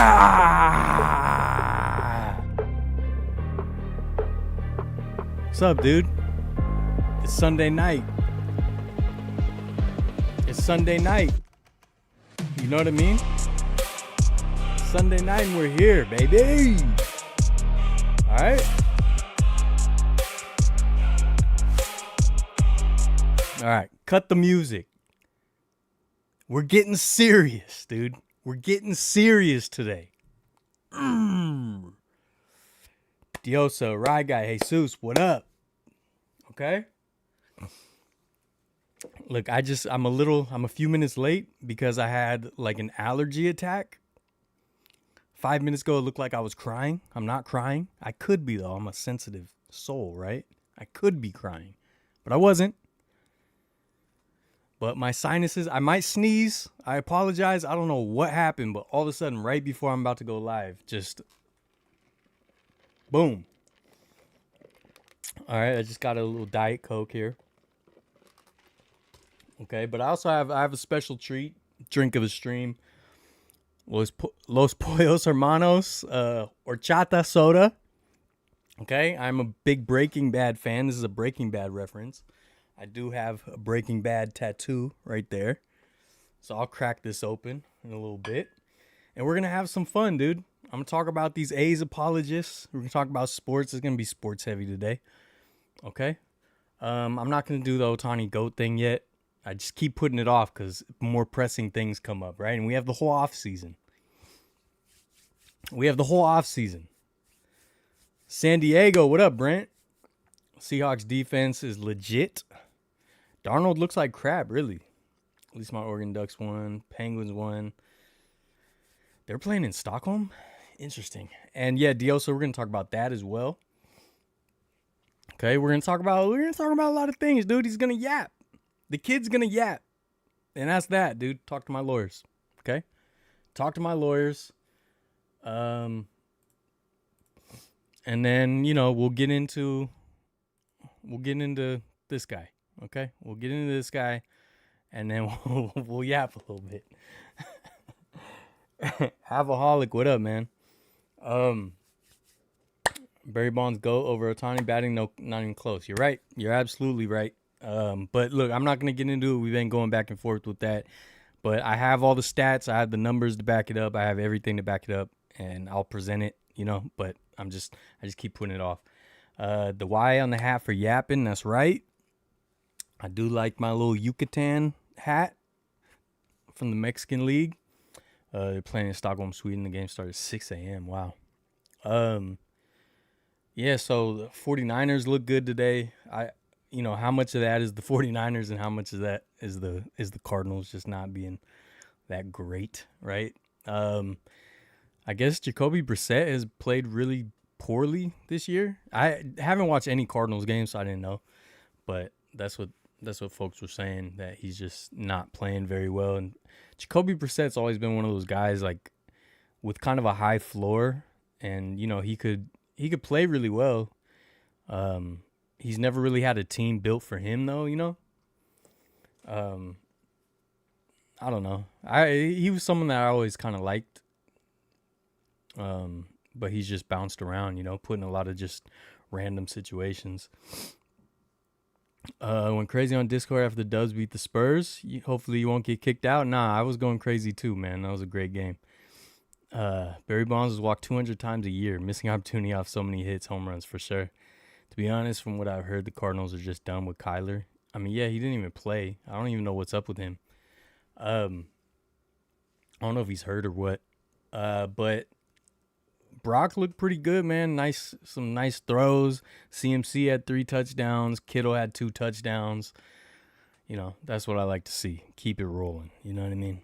Ah! What's up, dude? It's Sunday night. It's Sunday night. You know what I mean? Sunday night and we're here, baby. All right? All right, cut the music. We're getting serious, dude. We're getting serious today. Diosa, Rye Guy, Jesus, what up? Okay? Look, I'm a few minutes late because I had like an allergy attack. 5 minutes ago, it looked like I was crying. I'm not crying. I could be, though. I'm a sensitive soul, right? I could be crying, but I wasn't. But my sinuses, I might sneeze. I apologize. I don't know what happened, but all of a sudden, right before I'm about to go live, just boom. All right, I just got a little Diet Coke here. Okay, but I have a special treat, drink of the stream. Los Pollos Hermanos, horchata soda. Okay, I'm a big Breaking Bad fan. This is a Breaking Bad reference. I do have a Breaking Bad tattoo right there. So I'll crack this open in a little bit. And we're going to have some fun, dude. I'm going to talk about these A's apologists. We're going to talk about sports. It's going to be sports heavy today. Okay? I'm not going to do the Otani GOAT thing yet. I just keep putting it off because more pressing things come up, right? And we have the whole off season. San Diego, what up, Brent? Seahawks defense is legit. Darnold looks like crap, really. At least my Oregon Ducks won. Penguins won. They're playing in Stockholm? Interesting. And yeah, Dioso, we're going to talk about that as well. Okay, we're going to talk about a lot of things, dude. He's going to yap. The kid's going to yap. And that's that, dude. Talk to my lawyers. Okay? Talk to my lawyers. And then, we'll get into this guy. Okay? We'll get into this guy and then we'll yap a little bit. Havaholic, what up, man? Barry Bonds GOAT over Otani batting, no, not even close. You're right. You're absolutely right. But look, I'm not going to get into it. We've been going back and forth with that. But I have all the stats. I have the numbers to back it up. I have everything to back it up. And I'll present it, But I just keep putting it off. The Y on the hat for yapping. That's right. I do like my little Yucatan hat from the Mexican League. They're playing in Stockholm, Sweden. The game started at 6 a.m. Wow. Yeah, so the 49ers look good today. How much of that is the 49ers and how much of that is the Cardinals just not being that great, right? I guess Jacoby Brissett has played really poorly this year. I haven't watched any Cardinals games, so I didn't know. But that's what folks were saying, that he's just not playing very well. And Jacoby Brissett's always been one of those guys like with kind of a high floor, and he could play really well. He's never really had a team built for him though, I don't know. He was someone that I always kind of liked. But he's just bounced around, put in a lot of just random situations. Went crazy on Discord after the Dubs beat the Spurs. Hopefully you won't get kicked out. Nah, I was going crazy too, man. That was a great game. Barry Bonds was walked 200 times a year, missing opportunity off so many hits, home runs for sure. To be honest, from what I've heard, the Cardinals are just done with Kyler. I mean, yeah, he didn't even play. I don't even know what's up with him. I don't know if he's hurt or what. But Brock looked pretty good, man. Some nice throws. CMC had 3 touchdowns. Kittle had 2 touchdowns. That's what I like to see. Keep it rolling. You know what I mean?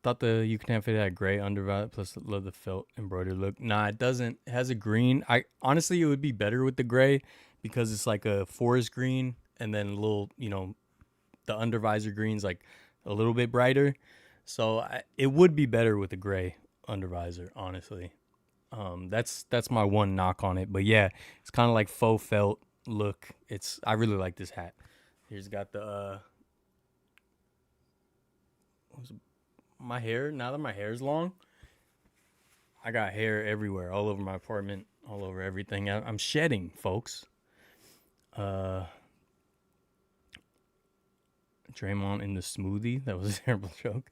Thought the Yucatan fit had a gray underviolet, plus love the felt embroidered look. Nah, it doesn't. It has a green. Honestly, it would be better with the gray because it's like a forest green, and then a little, the undervisor green's like a little bit brighter. So it would be better with the gray undervisor, honestly. That's my one knock on it. But yeah, it's kind of like faux felt look. I really like this hat. Here's got the my hair. Now that my hair is long, I got hair everywhere, all over my apartment, all over everything. I'm shedding, folks. Uh, Draymond in the smoothie. That was a terrible joke.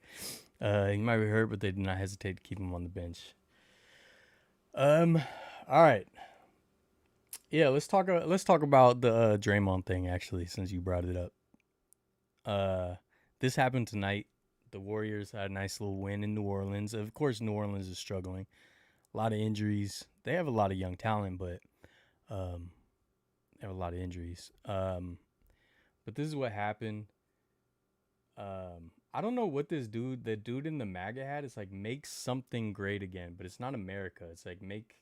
He might be hurt, but they did not hesitate to keep him on the bench. All right. Yeah, let's talk about the Draymond thing actually, since you brought it up. This happened tonight. The Warriors had a nice little win in New Orleans. Of course, New Orleans is struggling. A lot of injuries. They have a lot of young talent, but they have a lot of injuries. But this is what happened. I don't know what the dude in the MAGA hat is like, make something great again, but it's not America. It's like make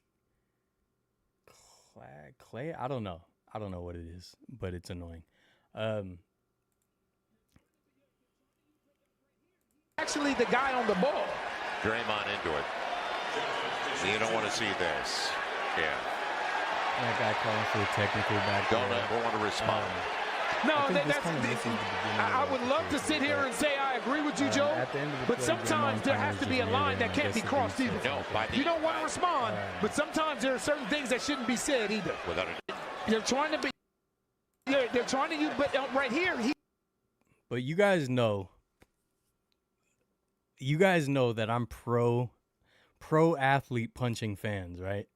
clay. I don't know what it is, but it's annoying. Actually, the guy on the ball. Draymond into it. You don't want to see this. Yeah. That guy calling for a technical back there. Don't ever want to respond. I would love to sit here and say I agree with you, Joe, but sometimes there has to be a line that can't be crossed either. No, you don't want to respond, but sometimes there are certain things that shouldn't be said either. They're trying to be. They're trying to use, but right here. But you guys know that I'm pro athlete punching fans, right?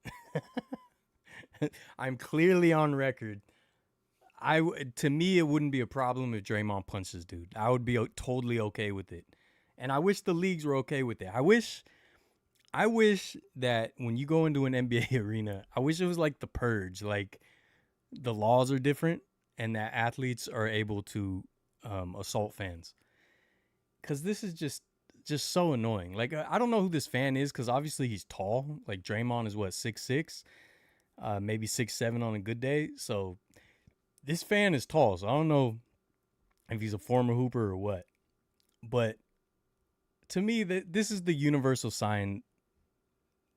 I'm clearly on record. To me, it wouldn't be a problem if Draymond punched this dude. I would be totally okay with it. And I wish the leagues were okay with it. I wish that when you go into an NBA arena, I wish it was like the purge. Like the laws are different and that athletes are able to assault fans. Because this is just so annoying. Like, I don't know who this fan is because obviously he's tall. Like Draymond is what, 6'6", maybe 6'7" on a good day. So this fan is tall, so I don't know if he's a former hooper or what. But to me, this is the universal sign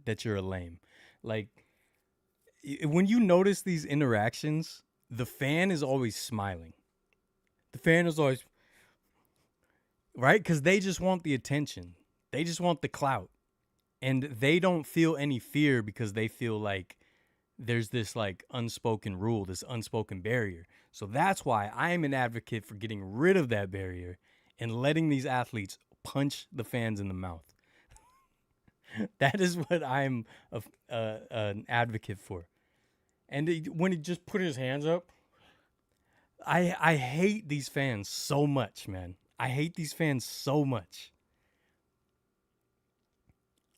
that you're a lame. Like, when you notice these interactions, the fan is always smiling. The fan is always, right? Because they just want the attention. They just want the clout. And they don't feel any fear because they feel like there's this like unspoken rule, this unspoken barrier. So that's why I'm an advocate for getting rid of that barrier and letting these athletes punch the fans in the mouth. That is what I'm an advocate for. And when he just put his hands up, I hate these fans so much, man. I hate these fans so much.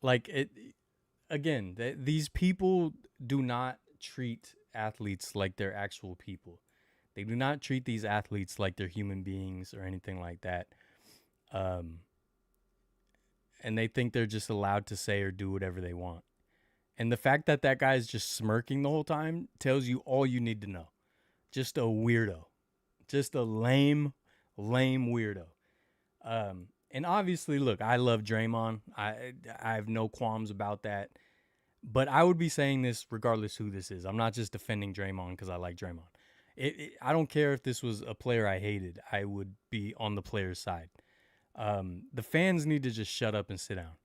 Like, these people do not treat athletes like they're actual people. They do not treat these athletes like they're human beings or anything like that. And they think they're just allowed to say or do whatever they want. And the fact that that guy is just smirking the whole time tells you all you need to know. Just a weirdo. Just a lame weirdo. And obviously, look, I love Draymond. I have no qualms about that. But I would be saying this regardless who this is. I'm not just defending Draymond because I like Draymond. I don't care if this was a player I hated. I would be on the player's side. The fans need to just shut up and sit down.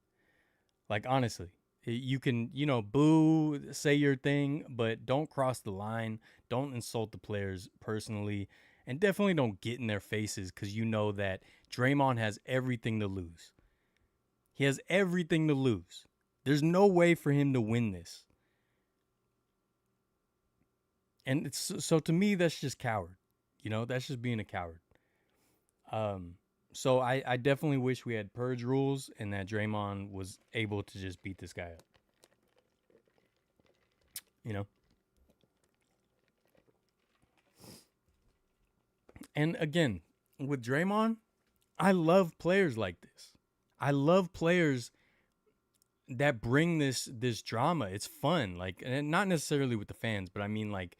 Like, honestly, you can, boo, say your thing, but don't cross the line. Don't insult the players personally. And definitely don't get in their faces because you know that Draymond has everything to lose. He has everything to lose. There's no way for him to win this. And so to me, that's just coward. That's just being a coward. So I definitely wish we had purge rules and that Draymond was able to just beat this guy up. And again, with Draymond, I love players like this. I love players that bring this drama. It's fun. Like, and not necessarily with the fans, but I mean, like,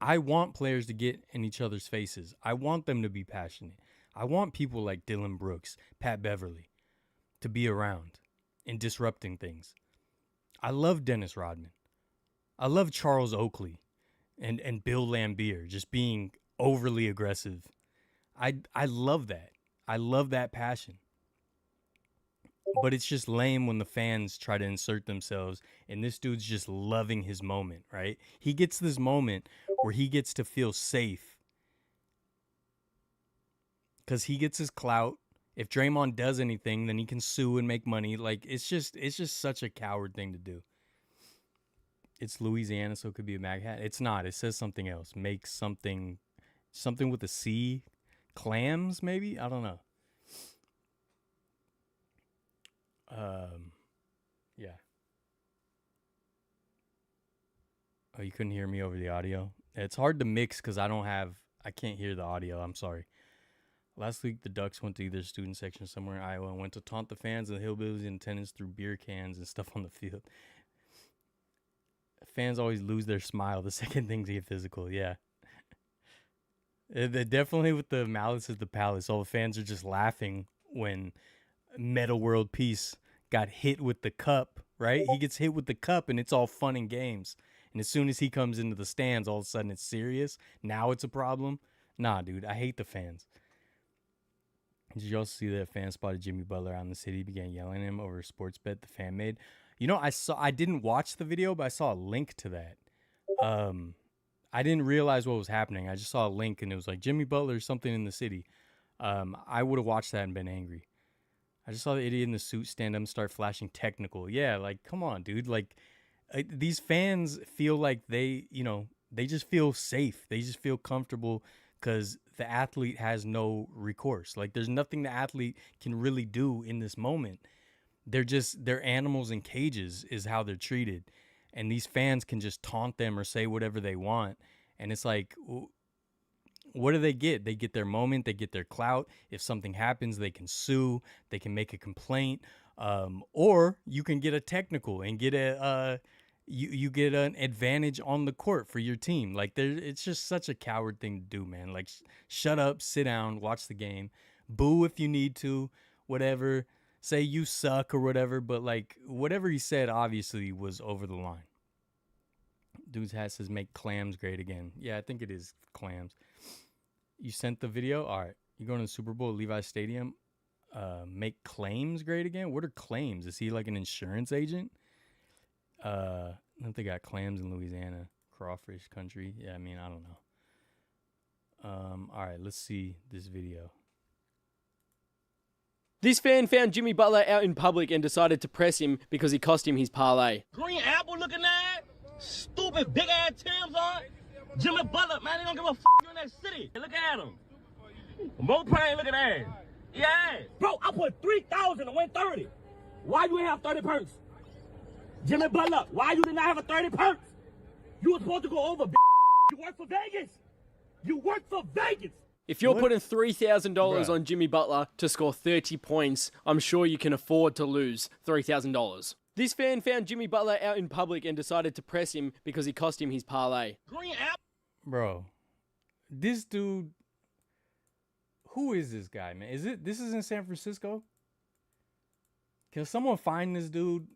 I want players to get in each other's faces. I want them to be passionate. I want people like Dylan Brooks, Pat Beverly to be around and disrupting things. I love Dennis Rodman. I love Charles Oakley and Bill Laimbeer just being overly aggressive. I love that. I love that passion. But it's just lame when the fans try to insert themselves, and this dude's just loving his moment, right? He gets this moment where he gets to feel safe because he gets his clout. If Draymond does anything, then he can sue and make money. Like, it's just such a coward thing to do. It's Louisiana, so it could be a MAG hat. It's not. It says something else. Make something with a C. Clams, maybe? I don't know. Yeah. Oh, you couldn't hear me over the audio? It's hard to mix because I can't hear the audio. I'm sorry. Last week, the Ducks went to either student section somewhere in Iowa and went to taunt the fans and the hillbillies in attendance through beer cans and stuff on the field. Fans always lose their smile the second things get physical. Yeah. They're definitely with the malice is the palace. All the fans are just laughing when Meta World Peace got hit with the cup, right? He gets hit with the cup and it's all fun and games. And as soon as he comes into the stands, all of a sudden it's serious. Now it's a problem. Nah, dude, I hate the fans. Did you also see that a fan spotted Jimmy Butler out in the city, began yelling at him over a sports bet the fan made? You know, I didn't watch the video, but I saw a link to that. I didn't realize what was happening. I just saw a link and it was like Jimmy Butler something in the city. I would have watched that and been angry. I just saw the idiot in the suit stand up and start flashing technical. Yeah, like, come on, dude. Like, these fans feel like they just feel safe. They just feel comfortable because the athlete has no recourse. Like, there's nothing the athlete can really do in this moment. They're animals in cages is how they're treated. And these fans can just taunt them or say whatever they want. And it's like, what do they get? They get their moment. They get their clout. If something happens, they can sue. They can make a complaint. Or you can get a technical and get you get an advantage on the court for your team. Like, it's just such a coward thing to do, man. Like, shut up, sit down, watch the game, boo if you need to, whatever. Say you suck or whatever. But like, whatever he said obviously was over the line. Dude's hat says make clams great again. Yeah, I think it is clams. You sent the video? All right. You going to the Super Bowl at Levi's Stadium? Make claims great again? What are claims? Is he like an insurance agent? I think they got clams in Louisiana. Crawfish country. Yeah, I mean, I don't know. All right, let's see this video. This fan found Jimmy Butler out in public and decided to press him because he cost him his parlay. Green apple looking at, stupid big ass Tim's on. Jimmy Butler, man, they don't give a you in that city. Look at him. Mo Prime, look at that. Yeah. Bro, I put 3,000 to win 30. Why you ain't have 30 perks? Jimmy Butler, why you did not have a 30 perks? You were supposed to go over, You work for Vegas. You work for Vegas. If you're putting $3,000 on Jimmy Butler to score 30 points, I'm sure you can afford to lose $3,000. This fan found Jimmy Butler out in public and decided to press him because he cost him his parlay. Green apple. Bro, this dude, who is this guy, man? This is in San Francisco? Can someone find this dude?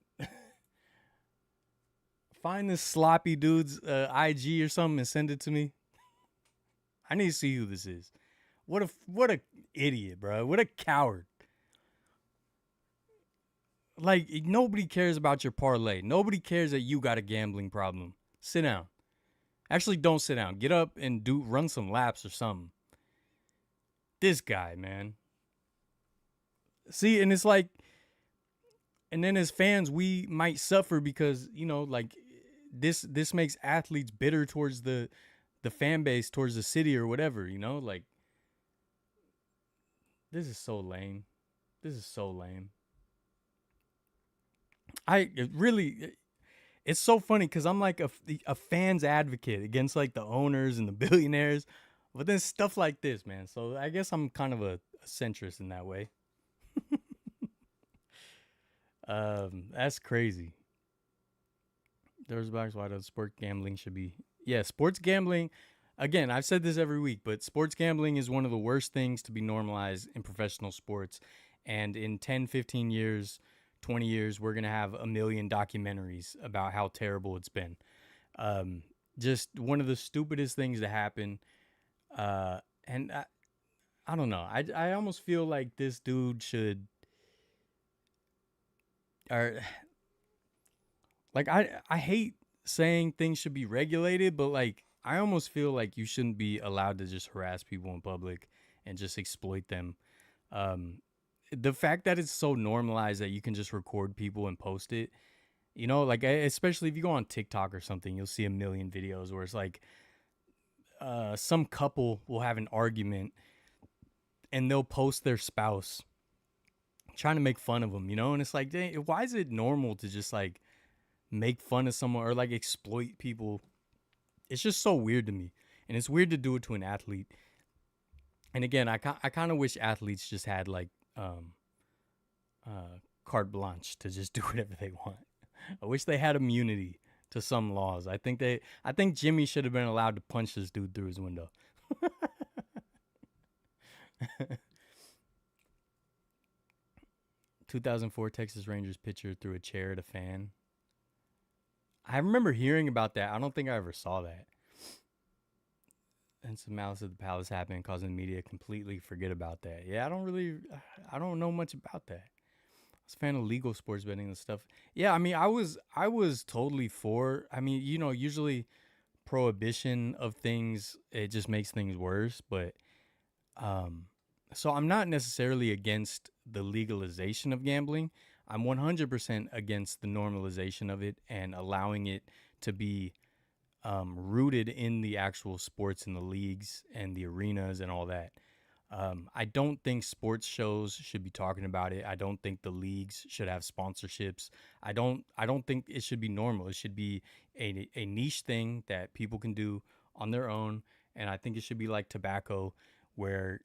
Find this sloppy dude's IG or something and send it to me. I need to see who this is. What a idiot, bro. What a coward. Like, nobody cares about your parlay. Nobody cares that you got a gambling problem. Sit down. Actually, don't sit down. Get up and run some laps or something. This guy, man. See, and it's like, and then as fans, we might suffer because, like, this makes athletes bitter towards the fan base, towards the city or whatever, like, this is so lame. This is so lame. It's so funny because I'm like a fan's advocate against like the owners and the billionaires, but then stuff like this, man. So I guess I'm kind of a centrist in that way. That's crazy. There's backs why the sport gambling should be. Yeah, sports gambling. Again, I've said this every week, but sports gambling is one of the worst things to be normalized in professional sports. And in 10, 15 years, 20 years, we're going to have a million documentaries about how terrible it's been. Just one of the stupidest things to happen. And I, I don't know. I almost feel like this dude should are like I hate saying things should be regulated, but like I almost feel like you shouldn't be allowed to just harass people in public and just exploit them. Um, the fact that it's so normalized that you can just record people and post it, you know, like especially if you go on TikTok or something, you'll see a million videos where it's like some couple will have an argument and they'll post their spouse trying to make fun of them, you know, and it's like, dang, why is it normal to just like make fun of someone or like exploit people? It's just so weird to me, and it's weird to do it to an athlete. And again, I kind of wish athletes just had like carte blanche to just do whatever they want. I wish they had immunity to some laws. I think Jimmy should have been allowed to punch this dude through his window. 2004 Texas Rangers pitcher threw a chair at a fan. I remember hearing about that. I don't think I ever saw that. And some malice at the palace happened, causing the media to completely forget about that. Yeah, I don't know much about that. I was a fan of legal sports betting and stuff. Yeah, I mean, I was totally for. I mean, you know, usually prohibition of things, it just makes things worse. But so I'm not necessarily against the legalization of gambling. I'm 100% against the normalization of it and allowing it to be rooted in the actual sports and the leagues and the arenas and all that. I don't think sports shows should be talking about it. I don't think the leagues should have sponsorships. I don't think it should be normal. It should be a niche thing that people can do on their own. And I think it should be like tobacco, where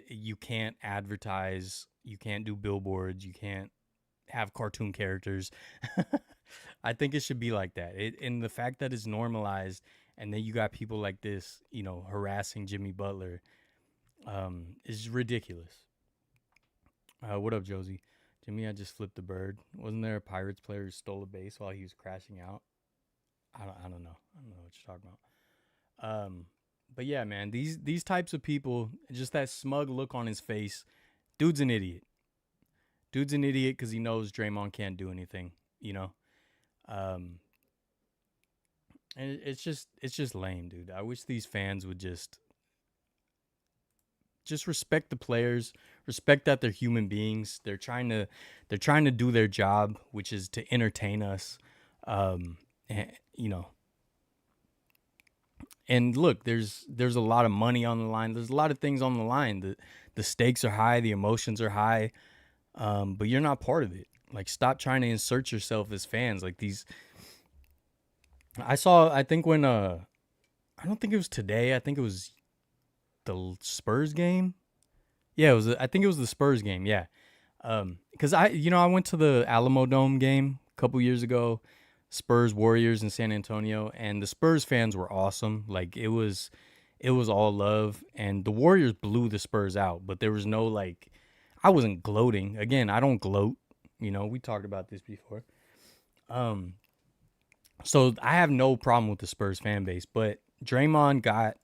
you can't advertise, you can't do billboards, you can't have cartoon characters. I think it should be like that. And the fact that it's normalized, and then you got people like this, you know, harassing Jimmy Butler, is ridiculous. What up, Josie? Jimmy, I just flipped the bird. Wasn't there a Pirates player who stole a base while he was crashing out? I don't know. I don't know what you're talking about. But yeah, man, these types of people, just that smug look on his face, dude's an idiot. Dude's an idiot because he knows Draymond can't do anything, you know? And it's just lame, dude. I wish these fans would just respect the players, respect that they're human beings. They're trying to do their job, which is to entertain us. And, you know, and look, there's a lot of money on the line. There's a lot of things on the line. The stakes are high, the emotions are high. But you're not part of it. Like, stop trying to insert yourself as fans. Like these, I think when, I don't think it was today. I think it was the Spurs game. Yeah, I think it was the Spurs game. Yeah. Cause I went to the Alamo Dome game a couple years ago, Spurs Warriors in San Antonio, and the Spurs fans were awesome. Like it was all love, and the Warriors blew the Spurs out, but there was no like, I wasn't gloating. Again, I don't gloat. You know, we talked about this before. So I have no problem with the Spurs fan base, but Draymond got,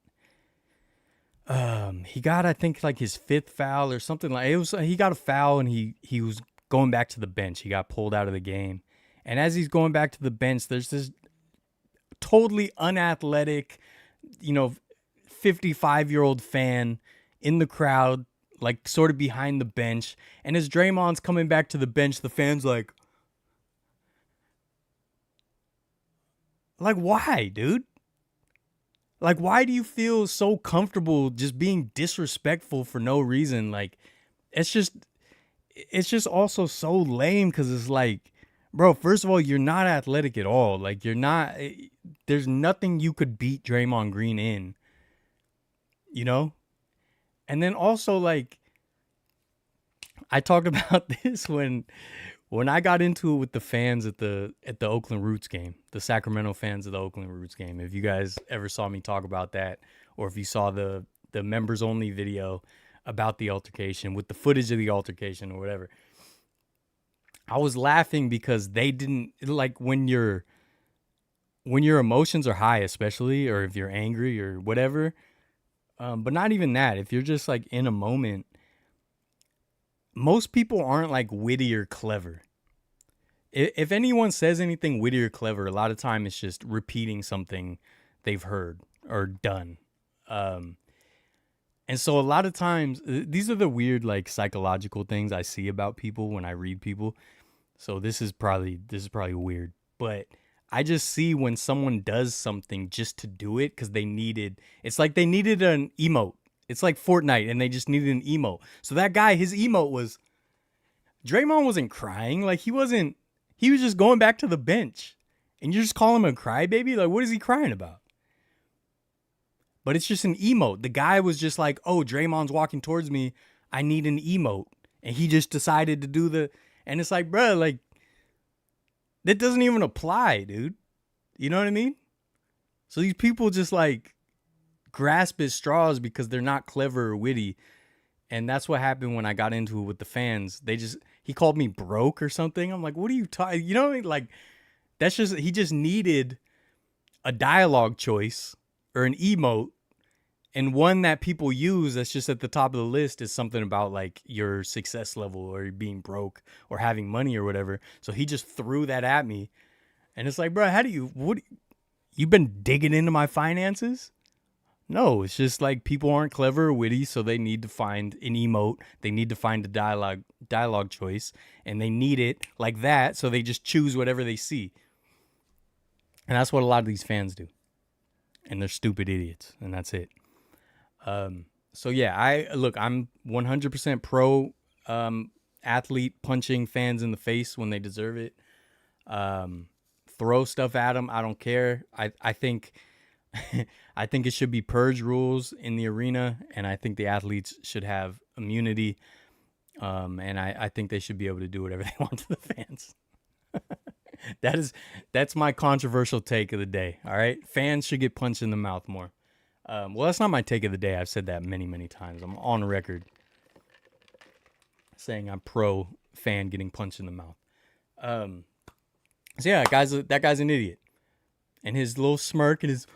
I think like his 5th foul or something like it was. He got a foul and he was going back to the bench. He got pulled out of the game, and as he's going back to the bench, there's this totally unathletic, 55-year-old fan in the crowd, like sort of behind the bench. And as Draymond's coming back to the bench, the fan's like, why, dude? Like, why do you feel so comfortable just being disrespectful for no reason? Like, it's just also so lame, because it's like, bro, first of all, you're not athletic at all. Like, there's nothing you could beat Draymond Green in, you know? And then also, like, I talked about this when I got into it with the fans at the Oakland Roots game, the Sacramento fans of the Oakland Roots game. If you guys ever saw me talk about that, or if you saw the members only video about the altercation with the footage of the altercation or whatever, I was laughing because they didn't, like, when your emotions are high, especially, or if you're angry or whatever, but not even that, if you're just like in a moment, most people aren't like witty or clever. if anyone says anything witty or clever, a lot of time it's just repeating something they've heard or done. And so a lot of times, these are the weird, like, psychological things I see about people when I read people. So this is probably weird, but I just see when someone does something just to do it because it's like they needed an emote. It's like Fortnite and they just needed an emote. So that guy, his emote was, Draymond wasn't crying. Like, he was just going back to the bench. And you just call him a crybaby? Like, what is he crying about? But it's just an emote. The guy was just like, oh, Draymond's walking towards me. I need an emote. And he just decided to do and it's like, bro, like, that doesn't even apply, dude. You know what I mean? So these people just, like, grasp at straws because they're not clever or witty. And that's what happened when I got into it with the fans. He called me broke or something. I'm like, what are you talking? You know what I mean? Like, he just needed a dialogue choice or an emote. And one that people use that's just at the top of the list is something about, like, your success level or being broke or having money or whatever. So he just threw that at me. And it's like, bro, you've been digging into my finances? No, it's just like people aren't clever or witty, so they need to find an emote. They need to find a dialogue choice, and they need it like that, so they just choose whatever they see. And that's what a lot of these fans do. And they're stupid idiots, and that's it. So yeah, I'm 100% pro athlete punching fans in the face when they deserve it. Throw stuff at them, I don't care. I think I think it should be purge rules in the arena, and I think the athletes should have immunity. And I think they should be able to do whatever they want to the fans. That's my controversial take of the day. All right, fans should get punched in the mouth more. Well, that's not my take of the day. I've said that many, many times. I'm on record saying I'm pro fan getting punched in the mouth. So yeah, that guy's an idiot, and his little smirk and his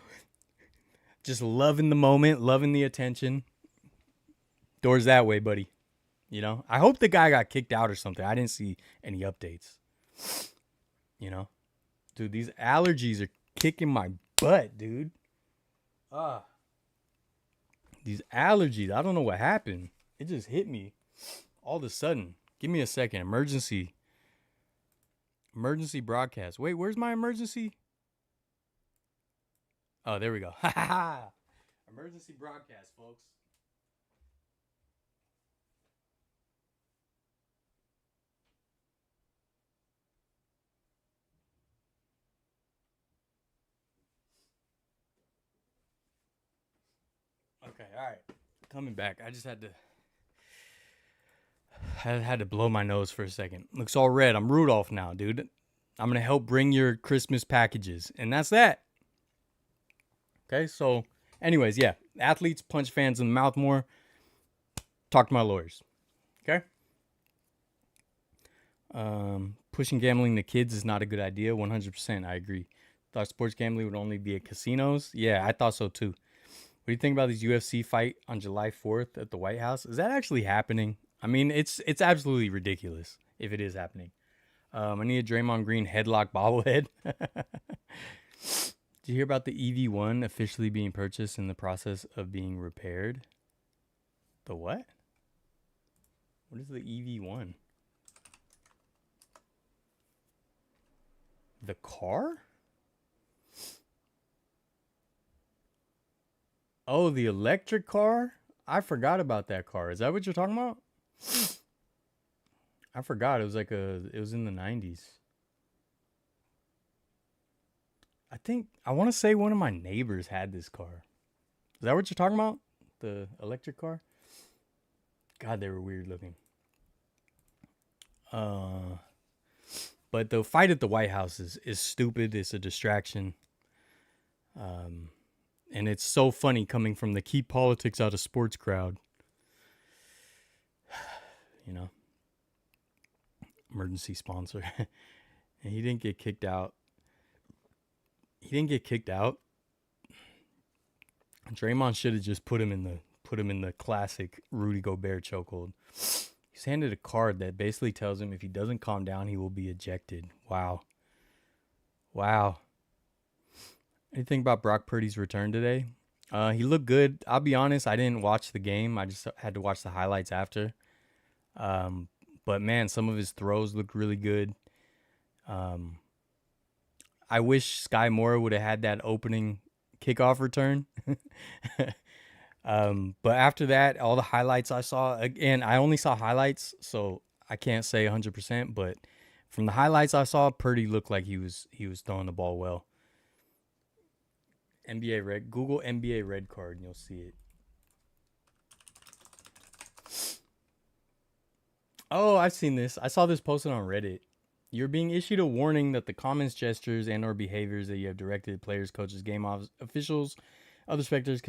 just loving the moment, loving the attention. Doors that way, buddy. You know, I hope the guy got kicked out or something. I didn't see any updates. You know, dude, these allergies are kicking my butt, dude. These allergies, I don't know what happened. It just hit me all of a sudden. Give me a second. Emergency broadcast. Wait, where's my emergency? Oh, there we go. Emergency broadcast, folks. Okay, all right. Coming back. I just had to blow my nose for a second. Looks all red. I'm Rudolph now, dude. I'm going to help bring your Christmas packages. And that's that. Okay, so anyways, yeah. Athletes punch fans in the mouth more. Talk to my lawyers. Okay? Pushing gambling to kids is not a good idea. 100%. I agree. Thought sports gambling would only be at casinos. Yeah, I thought so too. What do you think about this UFC fight on July 4th at the White House? Is that actually happening? I mean, it's absolutely ridiculous if it is happening. I need a Draymond Green headlock bobblehead. Did you hear about the EV1 officially being purchased in the process of being repaired? The what? What is the EV1? The car? Oh, the electric car? I forgot about that car. Is that what you're talking about? I forgot. It was in the 90s. I want to say one of my neighbors had this car. Is that what you're talking about? The electric car? God, they were weird looking. But the fight at the White House is stupid. It's a distraction. And it's so funny coming from the keep politics out of sports crowd. You know, emergency sponsor. And he didn't get kicked out. Draymond should have just put him in the classic Rudy Gobert chokehold. He He's handed a card that basically tells him if he doesn't calm down, he will be ejected. Wow. Wow. Anything about Brock Purdy's return today? He looked good. I'll be honest, I didn't watch the game. I just had to watch the highlights after. But man, some of his throws looked really good. I wish Sky Moore would have had that opening kickoff return. But after that, all the highlights I saw, again, I only saw highlights, so I can't say 100%, but from the highlights I saw, Purdy looked like he was throwing the ball well. NBA red, Google NBA red card and you'll see it. Oh, I've seen this. I saw this posted on Reddit. You're being issued a warning that the comments, gestures, and or behaviors that you have directed players, coaches, game officials, other spectators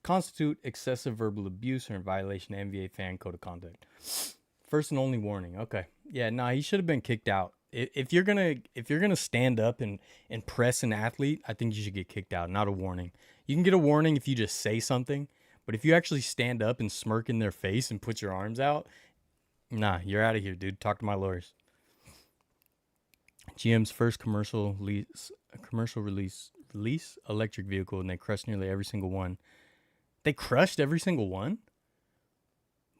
constitute excessive verbal abuse or in violation of NBA fan code of conduct. First and only warning. Okay. Yeah, nah, he should have been kicked out. If you're gonna stand up and press an athlete, I think you should get kicked out, not a warning. You can get a warning if you just say something, but if you actually stand up and smirk in their face and put your arms out, nah, you're out of here, dude. Talk to my lawyers. GM's first commercial release electric vehicle, and they crushed nearly every single one. They crushed every single one?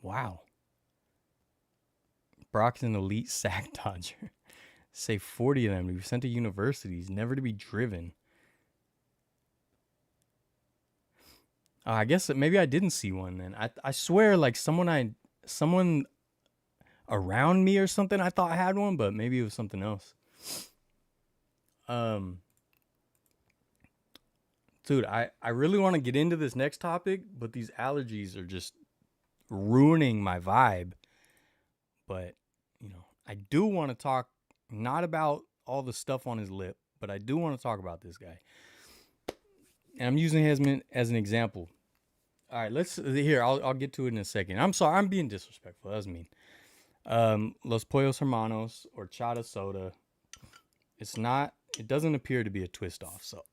Wow. Brock's an elite sack dodger. Say 40 of them to be sent to universities, never to be driven. I guess that maybe I didn't see one then. I swear, like someone around me or something I thought had one, but maybe it was something else. Dude, I really want to get into this next topic, but these allergies are just ruining my vibe. But, you know, I do want to talk not about all the stuff on his lip, but I do want to talk about this guy. And I'm using him as an example. All right, I'll get to it in a second. I'm sorry, I'm being disrespectful. That was mean. Los Pollos Hermanos or Chata Soda. It doesn't appear to be a twist off, so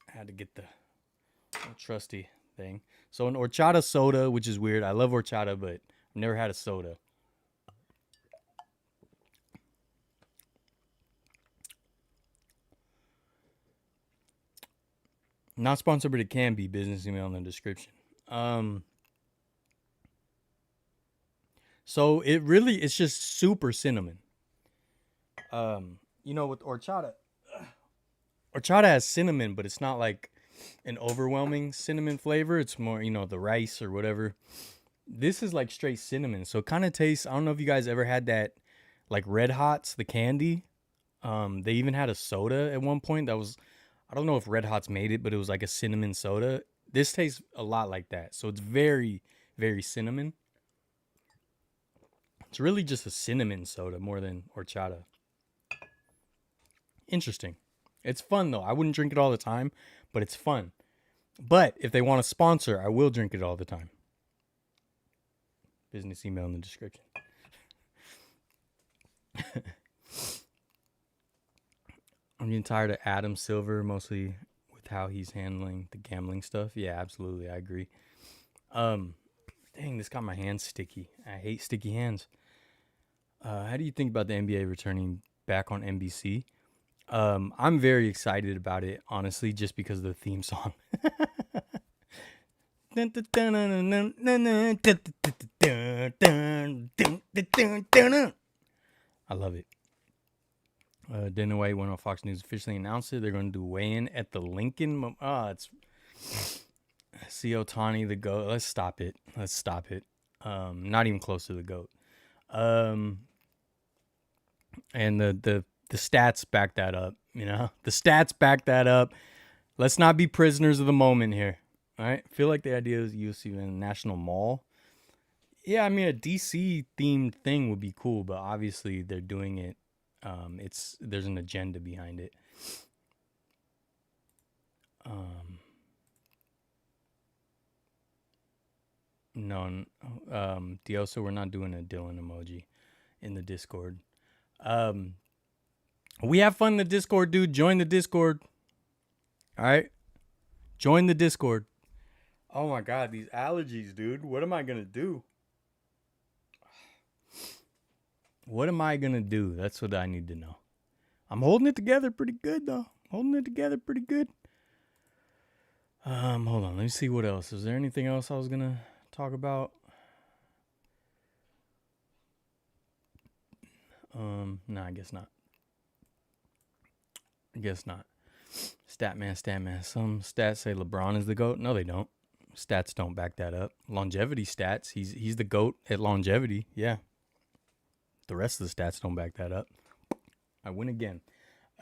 I had to get the trusty thing. So an horchata soda, which is weird. I love horchata, but I've never had a soda. Not sponsored, but it can be. Business email in the description. So it's just super cinnamon. You know, with horchata has cinnamon, but it's not like an overwhelming cinnamon flavor. It's more, you know, the rice or whatever. This is like straight cinnamon. So it kind of tastes, I don't know if you guys ever had that, like Red Hots, the candy. They even had a soda at one point that was, I don't know if Red Hots made it, but it was like a cinnamon soda. This tastes a lot like that. So it's very, very cinnamon. It's really just a cinnamon soda more than horchata. Interesting. It's fun, though. I wouldn't drink it all the time, but it's fun. But if they want to sponsor, I will drink it all the time. Business email in the description. I'm getting tired of Adam Silver, mostly with how he's handling the gambling stuff. Yeah, absolutely. I agree. Dang, this got my hands sticky. I hate sticky hands. How do you think about the NBA returning back on NBC? I'm very excited about it, honestly, just because of the theme song. I love it. Dana White went on Fox News, officially announced it. They're going to do weigh-in at the Lincoln. It's see Otani the GOAT. Let's stop it. Not even close to the GOAT. And the stats back that up, you know? The stats back that up. Let's not be prisoners of the moment here. All right? I feel like the idea is UFC in a national mall. Yeah, I mean, a DC themed thing would be cool, but obviously they're doing it. There's an agenda behind it. No, Dioso, we're not doing a Dylan emoji in the Discord. We have fun in the Discord, dude. Join the Discord. All right? Join the Discord. Oh my God, these allergies, dude. What am I going to do? What am I going to do? That's what I need to know. I'm holding it together pretty good, though. Holding it together pretty good. Hold on. Let me see what else. Is there anything else I was going to talk about? No, I guess not. Statman. Some stats say LeBron is the GOAT. No, they don't. Stats don't back that up. Longevity stats. He's the GOAT at longevity. Yeah. The rest of the stats don't back that up. I win again.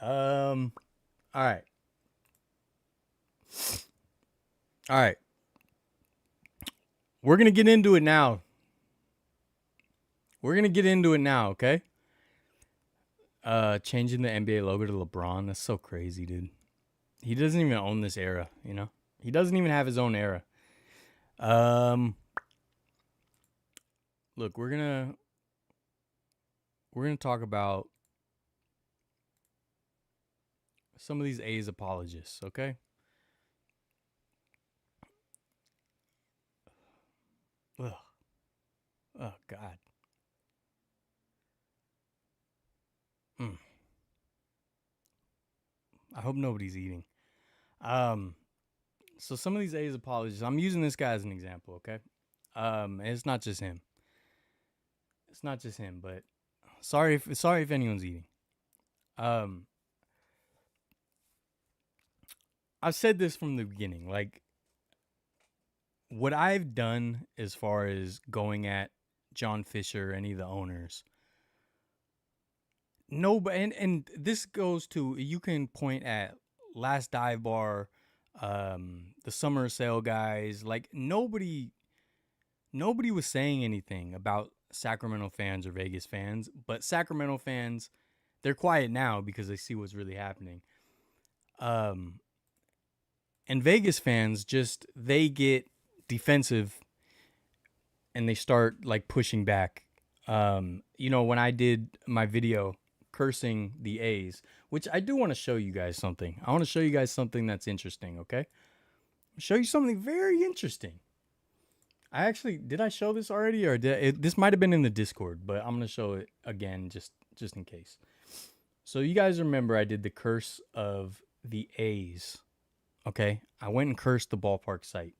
All right. We're going to get into it now. Okay? Changing the NBA logo to LeBron. That's so crazy, dude. He doesn't even own this era, you know? He doesn't even have his own era. Look, we're gonna talk about some of these A's apologists, okay? Ugh. Oh, God. I hope nobody's eating. So some of these A's apologists, I'm using this guy as an example, okay? It's not just him. But sorry if anyone's eating. I've said this from the beginning, like, what I've done as far as going at John Fisher, any of the owners, no, but and this goes to, you can point at Last Dive Bar, the Summer Sale guys, like nobody was saying anything about Sacramento fans or Vegas fans, but Sacramento fans, they're quiet now because they see what's really happening. And Vegas fans just, they get defensive and they start like pushing back. You know, when I did my video cursing the A's, which I do want to show you guys something. I want to show you guys something that's interesting, okay? I'll show you something very interesting. Did I show this already, or this might have been in the Discord, but I'm going to show it again just in case. So you guys remember I did the curse of the A's, okay? I went and cursed the ballpark site,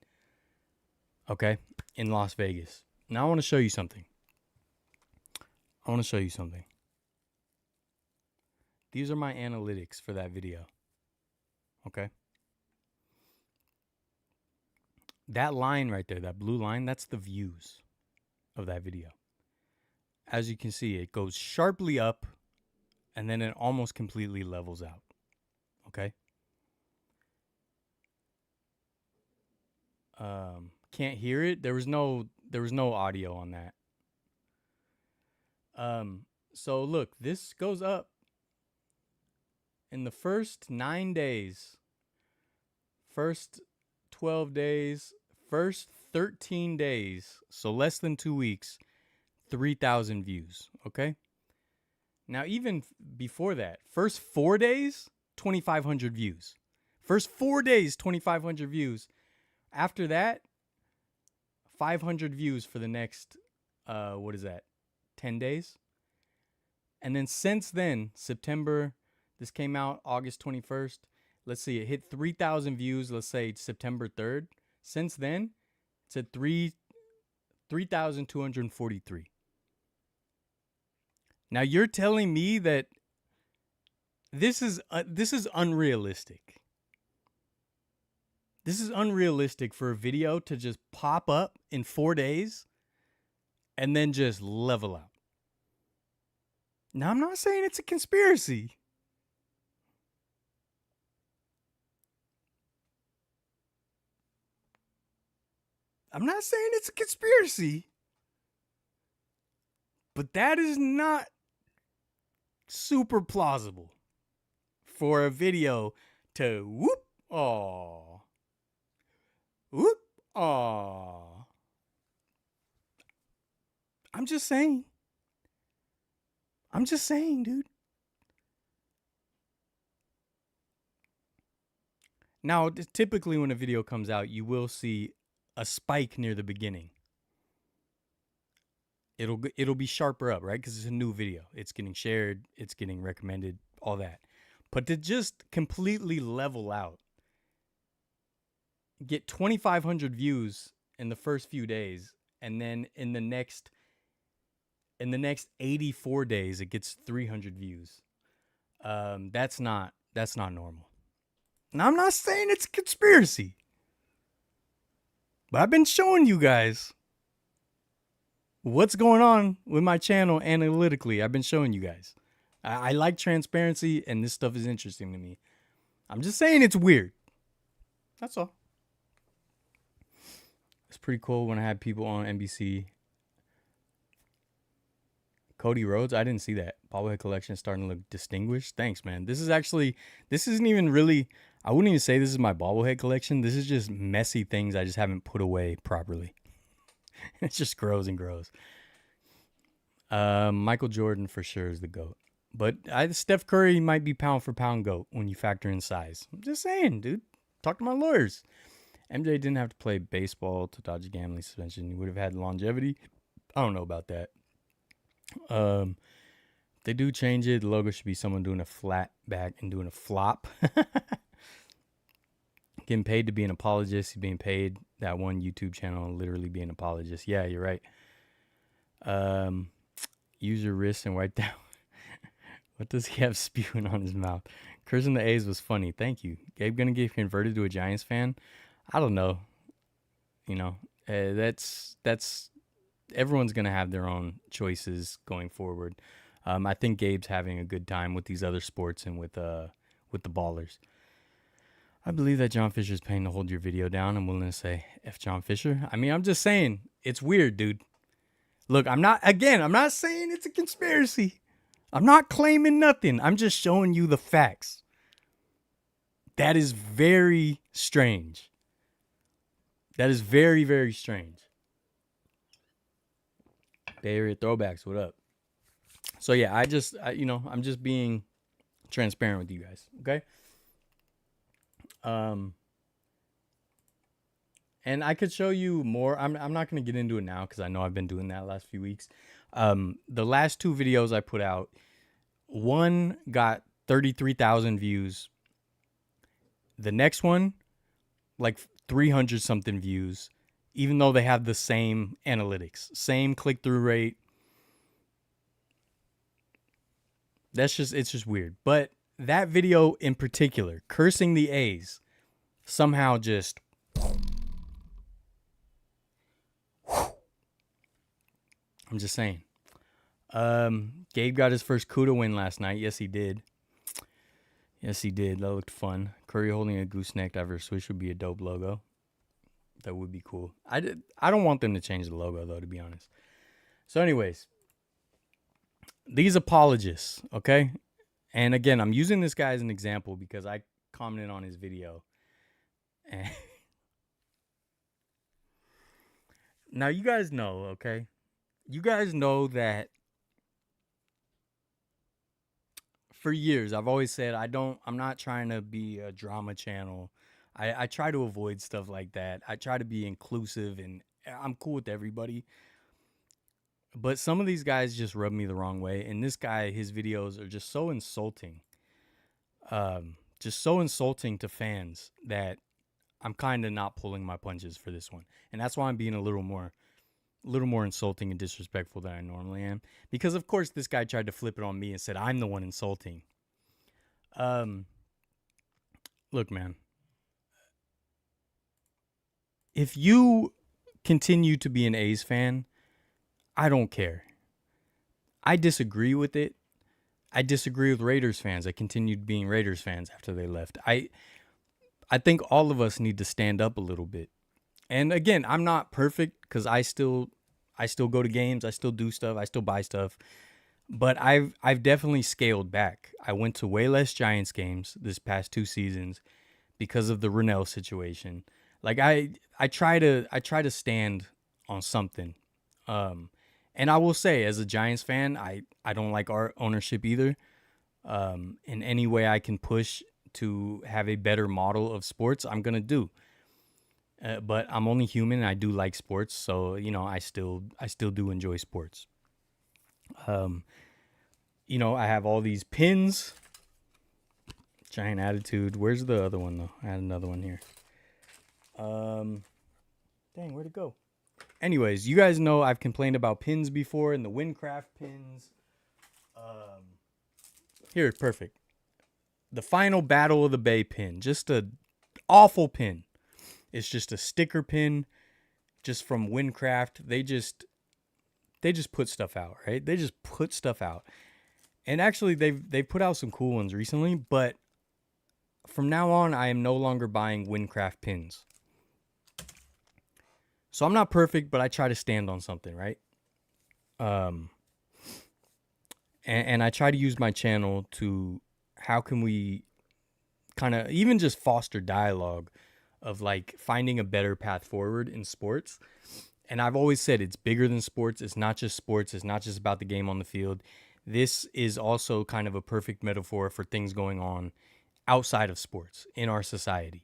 okay, in Las Vegas. Now I want to show you something. These are my analytics for that video, okay? That line right there, that blue line, that's the views of that video. As you can see, it goes sharply up and then it almost completely levels out. Okay? Can't hear it. There was no audio on that. So look, this goes up in the first 9 days, first 12 days, first 13 days, so less than 2 weeks, 3,000 views, okay? Now, even before that, first 4 days, 2,500 views. First 4 days, 2,500 views. After that, 500 views for the next, 10 days? And then since then, September, this came out August 21st. Let's see, it hit 3,000 views, let's say September 3rd. Since then, it's at 3,243. Now you're telling me that this is unrealistic. This is unrealistic for a video to just pop up in 4 days and then just level out. Now, I'm not saying it's a conspiracy. But that is not super plausible for a video to whoop, aw, whoop, aw. I'm just saying, dude. Now, typically when a video comes out, you will see a spike near the beginning. it'll be sharper up, right? Because it's a new video. It's getting shared. It's getting recommended. All that. But to just completely level out, get 2,500 views in the first few days, and then in the next 84 days, it gets 300 views. That's not normal. Now, I'm not saying it's a conspiracy, but I've been showing you guys what's going on with my channel analytically. I've been showing you guys. I like transparency, and this stuff is interesting to me. I'm just saying it's weird. That's all. It's pretty cool when I had people on NBC. Cody Rhodes, I didn't see that. Bobblehead collection is starting to look distinguished. Thanks, man. This isn't even really, I wouldn't even say this is my bobblehead collection. This is just messy things I just haven't put away properly. It just grows and grows. Michael Jordan for sure is the GOAT. But Steph Curry might be pound for pound GOAT when you factor in size. I'm just saying, dude. Talk to my lawyers. MJ didn't have to play baseball to dodge a gambling suspension. He would have had longevity. I don't know about that. They do change it. The logo should be someone doing a flat back and doing a flop. Getting paid to be an apologist. He's being paid that one YouTube channel and literally be an apologist. Yeah, you're right. Use your wrist and wipe down. What does he have spewing on his mouth? Cursing the A's was funny. Thank you. Gabe gonna get converted to a Giants fan? I don't know. You know, that's everyone's gonna have their own choices going forward. I think Gabe's having a good time with these other sports and with the ballers. I believe that John Fisher's paying to hold your video down. I'm willing to say F John Fisher. I mean, I'm just saying it's weird, dude. Look, I'm not saying it's a conspiracy. I'm not claiming nothing. I'm just showing you the facts. That is very strange. That is very, very strange. Bay Area Throwbacks, what up? So yeah, I'm just being transparent with you guys, okay? And I could show you more. I'm not going to get into it now because I know I've been doing that last few weeks. The last two videos I put out, one got 33,000 views. The next one, like 300 something views, even though they have the same analytics, same click-through rate. It's just weird. But that video in particular, cursing the A's, somehow just... I'm just saying. Gabe got his first CUDA win last night. Yes, he did. Yes, he did. That looked fun. Curry holding a gooseneck after a switch would be a dope logo. That would be cool. I don't want them to change the logo, though, to be honest. So anyways, these apologists, okay? And again, I'm using this guy as an example because I commented on his video. And now, you guys know, okay? You guys know that for years, I've always said I'm not trying to be a drama channel. I try to avoid stuff like that. I try to be inclusive and I'm cool with everybody. But some of these guys just rub me the wrong way. And this guy, his videos are just so insulting. Just so insulting to fans that I'm kind of not pulling my punches for this one. And that's why I'm being a little more insulting and disrespectful than I normally am. Because, of course, this guy tried to flip it on me and said, I'm the one insulting. Look, man. If you continue to be an A's fan, I don't care. I disagree with it. I disagree with Raiders fans. I continued being Raiders fans after they left. I think all of us need to stand up a little bit. And again, I'm not perfect because I still go to games. I still do stuff. I still buy stuff. But I've definitely scaled back. I went to way less Giants games this past 2 seasons because of the Rennell situation. Like I try to stand on something. And I will say, as a Giants fan, I don't like our ownership either. In any way I can push to have a better model of sports, I'm gonna do. But I'm only human and I do like sports, so I still do enjoy sports. You know, I have all these pins. Giant attitude. Where's the other one though? I had another one here. Dang, where'd it go? Anyways, you guys know I've complained about pins before and the Windcraft pins. Here, perfect. The Final Battle of the Bay pin. Just a awful pin. It's just a sticker pin, just from Windcraft. They just put stuff out, right? They just put stuff out. And actually, they've put out some cool ones recently, but from now on, I am no longer buying Windcraft pins. So I'm not perfect, but I try to stand on something, right? And I try to use my channel to, how can we kind of even just foster dialogue of like finding a better path forward in sports. And I've always said it's bigger than sports. It's not just sports. It's not just about the game on the field. This is also kind of a perfect metaphor for things going on outside of sports in our society.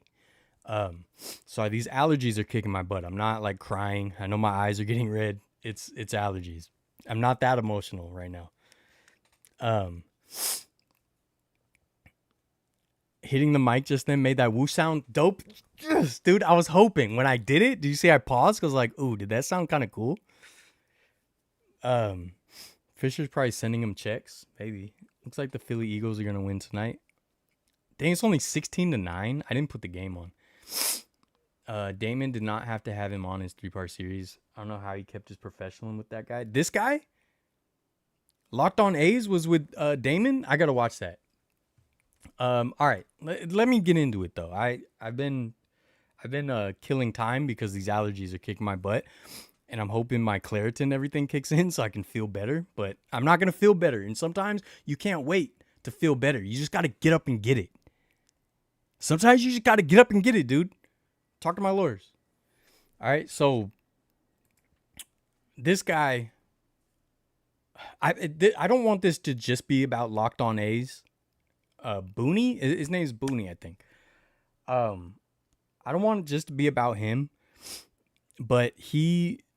So these allergies are kicking my butt. I'm not like crying. I know my eyes are getting red. It's allergies. I'm not that emotional right now. Hitting the mic just then made that whoosh sound dope. Yes, dude, I was hoping when I did it. Did you see I paused? Cause like, ooh, did that sound kind of cool? Fisher's probably sending him checks. Maybe. Looks like the Philly Eagles are gonna win tonight. Dang, it's only 16-9. I didn't put the game on. Damon did not have to have him on his 3-part series. I don't know how he kept his professional with that guy. This guy? Locked on A's was with Damon? I gotta watch that. All right. Let me get into it though. I've been killing time because these allergies are kicking my butt. And I'm hoping my Claritin and everything kicks in so I can feel better. But I'm not gonna feel better. And sometimes you can't wait to feel better. You just gotta get up and get it. Sometimes you just gotta get up and get it, dude. Talk to my lawyers. All right, so this guy, I don't want this to just be about Locked On A's. Booney, his name is Booney, I think. I don't want it just to be about him, but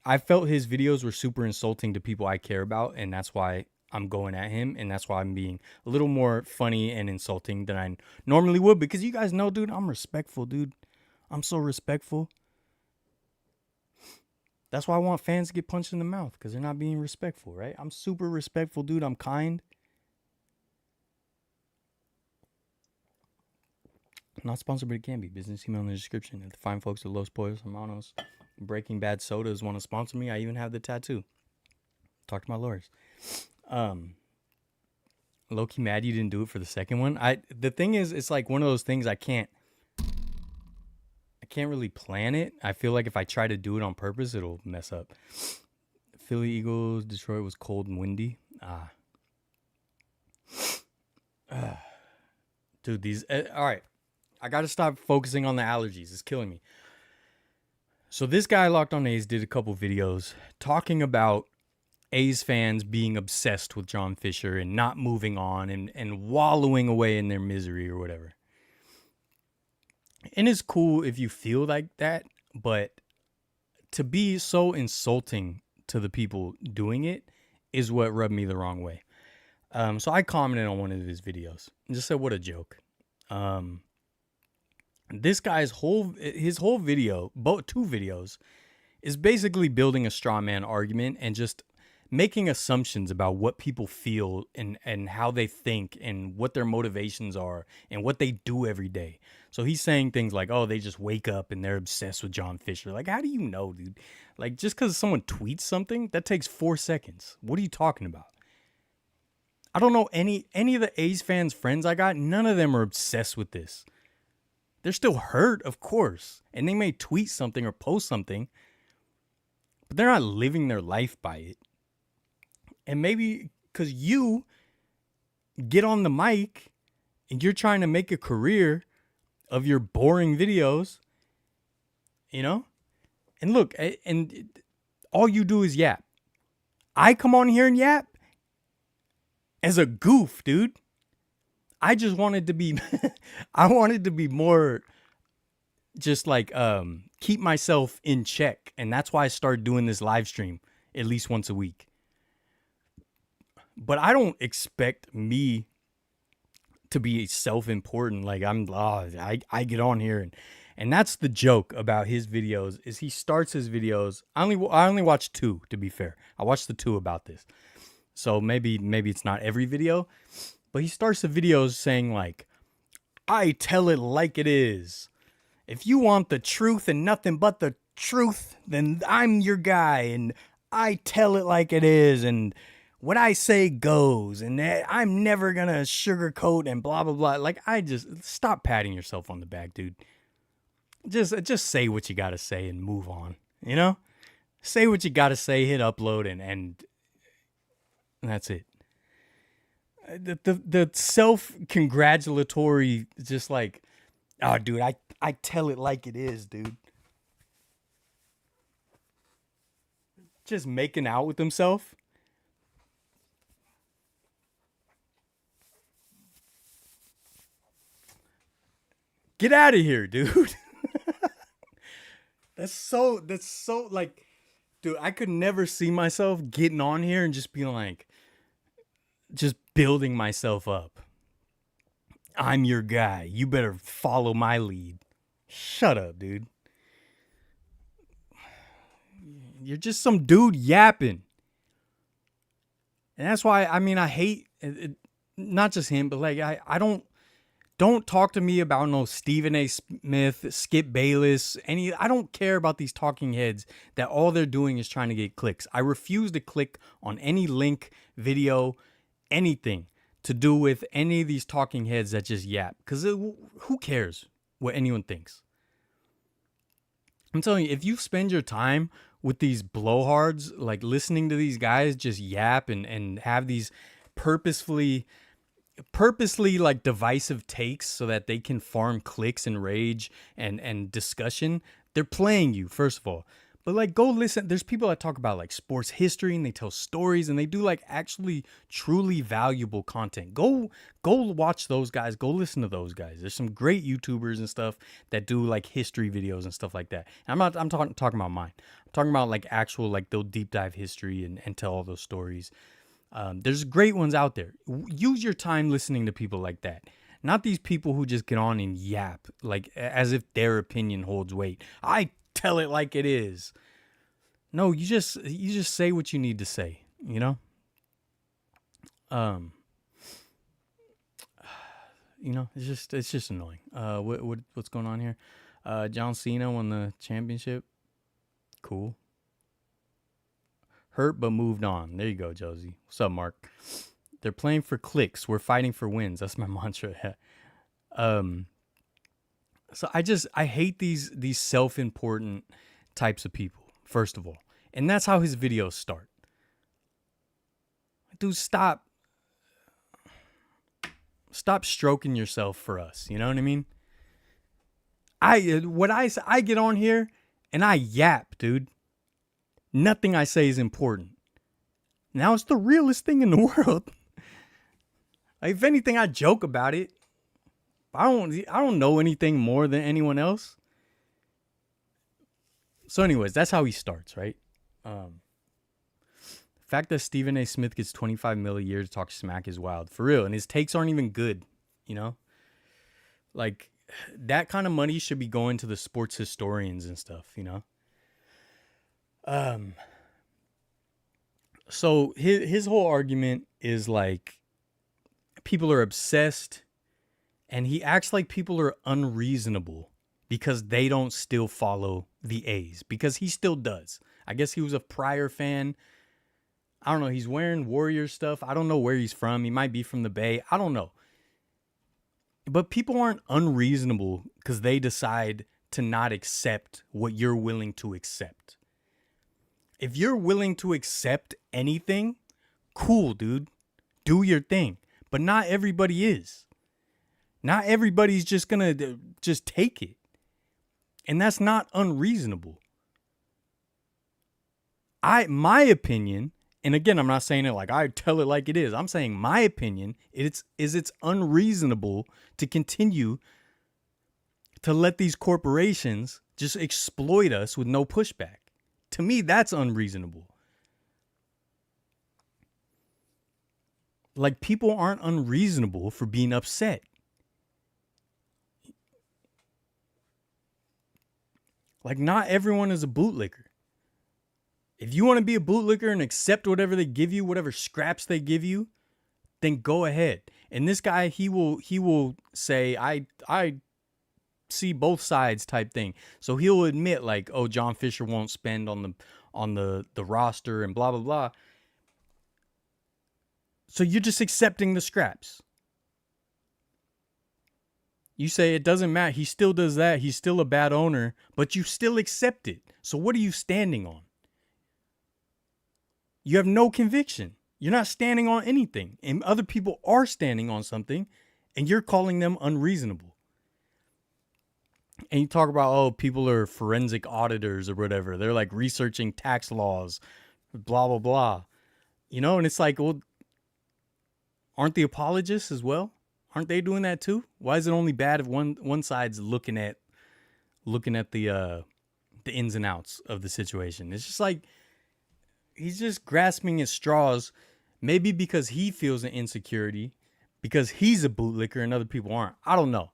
I felt his videos were super insulting to people I care about, and that's why I'm going at him, and that's why I'm being a little more funny and insulting than I normally would, because you guys know, dude, I'm respectful, dude. I'm so respectful. That's why I want fans to get punched in the mouth, because they're not being respectful, right? I'm super respectful, dude. I'm kind. Not sponsored, but it can be. Business email in the description. If the fine folks at Los Pollos Hermanos Breaking Bad Sodas want to sponsor me, I even have the tattoo. Talk to my lawyers. Low-key mad you didn't do it for the second one. The thing is, it's like one of those things I can't really plan it. I feel like if I try to do it on purpose, it'll mess up. Philly Eagles, Detroit was cold and windy. Dude, these... all right. I got to stop focusing on the allergies. It's killing me. So this guy, Locked On A's, did a couple videos talking about A's fans being obsessed with John Fisher and not moving on and wallowing away in their misery or whatever. And it's cool if you feel like that, but to be so insulting to the people doing it is what rubbed me the wrong way. So I commented on one of his videos and just said, what a joke. This guy's whole video, two videos, is basically building a straw man argument and just making assumptions about what people feel and how they think and what their motivations are and what they do every day. So he's saying things like, oh, they just wake up and they're obsessed with John Fisher. Like, how do you know, dude? Like, just because someone tweets something, that takes 4 seconds. What are you talking about? I don't know any of the A's fans' friends I got. None of them are obsessed with this. They're still hurt, of course. And they may tweet something or post something, but they're not living their life by it. And maybe because you get on the mic and you're trying to make a career of your boring videos, you know? And look, and all you do is yap. I come on here and yap as a goof, dude. I just wanted to be, I wanted to be more just like keep myself in check. And that's why I started doing this live stream at least once a week. But I don't expect me to be self-important. Like I get on here and that's the joke about his videos is he starts his videos. I only watched 2, to be fair. I watched the 2 about this. So maybe it's not every video, but he starts the videos saying like, I tell it like it is. If you want the truth and nothing but the truth, then I'm your guy and I tell it like it is and what I say goes and I'm never gonna sugarcoat and blah blah blah. Like I just stop patting yourself on the back, dude. Just say what you gotta say and move on. You know? Say what you gotta say, hit upload and that's it. The self-congratulatory, just like, oh, dude, I tell it like it is, dude. Just making out with himself. Get out of here, dude. That's so like, dude, I could never see myself getting on here and just being like, just building myself up. I'm your guy. You better follow my lead. Shut up, dude. You're just some dude yapping. And that's why, I mean, I hate it, not just him, but like, I don't talk to me about no Stephen A. Smith, Skip Bayless, I don't care about these talking heads that all they're doing is trying to get clicks. I refuse to click on any link, video, anything to do with any of these talking heads that just yap. Because who cares what anyone thinks? I'm telling you, if you spend your time with these blowhards, like listening to these guys just yap and have these purposely like divisive takes so that they can farm clicks and rage and discussion, they're playing you, first of all. But like, go listen. There's people that talk about like sports history and they tell stories and they do like actually truly valuable content. Go watch those guys. Go listen to those guys. There's some great YouTubers and stuff that do like history videos and stuff like that. And I'm talking about mine. I'm talking about like actual, like they'll deep dive history and tell all those stories. There's great ones out there. Use your time listening to people like that. Not these people who just get on and yap like as if their opinion holds weight. I tell it like it is. No, you just say what you need to say, you know? You know, it's just annoying. What's going on here? John Cena won the championship. Cool. Hurt but moved on. There you go, Josie. What's up, Mark? They're playing for clicks. We're fighting for wins. That's my mantra. So I hate these self-important types of people, first of all. And that's how his videos start. Dude, stop stroking yourself for us. You know what I mean? I get on here and I yap, dude. Nothing I say is important. Now it's the realest thing in the world. Like, if anything, I joke about it. I don't know anything more than anyone else. So anyways, that's how he starts, right? The fact that Stephen A. Smith gets 25 mil a year to talk smack is wild. For real. And his takes aren't even good, you know? Like, that kind of money should be going to the sports historians and stuff, you know? So his whole argument is like, people are obsessed, and he acts like people are unreasonable because they don't still follow the A's, because he still does. I guess he was a prior fan. I don't know. He's wearing Warriors stuff. I don't know where he's from. He might be from the Bay. I don't know. But people aren't unreasonable because they decide to not accept what you're willing to accept. If you're willing to accept anything, cool, dude. Do your thing. But not everybody is. Not everybody's just going to just take it. And that's not unreasonable. My opinion, and again, I'm not saying it like I tell it like it is. I'm saying my opinion it's unreasonable to continue to let these corporations just exploit us with no pushback. To me, that's unreasonable. Like, people aren't unreasonable for being upset. Like, not everyone is a bootlicker. If you want to be a bootlicker and accept whatever they give you, whatever scraps they give you, then go ahead. And this guy, he will say, I see both sides type thing. So he'll admit, like, oh, John Fisher won't spend on the roster and blah blah blah. So you're just accepting the scraps. You say it doesn't matter. He still does that. He's still a bad owner, but you still accept it. So what are you standing on? You have no conviction. You're not standing on anything. And other people are standing on something, and you're calling them unreasonable. And you talk about, oh, people are forensic auditors or whatever. They're like researching tax laws, blah, blah, blah. You know, and it's like, well, aren't the apologists as well? Aren't they doing that too? Why is it only bad if one side's looking at the ins and outs of the situation? It's just like, he's just grasping at straws, maybe because he feels an insecurity, because he's a bootlicker and other people aren't. I don't know.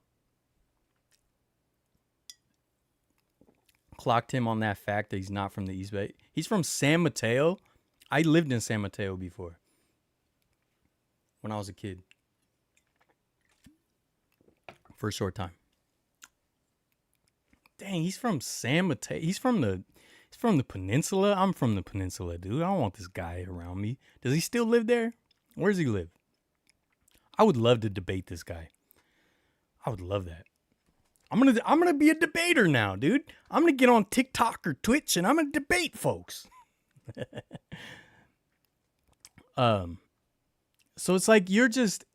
Clocked him on that fact that he's not from the East Bay. He's from San Mateo. I lived in San Mateo before when I was a kid for a short time. Dang, he's from San Mateo. He's from the peninsula. I'm from the peninsula, dude. I don't want this guy around me. Does he still live there? Where does he live? I would love to debate this guy. I would love that. I'm gonna be a debater now, dude. I'm gonna get on TikTok or Twitch and I'm gonna debate folks. So it's like, you're just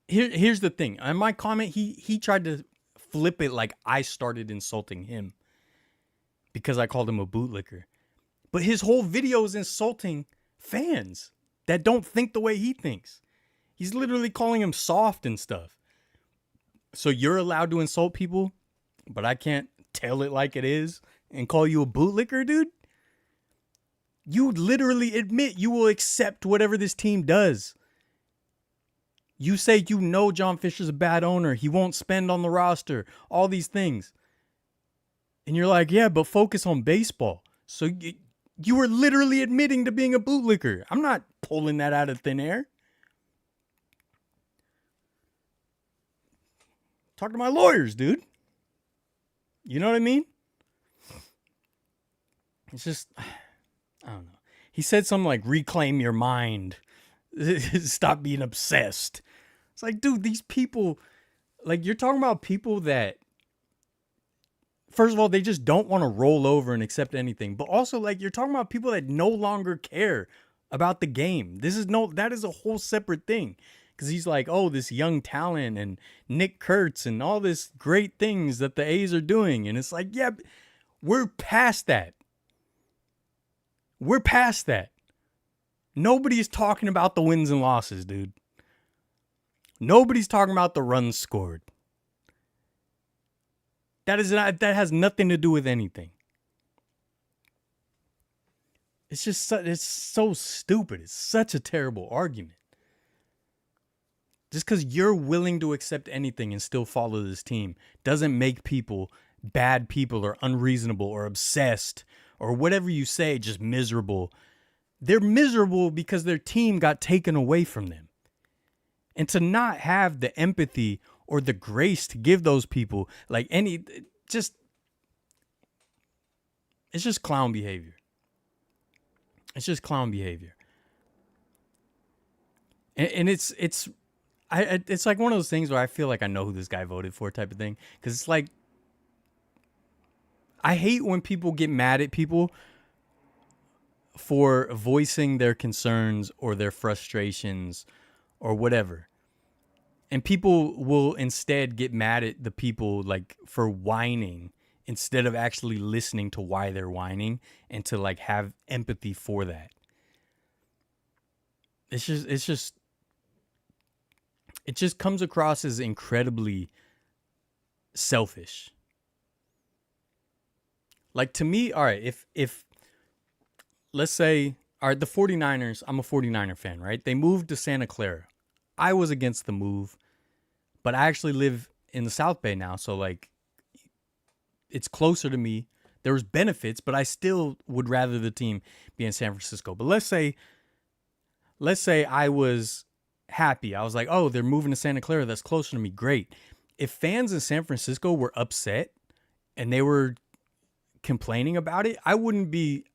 here's the thing. On my comment, he tried to flip it like I started insulting him because I called him a bootlicker. But his whole video is insulting fans that don't think the way he thinks. He's literally calling him soft and stuff. So you're allowed to insult people, but I can't tell it like it is and call you a bootlicker, dude? You literally admit you will accept whatever this team does. You say you know John Fisher's a bad owner. He won't spend on the roster. All these things. And you're like, yeah, but focus on baseball. So you were literally admitting to being a bootlicker. I'm not pulling that out of thin air. Talk to my lawyers, dude. You know what I mean? It's just, I don't know. He said something like, reclaim your mind. Stop being obsessed. It's like, dude, these people, like, you're talking about people that, first of all, they just don't want to roll over and accept anything. But also, like, you're talking about people that no longer care about the game. That is a whole separate thing. Because he's like, oh, this young talent and Nick Kurtz and all this great things that the A's are doing. And it's like, yeah, we're past that. We're past that. Nobody's talking about the wins and losses, dude. Nobody's talking about the runs scored. That has nothing to do with anything. It's so stupid. It's such a terrible argument. Just because you're willing to accept anything and still follow this team doesn't make people bad people or unreasonable or obsessed or whatever you say, just miserable. They're miserable because their team got taken away from them. And to not have the empathy or the grace to give those people it's just clown behavior. It's just clown behavior. And it's like one of those things where I feel like I know who this guy voted for type of thing. Because it's like, I hate when people get mad at people for voicing their concerns or their frustrations or whatever. And people will instead get mad at the people like for whining instead of actually listening to why they're whining and to like have empathy for that. It just comes across as incredibly selfish. Like, to me, all right, if let's say All right, the 49ers, I'm a 49er fan, right? They moved to Santa Clara. I was against the move, but I actually live in the South Bay now, so like it's closer to me. There was benefits, but I still would rather the team be in San Francisco. But let's say I was happy. I was like, "Oh, they're moving to Santa Clara. That's closer to me. Great." If fans in San Francisco were upset and they were complaining about it, I wouldn't be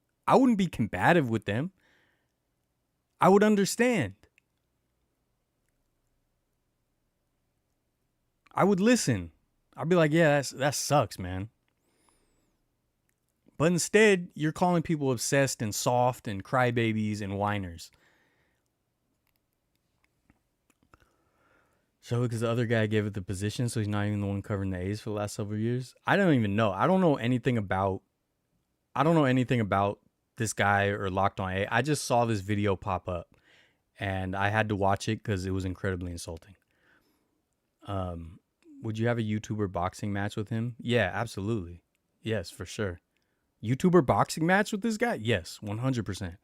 combative with them. I would understand. I would listen. I'd be like, "Yeah, that sucks, man." But instead, you're calling people obsessed and soft and crybabies and whiners. So because the other guy gave it the position, so he's not even the one covering the A's for the last several years. I don't even know. I don't know anything about this guy or Locked On A. I just saw this video pop up, and I had to watch it because it was incredibly insulting. Would you have a YouTuber boxing match with him? Yeah, absolutely. Yes, for sure. YouTuber boxing match with this guy? Yes, 100%.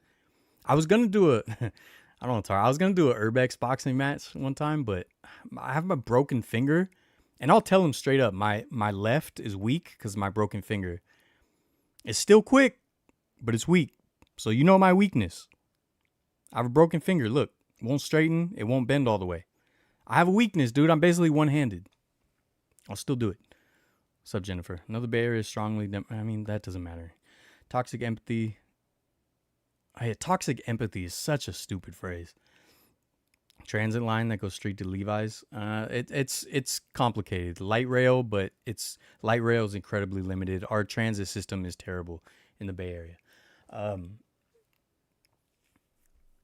I was gonna do a, I don't know, I was gonna do a Urbex boxing match one time, but I have my broken finger, and I'll tell him straight up, my left is weak because my broken finger. It's still quick, but it's weak. So you know my weakness. I have a broken finger. Look, it won't straighten. It won't bend all the way. I have a weakness, dude. I'm basically one-handed. I'll still do it. What's up, Jennifer? Another Bay Area strongly... that doesn't matter. Toxic empathy. Toxic empathy is such a stupid phrase. Transit line that goes straight to Levi's. It's complicated. Light rail, but light rail is incredibly limited. Our transit system is terrible in the Bay Area.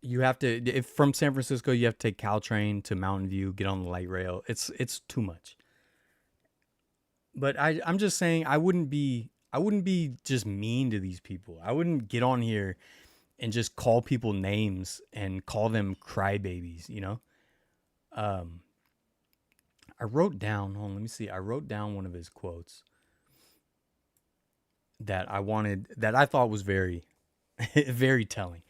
You have to, if from San Francisco, you have to take Caltrain to Mountain View, get on the light rail. It's too much. But I'm just saying, I wouldn't be just mean to these people. I wouldn't get on here and just call people names and call them crybabies, you know? I wrote down, let me see. I wrote down one of his quotes that I thought was very, very telling.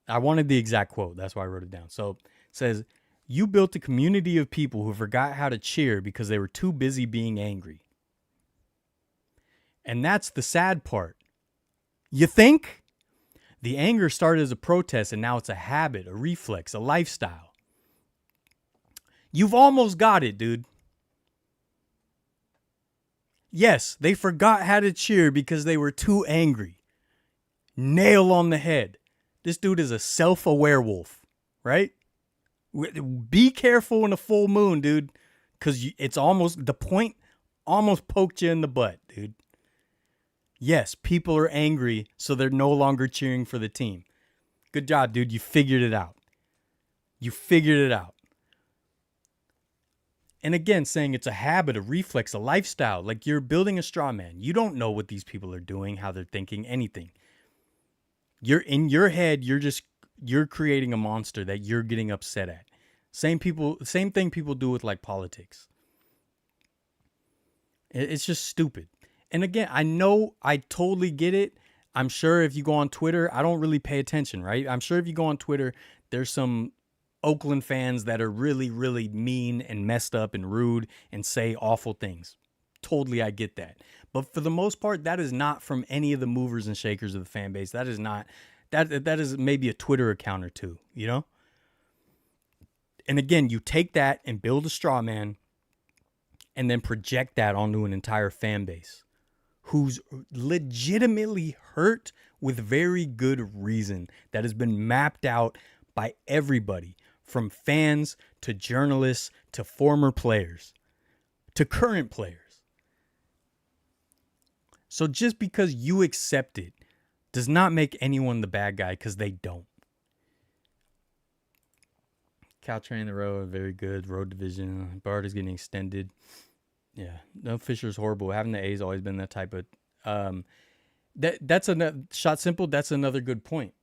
I wanted the exact quote. That's why I wrote it down. So it says, "You built a community of people who forgot how to cheer because they were too busy being angry." And that's the sad part. You think? The anger started as a protest, and now it's a habit, a reflex, a lifestyle. You've almost got it, dude. Yes, they forgot how to cheer because they were too angry. Nail on the head. This dude is a self-aware wolf, right? Be careful in a full moon, dude, because it's almost, the point almost poked you in the butt, dude. Yes, people are angry, so they're no longer cheering for the team. Good job, dude. You figured it out. You figured it out. And again, saying it's a habit, a reflex, a lifestyle. Like you're building a straw man. You don't know what these people are doing, how they're thinking, anything. You're in your head, you're creating a monster that you're getting upset at. Same thing people do with like politics. It's just stupid. And again, I totally get it. I'm sure if you go on Twitter, I don't really pay attention, right? I'm sure if you go on Twitter, there's some Oakland fans that are really, really mean and messed up and rude and say awful things. Totally, I get that. But for the most part, that is not from any of the movers and shakers of the fan base. That is not, that is maybe a Twitter account or two, you know? And again, you take that and build a straw man and then project that onto an entire fan base who's legitimately hurt with very good reason that has been mapped out by everybody, from fans to journalists to former players to current players. So just because you accept it does not make anyone the bad guy, because they don't. Caltrain the road, very good. Road division. Bart is getting extended. Yeah, no, Fisher's horrible. Having the A's always been that type of. That's another shot. Simple. That's another good point.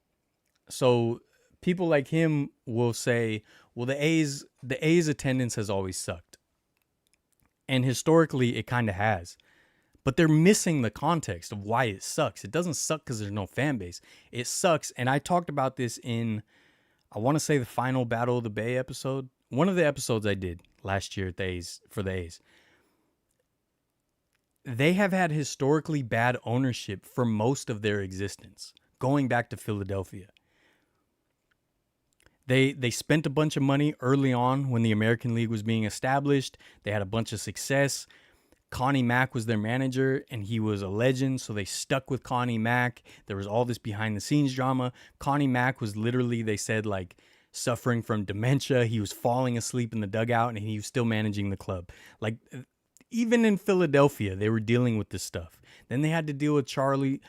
So people like him will say, "Well, the A's attendance has always sucked," and historically, it kind of has. but they're missing the context of why it sucks. It doesn't suck because there's no fan base. It sucks, and I talked about this in, I want to say, the final Battle of the Bay episode. One of the episodes I did last year at the A's, for the A's. They have had historically bad ownership for most of their existence, going back to Philadelphia. They spent a bunch of money early on when the American League was being established. They had a bunch of success. Connie Mack was their manager, and he was a legend, so they stuck with Connie Mack. There was all this behind-the-scenes drama. Connie Mack was literally, they said, like, suffering from dementia. He was falling asleep in the dugout, and he was still managing the club. Like, even in Philadelphia, they were dealing with this stuff. Then they had to deal with Charlie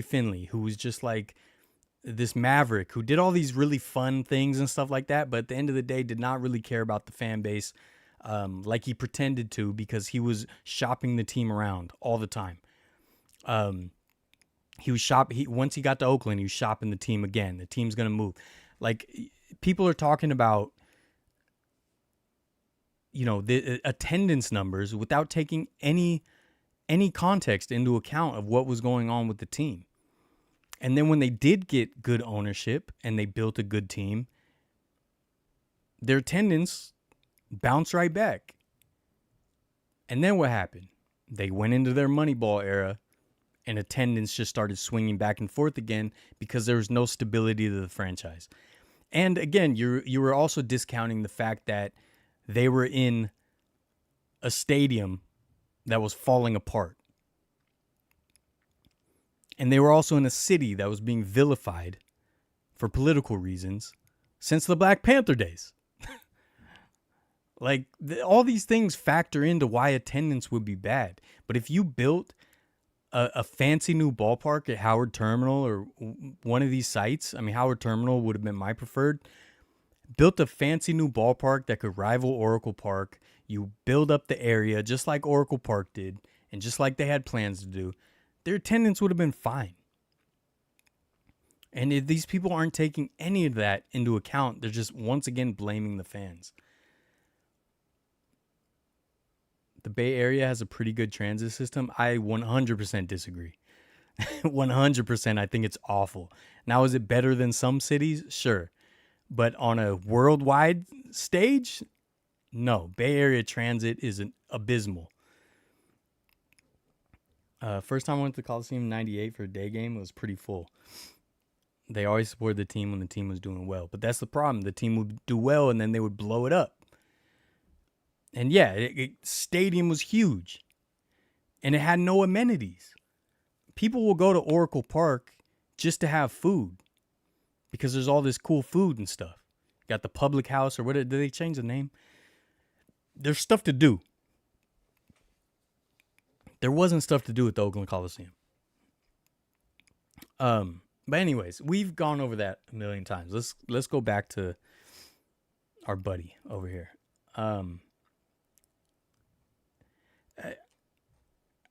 Finley, who was just like this maverick who did all these really fun things and stuff like that, but at the end of the day did not really care about the fan base like he pretended to, because he was shopping the team around all the time. He was once he got to Oakland, he was shopping the team again. The team's going to move. Like, people are talking about, you know, the attendance numbers without taking any context into account of what was going on with the team. And then when they did get good ownership and they built a good team, their attendance bounced right back. And then what happened? They went into their Moneyball era, and attendance just started swinging back and forth again because there was no stability to the franchise. And again, you were also discounting the fact that they were in a stadium that was falling apart. And they were also in a city that was being vilified for political reasons since the Black Panther days. Like, all these things factor into why attendance would be bad. But if you built a fancy new ballpark at Howard Terminal or one of these sites, I mean, Howard Terminal would have been my preferred, built a fancy new ballpark that could rival Oracle Park, you build up the area just like Oracle Park did, and just like they had plans to do, their attendance would have been fine. And if these people aren't taking any of that into account, they're just once again blaming the fans. The Bay Area has a pretty good transit system. I 100% disagree. 100%. I think it's awful. Now, is it better than some cities? Sure. But on a worldwide stage, no. Bay Area transit is abysmal. First time I went to the Coliseum in 98 for a day game, it was pretty full. They always supported the team when the team was doing well. But that's the problem. The team would do well, and then they would blow it up. And yeah, stadium was huge. And it had no amenities. People will go to Oracle Park just to have food, because there's all this cool food and stuff. Got the public house, or what? Did they change the name? There's stuff to do. There wasn't stuff to do at the Oakland Coliseum. But anyways, we've gone over that a million times. Let's go back to our buddy over here.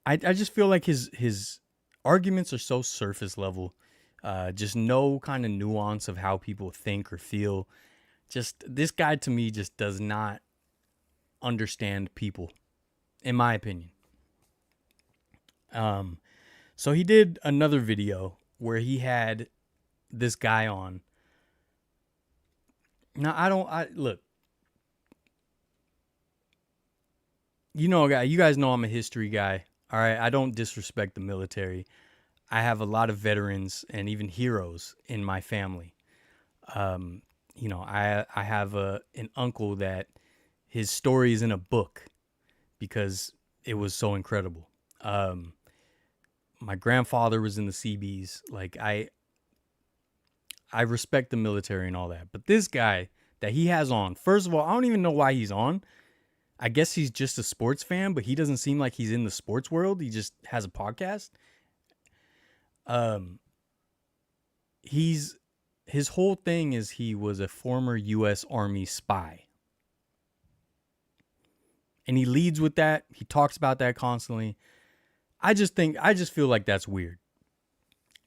I just feel like his arguments are so surface level. Just no kind of nuance of how people think or feel. Just, this guy to me just does not understand people, in my opinion. So he did another video where he had this guy on. Now, look, you guys know I'm a history guy. All right. I don't disrespect the military. I have a lot of veterans and even heroes in my family. I have an uncle that his story is in a book because it was so incredible. My grandfather was in the Seabees. Like, I respect the military and all that. But this guy that he has on, first of all, I don't even know why he's on. I guess he's just a sports fan, but he doesn't seem like he's in the sports world. He just has a podcast. His whole thing is he was a former U.S. Army spy. And he leads with that. He talks about that constantly. I just feel like that's weird.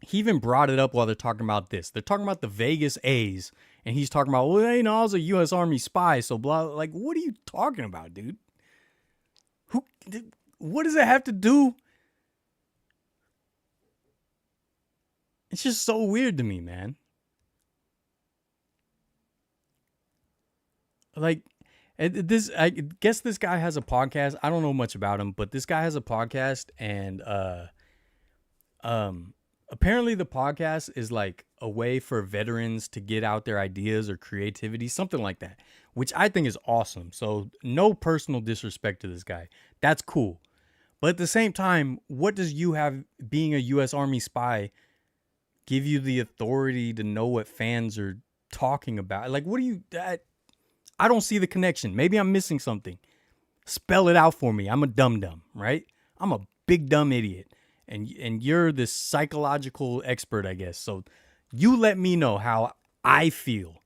He even brought it up while they're talking about this. They're talking about the Vegas A's, and he's talking about, well, I was a U.S. Army spy, so blah. Like, what are you talking about, dude? What does it have to do It's just so weird to me, man. Like, I guess this guy has a podcast. I don't know much about him, but this guy has a podcast, and apparently the podcast is like a way for veterans to get out their ideas or creativity, something like that, which I think is awesome. So no personal disrespect to this guy. That's cool. But at the same time, what does you have being a U.S. Army spy give you the authority to know what fans are talking about? Like, what do you... I don't see the connection. Maybe I'm missing something. Spell it out for me. I'm a dum-dum, right? I'm a big dumb idiot. And you're this psychological expert, I guess. So you let me know how I feel.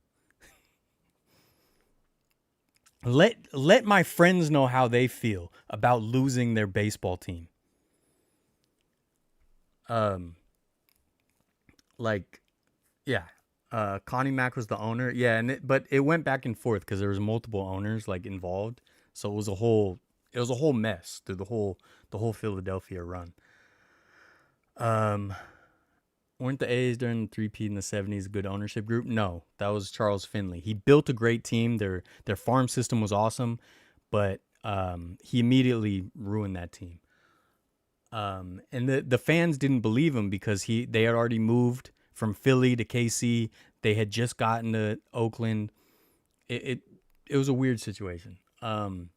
Let my friends know how they feel about losing their baseball team. Connie Mack was the owner. Yeah, but it went back and forth because there was multiple owners like involved. So it was a whole mess through the whole Philadelphia run. Weren't the A's during the three-peat in the 70s a good ownership group? No, that was Charles Finley. He built a great team. Their farm system was awesome, but he immediately ruined that team. And the fans didn't believe him because they had already moved from Philly to KC. They had just gotten to Oakland. It was a weird situation. I'm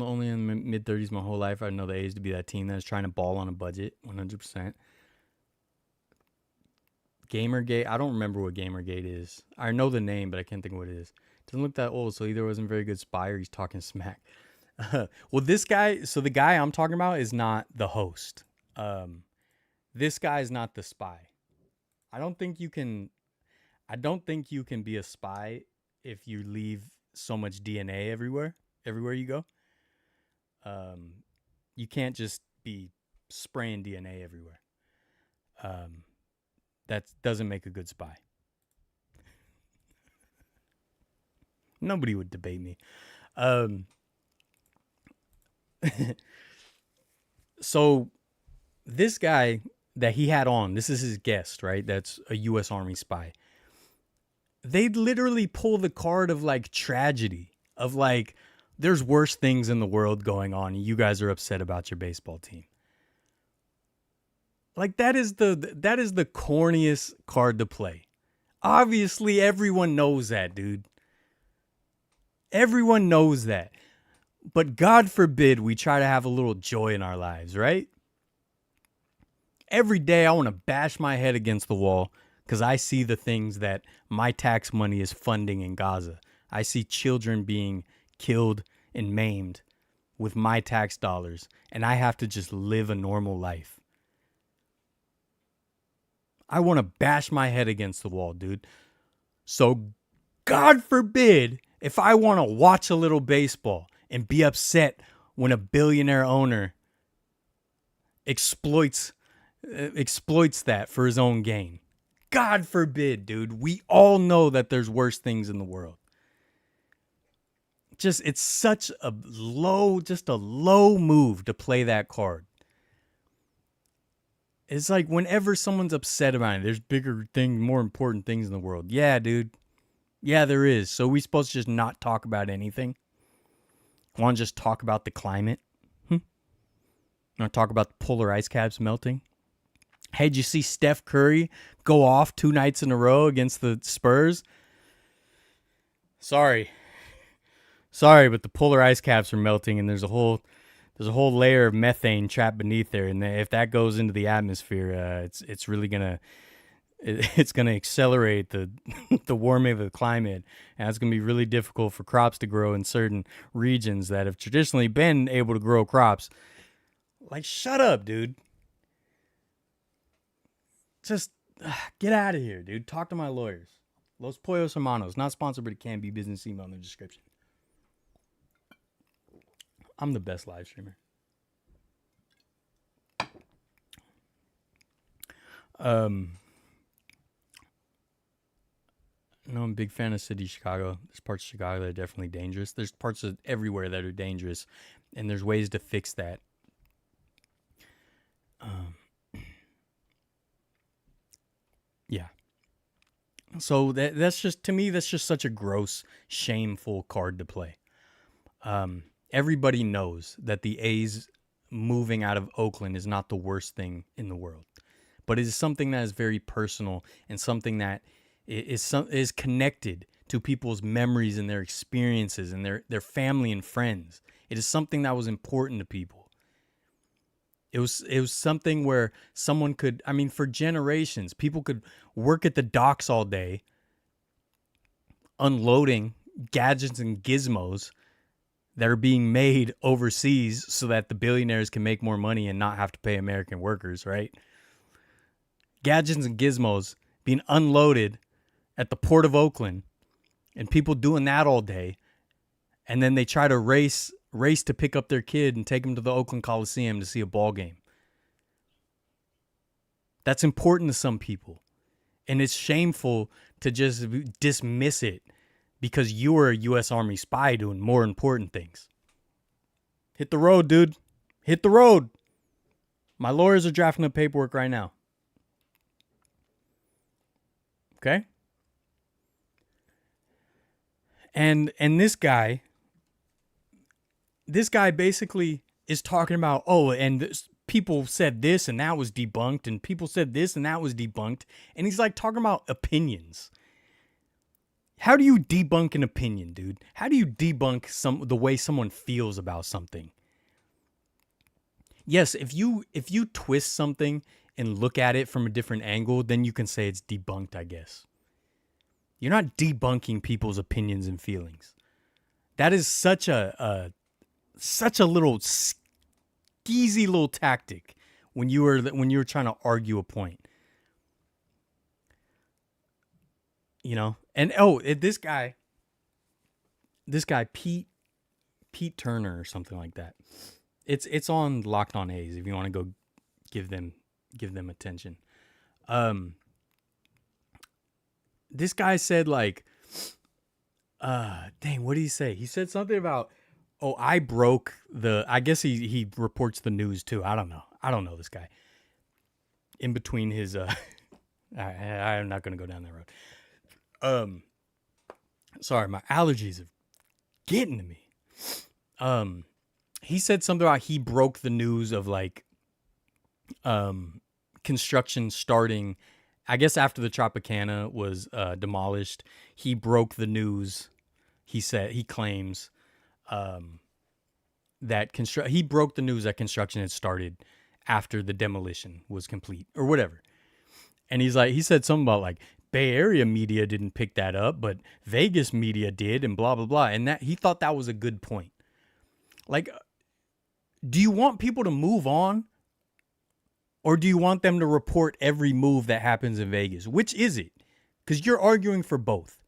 only in my mid-30s my whole life. I know the A's to be that team that's trying to ball on a budget, 100%. Gamergate, I don't remember what Gamergate is. I know the name, but I can't think of what it is. Doesn't look that old, so either wasn't very good spy or he's talking smack. Well, this guy, so the guy I'm talking about is not the host. This guy is not the spy. I don't think you can be a spy if you leave so much DNA everywhere you go. You can't just be spraying DNA everywhere. That doesn't make a good spy. Nobody would debate me. So this guy that he had on, this is his guest, right? That's a U.S. Army spy. They'd literally pull the card of like tragedy, of like, there's worse things in the world going on. And you guys are upset about your baseball team. Like that is the corniest card to play. Obviously, everyone knows that, dude. Everyone knows that. But God forbid we try to have a little joy in our lives, right? Every day I want to bash my head against the wall because I see the things that my tax money is funding in Gaza. I see children being killed and maimed with my tax dollars, and I have to just live a normal life. I want to bash my head against the wall, dude. So God forbid if I want to watch a little baseball and be upset when a billionaire owner exploits that for his own gain. God forbid, dude. We all know that there's worse things in the world. It's such a low move to play that card. It's like whenever someone's upset about it, there's bigger things, more important things in the world. Yeah, dude. Yeah, there is. So we supposed to just not talk about anything? Want to just talk about the climate? Want to talk about the polar ice caps melting? Hey, did you see Steph Curry go off 2 nights in a row against the Spurs? Sorry, but the polar ice caps are melting, and there's a whole layer of methane trapped beneath there, and if that goes into the atmosphere, it's really gonna accelerate the the warming of the climate, and it's gonna be really difficult for crops to grow in certain regions that have traditionally been able to grow crops. Like, shut up, dude. Just get out of here, dude. Talk to my lawyers. Los Pollos Hermanos, not sponsored, but it can be. Business email in the description. I'm the best live streamer. No, I'm a big fan of city Chicago. There's parts of Chicago that are definitely dangerous. There's parts of everywhere that are dangerous, and there's ways to fix that. So that's just, to me, that's just such a gross, shameful card to play. Everybody knows that the A's moving out of Oakland is not the worst thing in the world, but it is something that is very personal and something that is connected to people's memories and their experiences and their family and friends. It is something that was important to people. It was something where someone could, I mean, for generations, people could work at the docks all day unloading gadgets and gizmos that are being made overseas so that the billionaires can make more money and not have to pay American workers, right? Gadgets and gizmos being unloaded at the port of Oakland, and people doing that all day, and then they try to race to pick up their kid and take them to the Oakland Coliseum to see a ball game. That's important to some people, and it's shameful to just dismiss it because you were a U.S. Army spy doing more important things. Hit the road, dude. Hit the road. My lawyers are drafting up paperwork right now. Okay? And this guy basically is talking about, oh, and people said this and that was debunked, and people said this and that was debunked. And he's like talking about opinions. How do you debunk an opinion, dude? How do you debunk the way someone feels about something? Yes, if you twist something and look at it from a different angle, then you can say it's debunked, I guess. You're not debunking people's opinions and feelings. That is such a little skeezy little tactic when you were trying to argue a point. You know? And this guy Pete Turner or something like that. It's on Locked On A's if you want to go give them attention. This guy said like, dang, what did he say? He said something about, oh, I guess he reports the news too. I don't know this guy. In between his, I'm not going to go down that road. Sorry, my allergies are getting to me. He said something about he broke the news of like, construction starting, I guess after the Tropicana was demolished. He broke the news. He claims that he broke the news that construction had started after the demolition was complete or whatever. And he said something about like Bay Area media didn't pick that up, but Vegas media did, and blah blah blah. And that he thought that was a good point. Like, do you want people to move on? Or do you want them to report every move that happens in Vegas? Which is it? Because you're arguing for both.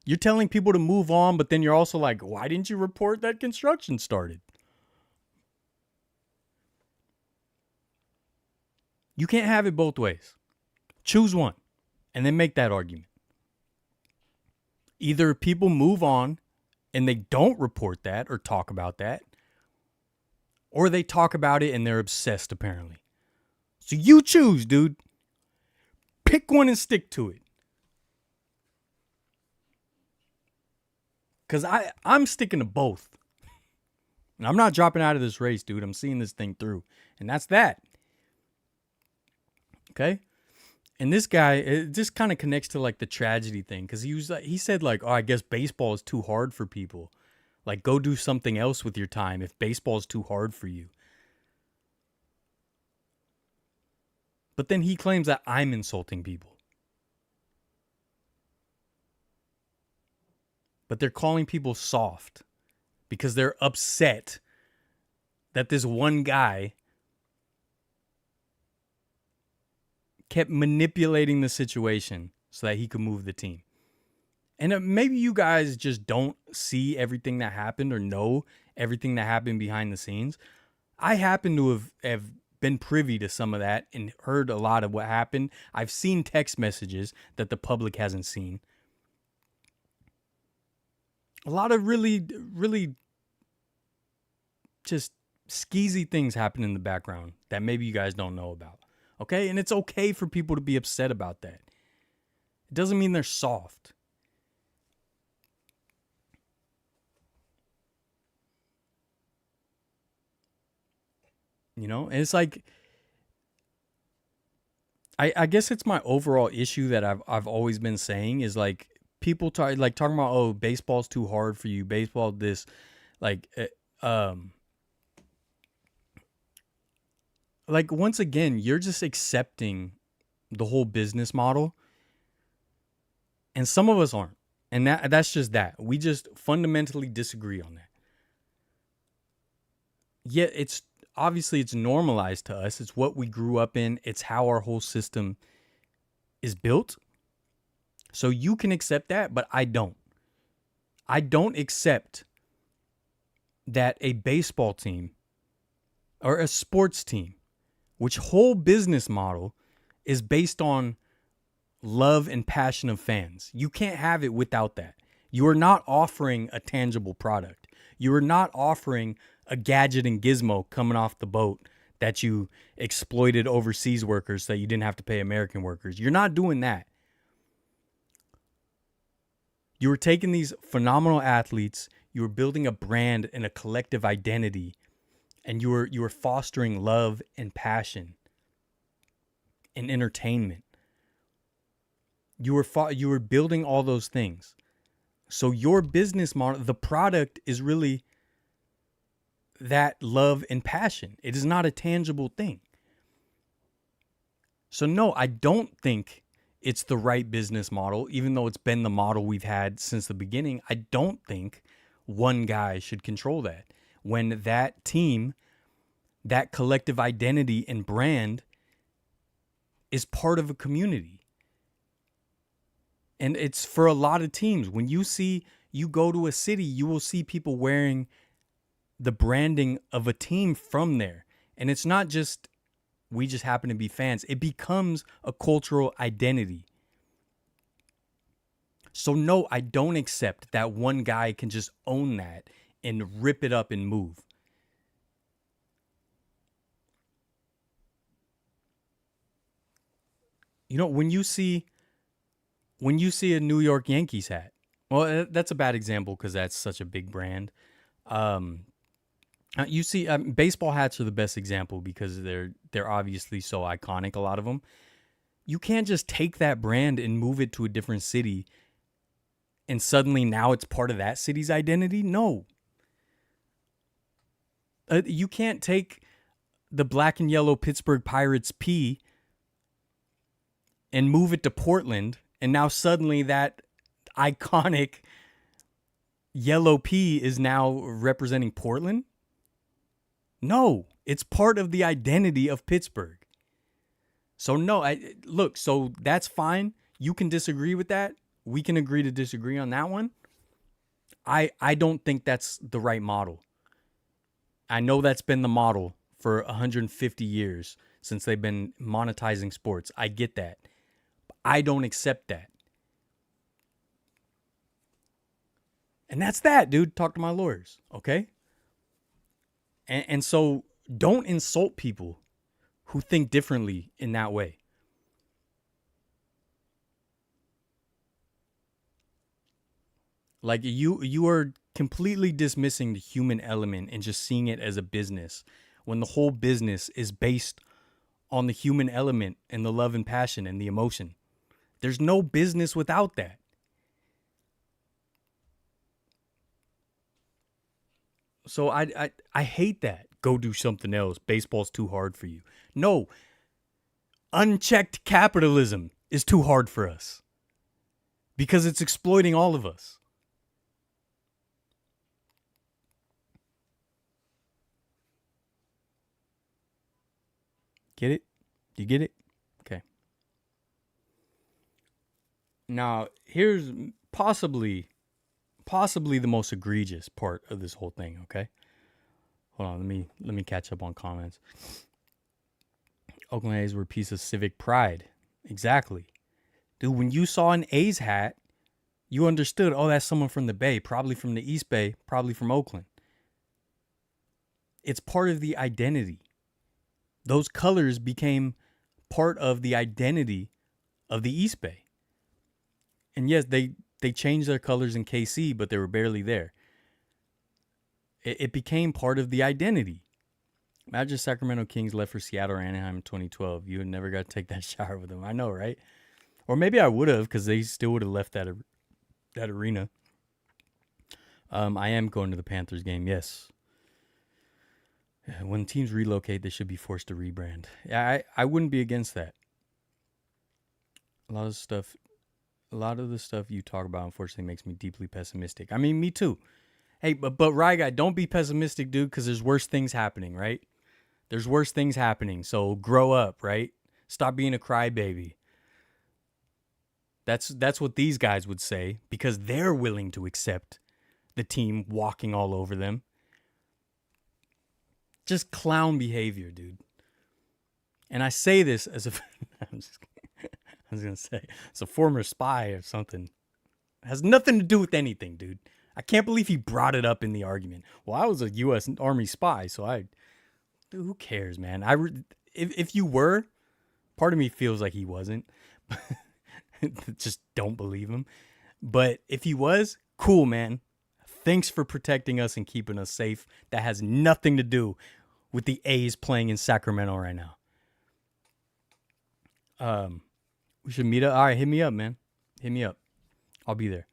You're telling people to move on, but then you're also like, why didn't you report that construction started? You can't have it both ways. Choose one and then make that argument. Either people move on and they don't report that or talk about that, or they talk about it and they're obsessed apparently. So you choose, dude. Pick one and stick to it. Because I'm sticking to both. And I'm not dropping out of this race, dude. I'm seeing this thing through. And that's that. Okay? And this guy, it just kind of connects to like the tragedy thing. Because he said like, oh, I guess baseball is too hard for people. Like, go do something else with your time if baseball is too hard for you. But then he claims that I'm insulting people. But they're calling people soft because they're upset that this one guy kept manipulating the situation so that he could move the team. And maybe you guys just don't see everything that happened or know everything that happened behind the scenes. I happen to have been privy to some of that and heard a lot of what happened. I've seen text messages that the public hasn't seen. A lot of really, really just skeezy things happen in the background that maybe you guys don't know about. Okay? And it's okay for people to be upset about that. It doesn't mean they're soft. You know, and it's like, I guess it's my overall issue that I've always been saying is like people talking about, oh, baseball's too hard for you, baseball this, like once again, you're just accepting the whole business model, and some of us aren't, and that's just that. We just fundamentally disagree on that. Yet it's obviously it's normalized to us. It's what we grew up in. It's how our whole system is built. So you can accept that, but I don't. I don't accept that a baseball team or a sports team, which whole business model is based on love and passion of fans. You can't have it without that. You are not offering a tangible product. You are not offering a gadget and gizmo coming off the boat that you exploited overseas workers so that you didn't have to pay American workers. You're not doing that. You were taking these phenomenal athletes, you were building a brand and a collective identity, and you were fostering love and passion and entertainment. You were building all those things. So your business model, the product is really that love and passion. It is not a tangible thing. So no, I don't think it's the right business model, even though it's been the model we've had since the beginning. I don't think one guy should control that. When that team, that collective identity and brand is part of a community. And it's for a lot of teams. When you go to a city, you will see people wearing the branding of a team from there. And it's not just, we just happen to be fans. It becomes a cultural identity. So no, I don't accept that one guy can just own that and rip it up and move. You know, when you see a New York Yankees hat, well, that's a bad example because that's such a big brand. You see, baseball hats are the best example because they're obviously so iconic, a lot of them. You can't just take that brand and move it to a different city and suddenly now it's part of that city's identity. No. You can't take the black and yellow Pittsburgh Pirates P and move it to Portland, and now suddenly that iconic yellow P is now representing Portland. No, it's part of the identity of Pittsburgh. So no, so that's fine. You can disagree with that. We can agree to disagree on that one. I don't think that's the right model. I know that's been the model for 150 years since they've been monetizing sports. I get that. I don't accept that. And that's that, dude. Talk to my lawyers, okay? And so don't insult people who think differently in that way. Like you are completely dismissing the human element and just seeing it as a business when the whole business is based on the human element and the love and passion and the emotion. There's no business without that. So I hate that. Go do something else. Baseball's too hard for you. No. Unchecked capitalism is too hard for us because it's exploiting all of us. Get it? You get it? Okay. Now, here's possibly the most egregious part of this whole thing, okay? Hold on, let me catch up on comments. Oakland A's were a piece of civic pride. Exactly. Dude, when you saw an A's hat, you understood, oh, that's someone from the Bay, probably from the East Bay, probably from Oakland. It's part of the identity. Those colors became part of the identity of the East Bay. And yes, they changed their colors in KC, but they were barely there. It became part of the identity. Imagine Sacramento Kings left for Seattle or Anaheim in 2012. You would never got to take that shower with them. I know, right? Or maybe I would have, because they still would have left that arena. I am going to the Panthers game, yes. When teams relocate, they should be forced to rebrand. Yeah, I wouldn't be against that. A lot of the stuff you talk about, unfortunately, makes me deeply pessimistic. I mean, me too. Hey, but Rye Guy, don't be pessimistic, dude, because there's worse things happening, right? There's worse things happening, so grow up, right? Stop being a crybaby. That's what these guys would say, because they're willing to accept the team walking all over them. Just clown behavior, dude. And I say this as a I was gonna say it's a former spy or something. It has nothing to do with anything, dude. I can't believe he brought it up in the argument. Well, I was a U.S. Army spy, so dude, who cares, man? If you were, part of me feels like he wasn't. Just don't believe him. But if he was, cool, man. Thanks for protecting us and keeping us safe. That has nothing to do with the A's playing in Sacramento right now. We should meet up. All right, hit me up, man. Hit me up. I'll be there.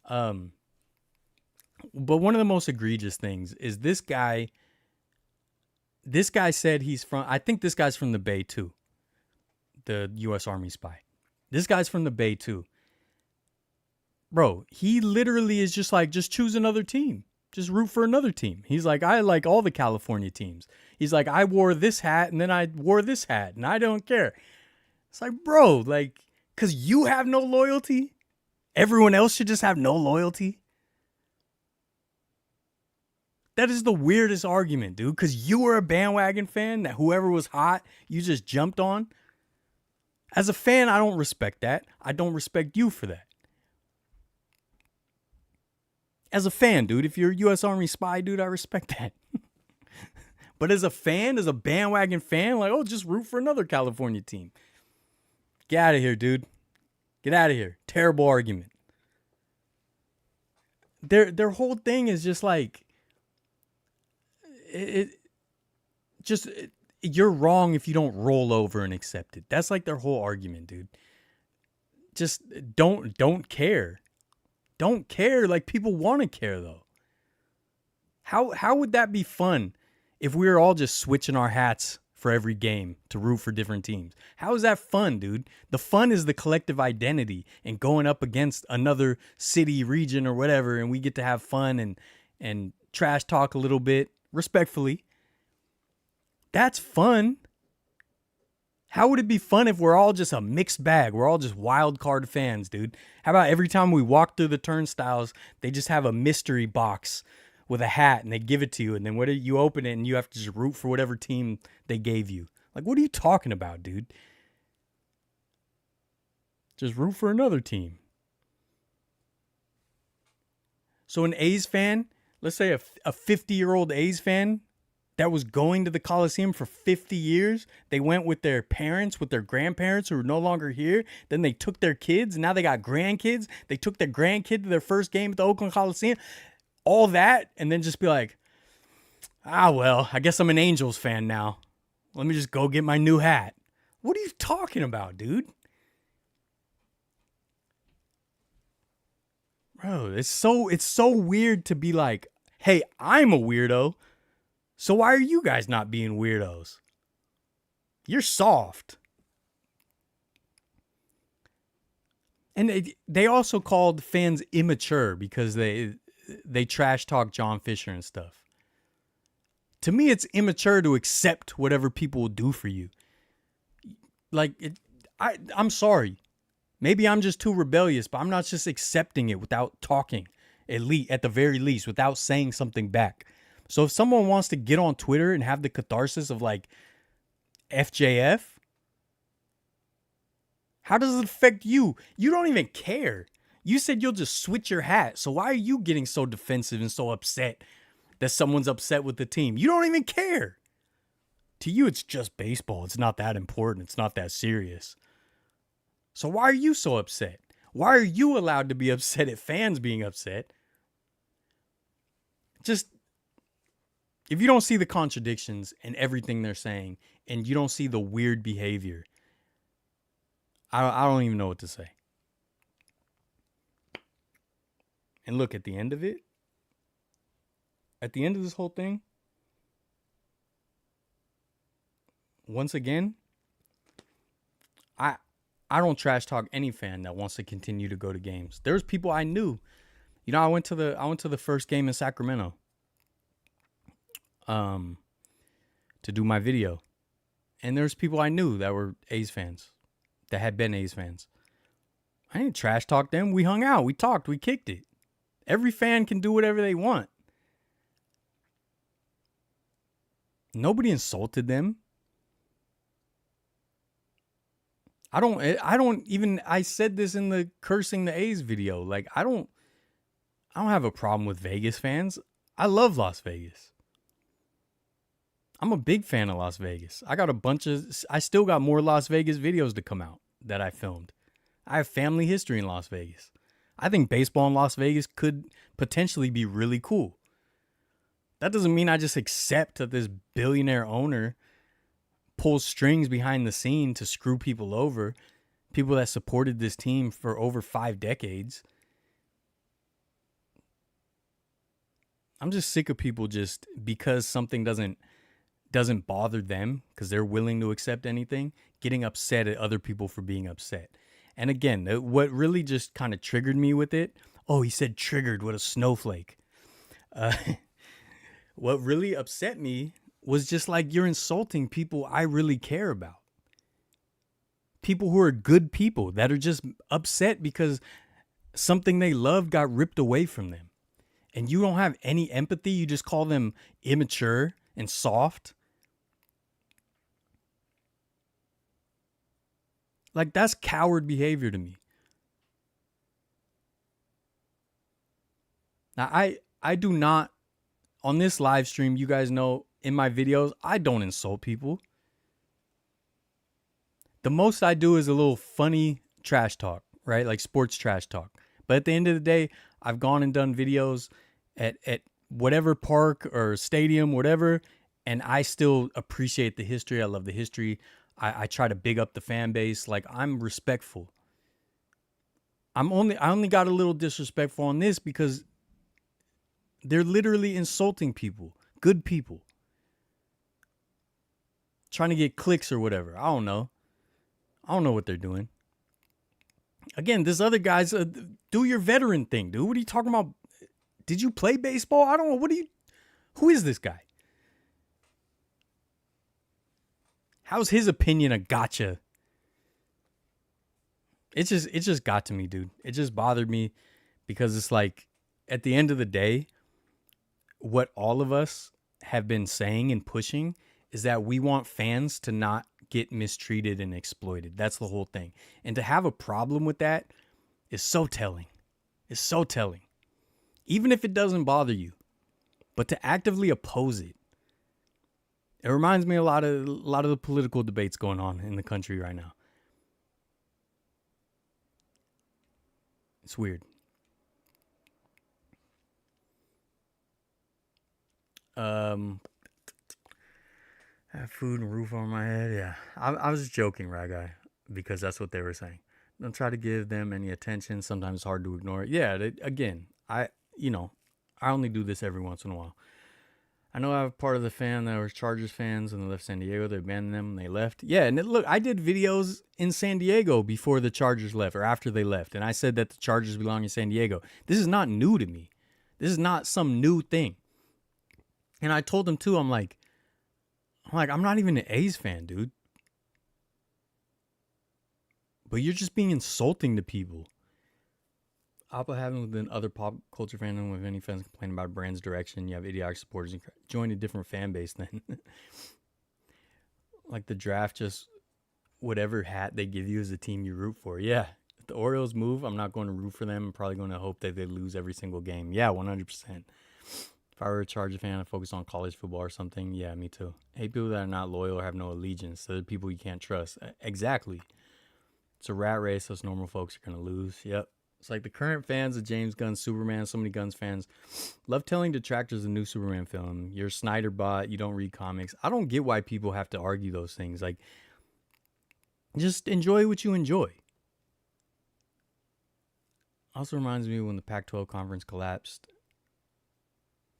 But one of the most egregious things is this guy. This guy said he's from, I think this guy's from the Bay too. The U.S. Army spy. This guy's from the Bay too. Bro, he literally is just like, just choose another team. Just root for another team. He's like, I like all the California teams. He's like, I wore this hat and then I wore this hat and I don't care. It's like, bro, like, because you have no loyalty, everyone else should just have no loyalty. That is the weirdest argument, dude, because you were a bandwagon fan that whoever was hot, you just jumped on. As a fan, I don't respect that. I don't respect you for that. As a fan, dude, if you're a U.S. Army spy, dude, I respect that. But as a fan, as a bandwagon fan, like, oh, just root for another California team. Get out of here, dude. Get out of here. Terrible argument. Their whole thing is just like, you're wrong if you don't roll over and accept it. That's like their whole argument, dude. Just don't care. Don't care like people want to care, though. How would that be fun if we were all just switching our hats for every game to root for different teams? How is that fun, dude? The fun is the collective identity and going up against another city, region, or whatever, and we get to have fun and trash talk a little bit, respectfully. That's fun. How would it be fun if we're all just a mixed bag? We're all just wild card fans, dude. How about every time we walk through the turnstiles, they just have a mystery box with a hat and they give it to you, and then what, you open it and you have to just root for whatever team they gave you. Like, what are you talking about, dude? Just root for another team. So an A's fan, let's say a 50-year-old A's fan that was going to the Coliseum for 50 years. They went with their parents, with their grandparents who are no longer here. Then they took their kids, and now they got grandkids. They took their grandkid to their first game at the Oakland Coliseum. All that, and then just be like, well, I guess I'm an Angels fan now. Let me just go get my new hat. What are you talking about, dude? Bro, it's so weird to be like, hey, I'm a weirdo, so why are you guys not being weirdos? You're soft. And they also called fans immature because they trash talk John Fisher and stuff. To me, it's immature to accept whatever people will do for you. Like, I'm sorry. Maybe I'm just too rebellious, but I'm not just accepting it without talking, at the very least, without saying something back. So if someone wants to get on Twitter and have the catharsis of like FJF, how does it affect you? You don't even care. You said you'll just switch your hat. So why are you getting so defensive and so upset that someone's upset with the team? You don't even care. To you, it's just baseball. It's not that important. It's not that serious. So why are you so upset? Why are you allowed to be upset at fans being upset? Just, if you don't see the contradictions in everything they're saying, and you don't see the weird behavior, I don't even know what to say. And look, at the end of it, at the end of this whole thing, once again, I don't trash talk any fan that wants to continue to go to games. There's people I knew. You know, I went to the first game in Sacramento to do my video. And there's people I knew that were A's fans, that had been A's fans. I didn't trash talk them. We hung out, we talked, we kicked it. Every fan can do whatever they want. Nobody insulted them. I said this in the cursing the A's video. Like, I don't have a problem with Vegas fans. I love Las Vegas. I'm a big fan of Las Vegas. I still got more Las Vegas videos to come out that I filmed. I have family history in Las Vegas. I think baseball in Las Vegas could potentially be really cool. That doesn't mean I just accept that this billionaire owner pulls strings behind the scene to screw people over, people that supported this team for over 5 decades. I'm just sick of people just because something doesn't bother them, because they're willing to accept anything, getting upset at other people for being upset. And again, what really just kind of triggered me with it, oh, he said triggered, what a snowflake. What really upset me was just like, you're insulting people I really care about. People who are good people that are just upset because something they love got ripped away from them. And you don't have any empathy. You just call them immature and soft. Like, that's coward behavior to me. Now, I do not, on this live stream, you guys know, in my videos, I don't insult people. The most I do is a little funny trash talk, right? Like sports trash talk. But at the end of the day, I've gone and done videos at whatever park or stadium, whatever, and I still appreciate the history. I love the history. I try to big up the fan base. Like, I'm respectful. I only got a little disrespectful on this because they're literally insulting people, good people. Trying to get clicks or whatever. I don't know what they're doing. Again, this other guy's do your veteran thing, dude. What are you talking about? Did you play baseball? I don't know. Who is this guy? How's his opinion a gotcha? It just got to me, dude. It just bothered me because it's like, at the end of the day, what all of us have been saying and pushing is that we want fans to not get mistreated and exploited. That's the whole thing. And to have a problem with that is so telling. It's so telling. Even if it doesn't bother you, but to actively oppose it. It reminds me a lot of the political debates going on in the country right now. It's weird. Have food and roof over my head. Yeah, I was just joking, right, guy, because that's what they were saying. Don't try to give them any attention. Sometimes it's hard to ignore it. Yeah, I only do this every once in a while. I know I have part of the fan that was Chargers fans and they left San Diego. They abandoned them and they left. Yeah, and look, I did videos in San Diego before the Chargers left or after they left. And I said that the Chargers belong in San Diego. This is not new to me. This is not some new thing. And I told them too, I'm like, I'm not even an A's fan, dude. But you're just being insulting to people. Apple having within other pop culture fandom, with any fans complaining about a brand's direction, you have idiotic supporters. Join a different fan base then. Like the draft, just whatever hat they give you is the team you root for. Yeah. If the Orioles move, I'm not going to root for them. I'm probably going to hope that they lose every single game. Yeah, 100%. If I were a Charger fan, I'd focus on college football or something. Yeah, me too. Hate people that are not loyal or have no allegiance. They're the people you can't trust. Exactly. It's a rat race. Us normal folks are going to lose. Yep. It's like the current fans of James Gunn's Superman, so many Guns fans, love telling detractors the new Superman film. You're a Snyder bot. You don't read comics. I don't get why people have to argue those things. Like, just enjoy what you enjoy. Also reminds me when the Pac-12 conference collapsed.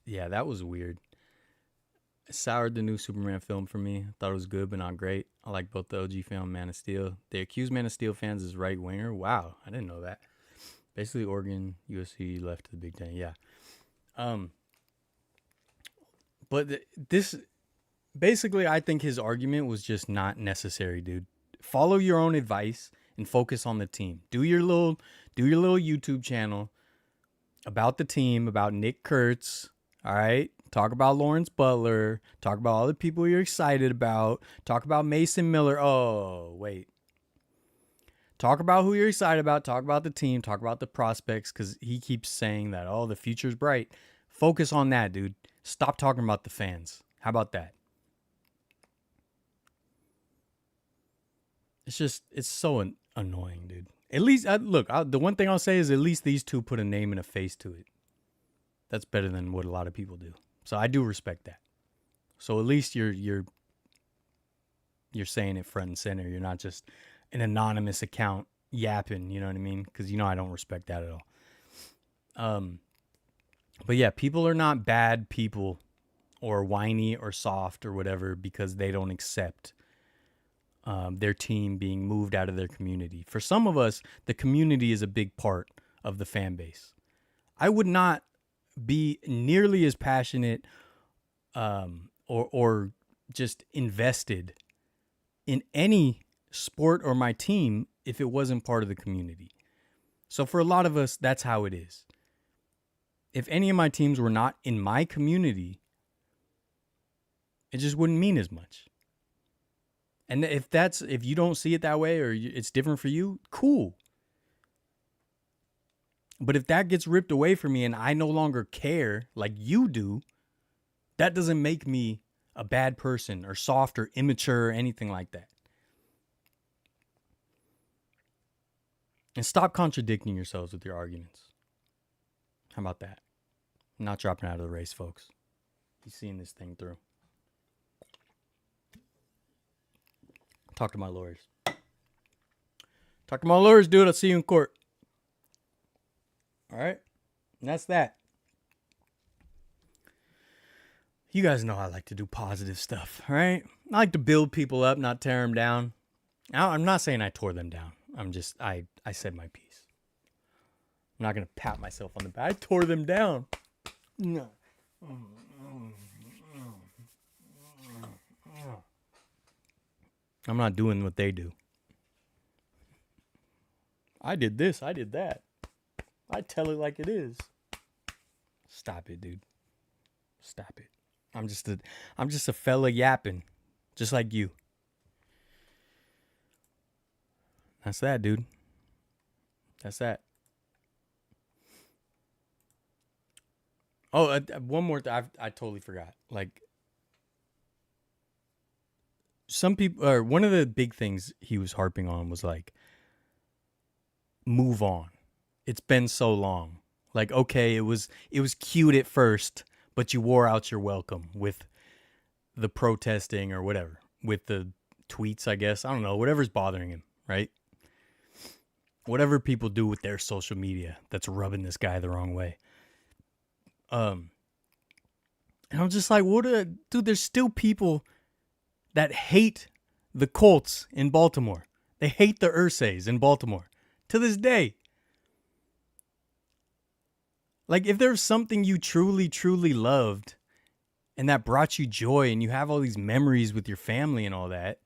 Yeah, that was weird. It soured the new Superman film for me. I thought it was good, but not great. I like both the OG film, Man of Steel. They accuse Man of Steel fans as right-winger. Wow, I didn't know that. Basically, Oregon, USC left to the Big Ten. Yeah. But this, basically, I think his argument was just not necessary, dude. Follow your own advice and focus on the team. Do your little YouTube channel about the team, about Nick Kurtz. All right. Talk about Lawrence Butler. Talk about all the people you're excited about. Talk about Mason Miller. Oh, wait. Talk about who you're excited about. Talk about the team. Talk about the prospects, because he keeps saying that, oh, the future's bright. Focus on that, dude. Stop talking about the fans. How about that? It's so annoying, dude. At least, the one thing I'll say is at least these two put a name and a face to it. That's better than what a lot of people do. So I do respect that. So at least you're saying it front and center. You're not just an anonymous account yapping, you know what I mean? Because I don't respect that at all. But yeah, people are not bad people or whiny or soft or whatever because they don't accept their team being moved out of their community. For some of us, the community is a big part of the fan base. I would not be nearly as passionate or just invested in any sport or my team if it wasn't part of the community. So for a lot of us, that's how it is. If any of my teams were not in my community, it just wouldn't mean as much. And if you don't see it that way or it's different for you, cool. But if that gets ripped away from me and I no longer care like you do, that doesn't make me a bad person or soft or immature or anything like that. And stop contradicting yourselves with your arguments. How about that? I'm not dropping out of the race, folks. He's seeing this thing through. Talk to my lawyers. Talk to my lawyers, dude. I'll see you in court. All right? And that's that. You guys know I like to do positive stuff, all right? I like to build people up, not tear them down. Now, I'm not saying I tore them down. I said my piece. I'm not going to pat myself on the back. I tore them down. No. I'm not doing what they do. I did this. I did that. I tell it like it is. Stop it, dude. Stop it. I'm just a fella yapping, just like you. That's that, dude. That's that. Oh, one more thing. I totally forgot. Like, some people, or one of the big things he was harping on was like, move on. It's been so long. Like, okay, it was cute at first, but you wore out your welcome with the protesting or whatever, with the tweets, I guess. I don't know, whatever's bothering him, right? Whatever people do with their social media that's rubbing this guy the wrong way. And I'm just like, dude, there's still people that hate the Colts in Baltimore. They hate the Ursays in Baltimore to this day. Like, if there's something you truly, truly loved and that brought you joy and you have all these memories with your family and all that,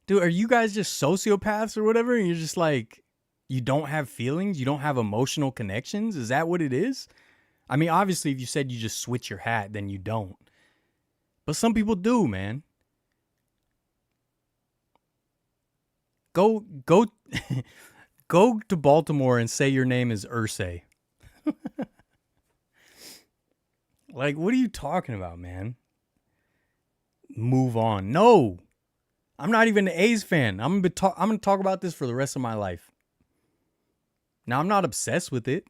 dude, are you guys just sociopaths or whatever? And you're just like, you don't have feelings? You don't have emotional connections? Is that what it is? I mean, obviously, if you said you just switch your hat, then you don't. But some people do, man. Go to Baltimore and say your name is Ursay. Like, what are you talking about, man? Move on. No. I'm not even an A's fan. I'm gonna talk about this for the rest of my life. Now, I'm not obsessed with it.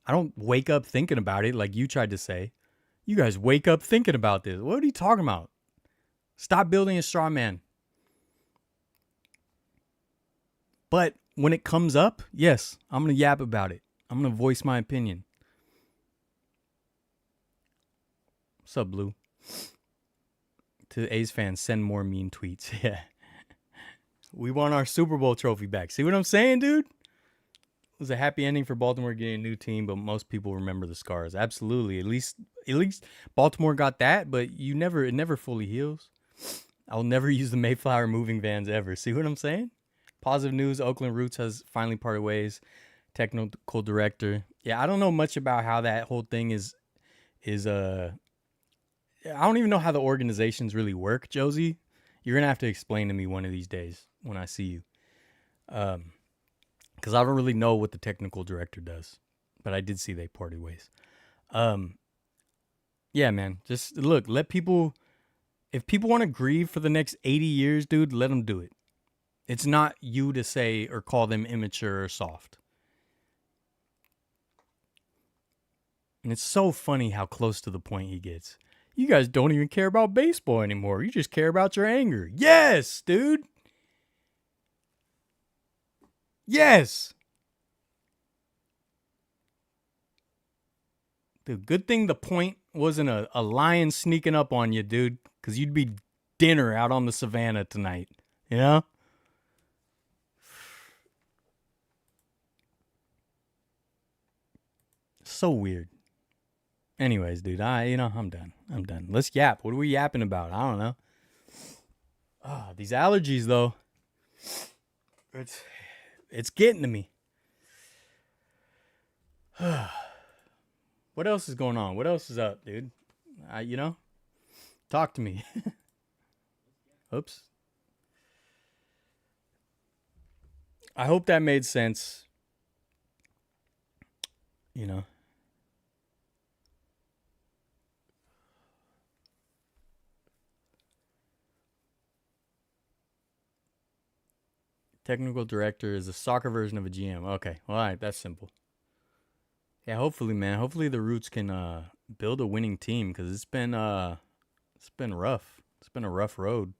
I don't wake up thinking about it like you tried to say. You guys wake up thinking about this. What are you talking about? Stop building a straw man. But when it comes up, yes, I'm going to yap about it. I'm going to voice my opinion. What's up, Blue? To the A's fans, send more mean tweets. Yeah. We want our Super Bowl trophy back. See what I'm saying, dude? It was a happy ending for Baltimore getting a new team, but most people remember the scars. Absolutely. At least Baltimore got that, but it never fully heals. I'll never use the Mayflower moving vans ever. See what I'm saying? Positive news, Oakland Roots has finally parted ways. Technical director. Yeah, I don't know much about how that whole thing is I don't even know how the organizations really work, Josie. You're going to have to explain to me one of these days when I see you. Because I don't really know what the technical director does. But I did see they parted ways. Yeah, man. Just look, let people... If people want to grieve for the next 80 years, dude, let them do it. It's not you to say or call them immature or soft. And it's so funny how close to the point he gets. You guys don't even care about baseball anymore. You just care about your anger. Yes, dude. Yes. Dude, good thing the point wasn't a lion sneaking up on you, dude. Because you'd be dinner out on the savannah tonight. You know? So weird. Anyways, dude, I'm done. Let's yap. What are we yapping about? I don't know. These allergies, though. It's getting to me. What else is going on? What else is up, dude? Talk to me. Oops. I hope that made sense. Technical director is a soccer version of a GM. Okay, all right, that's simple. Yeah, hopefully, man. Hopefully the Roots can build a winning team because it's been rough. It's been a rough road.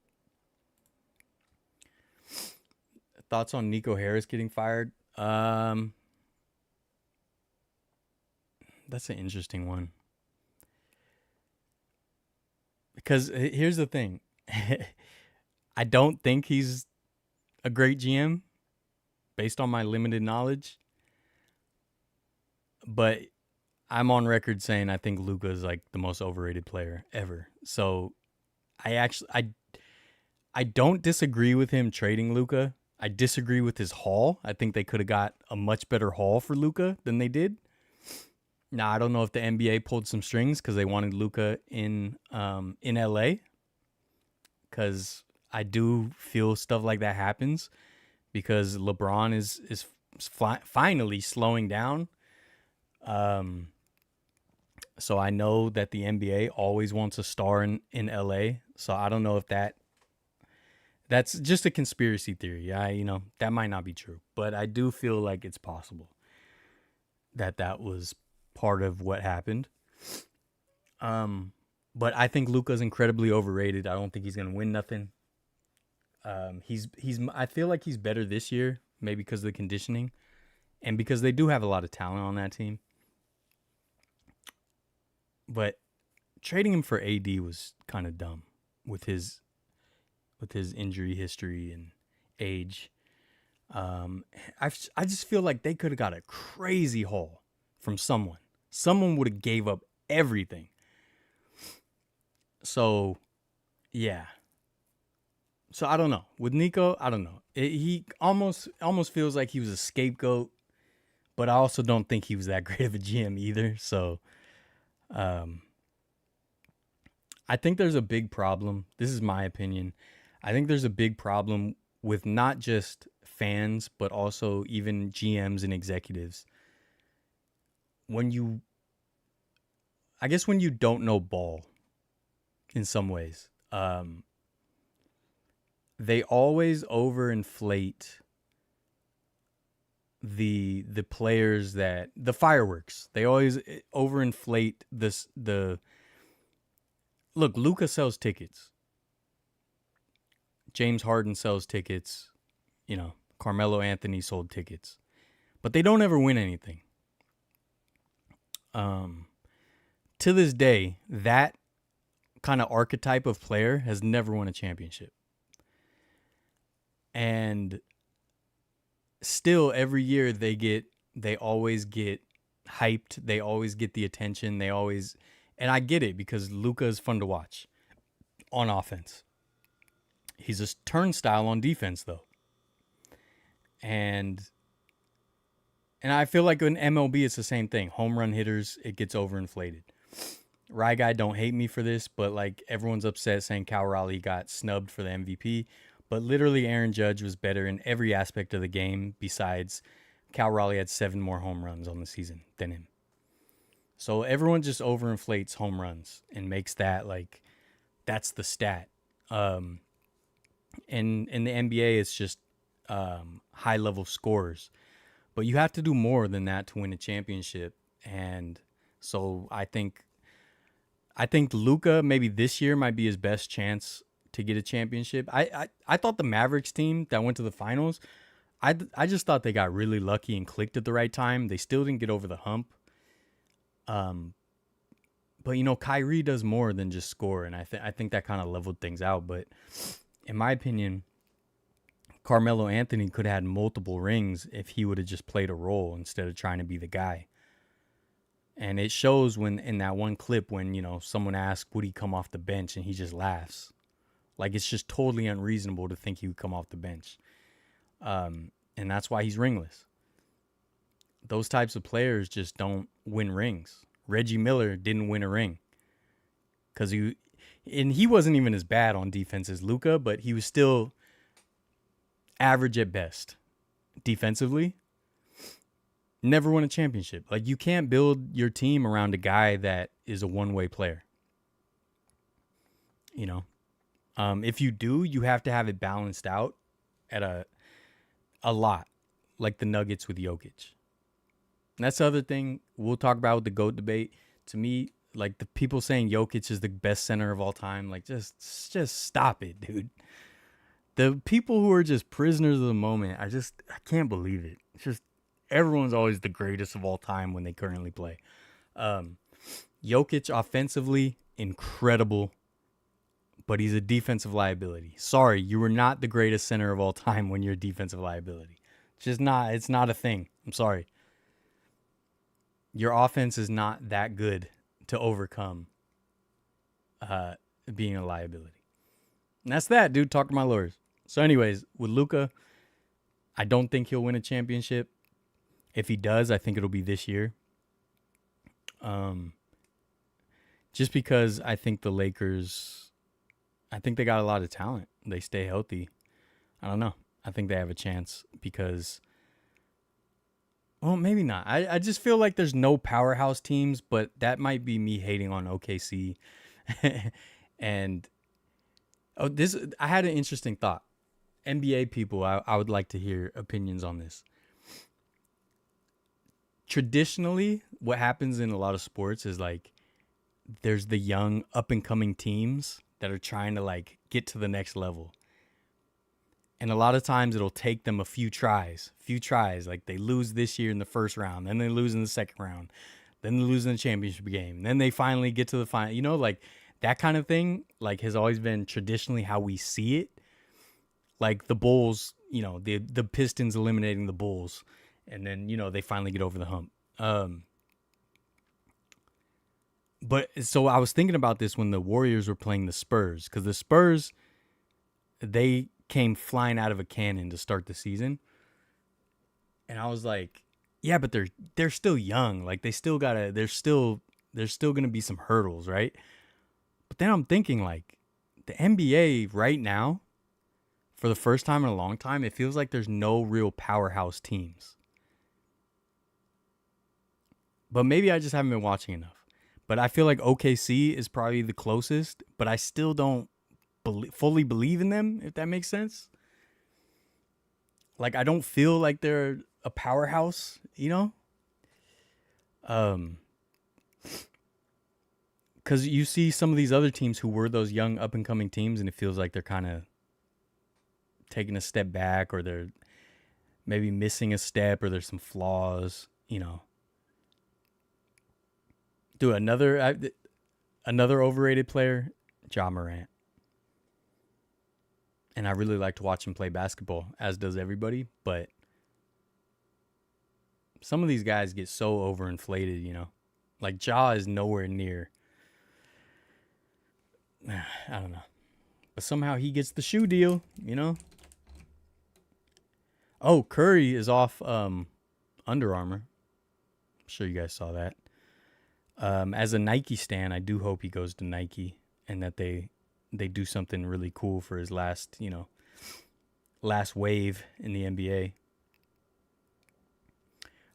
Thoughts on Nico Harris getting fired? That's an interesting one. Because here's the thing. I don't think he's a great GM based on my limited knowledge. But I'm on record saying I think Luka is like the most overrated player ever. So I don't disagree with him trading Luka. I disagree with his haul. I think they could have got a much better haul for Luka than they did. Now, I don't know if the NBA pulled some strings because they wanted Luka in LA. Because I do feel stuff like that happens because LeBron is finally slowing down. So I know that the NBA always wants a star in LA. So I don't know if that's just a conspiracy theory. That might not be true, but I do feel like it's possible that was part of what happened. But I think Luka's incredibly overrated. I don't think he's going to win nothing. I feel like he's better this year, maybe because of the conditioning and because they do have a lot of talent on that team. But trading him for AD was kind of dumb with his injury history and age. I just feel like they could have got a crazy haul from someone. Someone would have gave up everything. So, yeah. So I don't know. With Nico, I don't know. He almost feels like he was a scapegoat, but I also don't think he was that great of a GM either. So, I think there's a big problem. This is my opinion. I think there's a big problem with not just fans, but also even GMs and executives. When you don't know ball in some ways. they always overinflate the players that the fireworks. They always overinflate the look, Luka sells tickets. James Harden sells tickets. You know, Carmelo Anthony sold tickets. But they don't ever win anything. To this day, that kind of archetype of player has never won a championship. And still every year they always get hyped, they always get the attention, and I get it because Luka is fun to watch on offense. He's a turnstile on defense though. And I feel like in MLB it's the same thing. Home run hitters, it gets overinflated. Rye Guy, don't hate me for this, but like everyone's upset saying Cal Raleigh got snubbed for the MVP. But literally Aaron Judge was better in every aspect of the game besides Cal Raleigh had 7 more home runs on the season than him. So everyone just overinflates home runs and makes that like that's the stat. In the NBA, it's just high level scorers. But you have to do more than that to win a championship. And so I think Luka maybe this year might be his best chance to get a championship. I thought the Mavericks team that went to the finals, I just thought they got really lucky and clicked at the right time. They still didn't get over the hump. But you know, Kyrie does more than just score, and I think that kind of leveled things out. But in my opinion, Carmelo Anthony could have had multiple rings if he would have just played a role instead of trying to be the guy. And it shows when in that one clip when, you know, someone asks, would he come off the bench? And he just laughs. Like, it's just totally unreasonable to think he would come off the bench. And that's why he's ringless. Those types of players just don't win rings. Reggie Miller didn't win a ring. Because he wasn't even as bad on defense as Luka, but he was still average at best defensively. Never won a championship. Like, you can't build your team around a guy that is a one-way player. You know, if you do, you have to have it balanced out at a lot, like the Nuggets with Jokic. And that's the other thing we'll talk about with the GOAT debate. To me, like the people saying Jokic is the best center of all time, like just stop it, dude. The people who are just prisoners of the moment, I can't believe it. It's just everyone's always the greatest of all time when they currently play. Jokic offensively, incredible, but he's a defensive liability. Sorry, you were not the greatest center of all time when you're a defensive liability. It's not a thing. I'm sorry. Your offense is not that good to overcome being a liability. And that's that, dude. Talk to my lawyers. So anyways, with Luka, I don't think he'll win a championship. If he does, I think it'll be this year. Just because I think the Lakers, I think they got a lot of talent. They stay healthy. I don't know. I think they have a chance because, well, maybe not. I just feel like there's no powerhouse teams, but that might be me hating on OKC. And I had an interesting thought. NBA people, I would like to hear opinions on this. Traditionally, what happens in a lot of sports is like there's the young up and coming teams that are trying to like get to the next level. And a lot of times it'll take them a few tries. Like they lose this year in the first round, then they lose in the second round, then they lose in the championship game, then they finally get to the final. You know, like that kind of thing like has always been traditionally how we see it. Like the Bulls, you know, the Pistons eliminating the Bulls, and then, you know, they finally get over the hump. But so I was thinking about this when the Warriors were playing the Spurs, because the Spurs, they came flying out of a cannon to start the season. And I was like, yeah, but they're still young. Like there's still going to be some hurdles, right? But then I'm thinking like the NBA right now, for the first time in a long time, it feels like there's no real powerhouse teams. But maybe I just haven't been watching enough. But I feel like OKC is probably the closest, but I still don't fully believe in them, if that makes sense. Like, I don't feel like they're a powerhouse, you know? Because you see some of these other teams who were those young up-and-coming teams, and it feels like they're kind of taking a step back, or they're maybe missing a step, or there's some flaws, you know. Dude, another overrated player, Ja Morant. And I really like to watch him play basketball, as does everybody. But some of these guys get so overinflated, you know. Like, Ja is nowhere near. I don't know. But somehow he gets the shoe deal, you know. Oh, Curry is off Under Armour. I'm sure you guys saw that. As a Nike stan, I do hope he goes to Nike and that they do something really cool for his last wave in the NBA.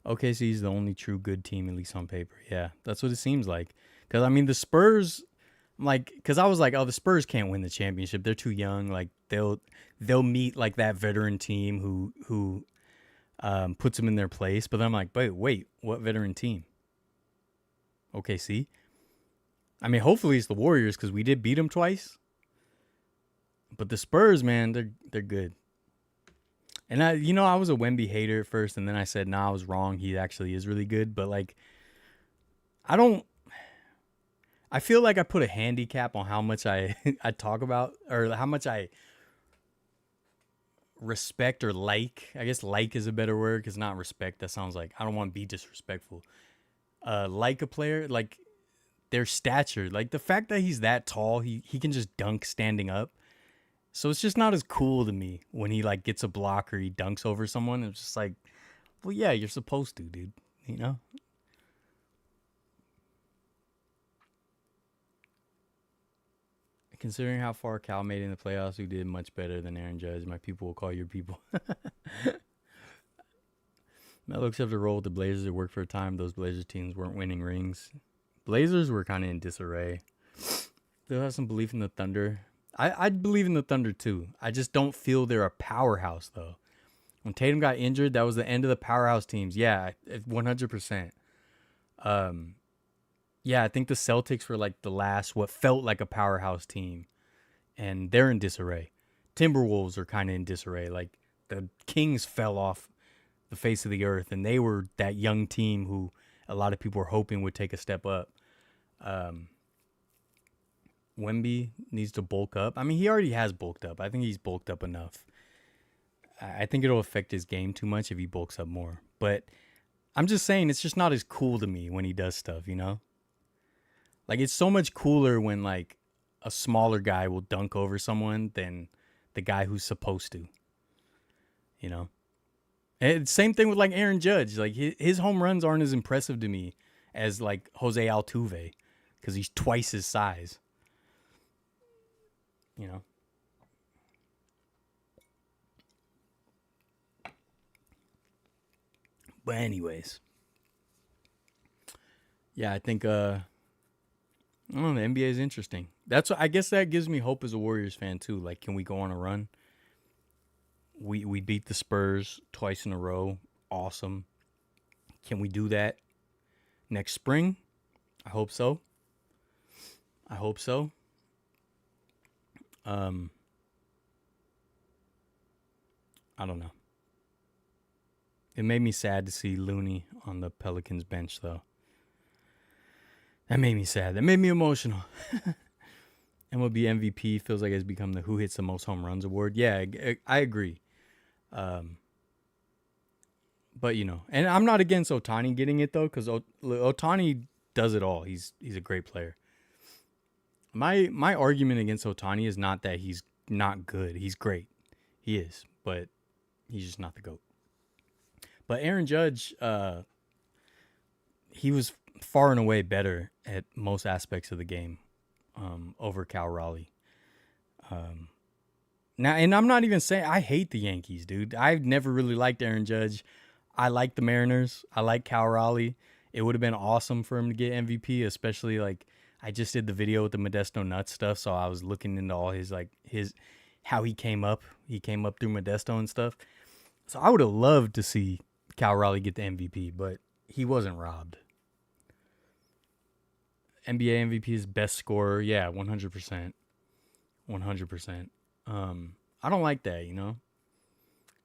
OKC is the only true good team, at least on paper. Yeah, that's what it seems like. Because, I mean, the Spurs, like, because I was like, oh, the Spurs can't win the championship. They're too young. Like, they'll meet, like, that veteran team who puts them in their place. But then I'm like, wait, what veteran team? OKC? I mean, hopefully it's the Warriors, because we did beat them twice. But the Spurs, man, they're good. And I was a Wemby hater at first, and then I said, nah, I was wrong. He actually is really good. But, like, I feel like I put a handicap on how much I talk about, or how much I respect or like. I guess like is a better word, because not respect. That sounds like, I don't want to be disrespectful. Like a player, like their stature, like the fact that he's that tall, he can just dunk standing up. So it's just not as cool to me when he like gets a block or he dunks over someone. It's just like, well, yeah, you're supposed to, dude. You know? Considering how far Cal made in the playoffs, who did much better than Aaron Judge, my people will call your people. Melo accepted a role with the Blazers. It worked for a time. Those Blazers teams weren't winning rings. Blazers were kind of in disarray. They'll have some belief in the Thunder. I believe in the Thunder too. I just don't feel they're a powerhouse though. When Tatum got injured, that was the end of the powerhouse teams. Yeah, 100%. Yeah, I think the Celtics were like the last, what felt like a powerhouse team. And they're in disarray. Timberwolves are kind of in disarray. Like the Kings fell off the face of the earth, and they were that young team who a lot of people were hoping would take a step up. Wemby needs to bulk up. I mean, he already has bulked up. I think he's bulked up enough. I think it'll affect his game too much if he bulks up more. But I'm just saying, it's just not as cool to me when he does stuff, you know? Like, it's so much cooler when, like, a smaller guy will dunk over someone than the guy who's supposed to, you know? And same thing with, like, Aaron Judge. Like, his home runs aren't as impressive to me as, like, Jose Altuve, because he's twice his size. You know? But anyways. Yeah, I think I don't know, the NBA is interesting. I guess that gives me hope as a Warriors fan too. Like, can we go on a run? We beat the Spurs twice in a row. Awesome. Can we do that next spring? I hope so. I hope so. I don't know. It made me sad to see Looney on the Pelicans bench, though. That made me sad. That made me emotional. MLB MVP feels like it's become the who hits the most home runs award. Yeah, I agree. But, you know, and I'm not against Ohtani getting it, though, because Ohtani does it all. He's a great player. My argument against Ohtani is not that he's not good. He's great. He is, but he's just not the GOAT. But Aaron Judge, he was far and away better at most aspects of the game over Cal Raleigh. Now, and I'm not even saying I hate the Yankees, dude. I've never really liked Aaron Judge. I like the Mariners. I like Cal Raleigh. It would have been awesome for him to get MVP, especially like I just did the video with the Modesto Nuts stuff, so I was looking into all his how he came up. He came up through Modesto and stuff. So I would have loved to see Cal Raleigh get the MVP, but he wasn't robbed. NBA MVP is best scorer. Yeah, 100%. 100%. I don't like that, you know?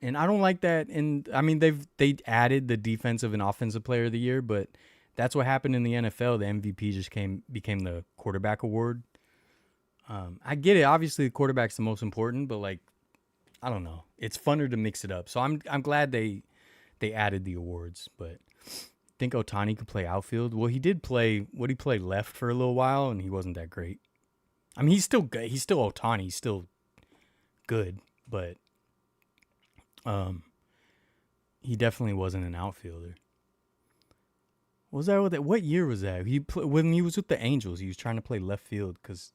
And I don't like that. And I mean, they added the defensive and offensive player of the year, but that's what happened in the NFL. The MVP just became the quarterback award. I get it. Obviously, the quarterback's the most important, but like, I don't know. It's funner to mix it up. So I'm glad they added the awards, but I think Ohtani could play outfield. Well, he did play. Would he play left for a little while, and he wasn't that great. I mean, he's still good. He's still Ohtani. He's still good, but he definitely wasn't an outfielder. Was that what year was that? When he was with the Angels, he was trying to play left field because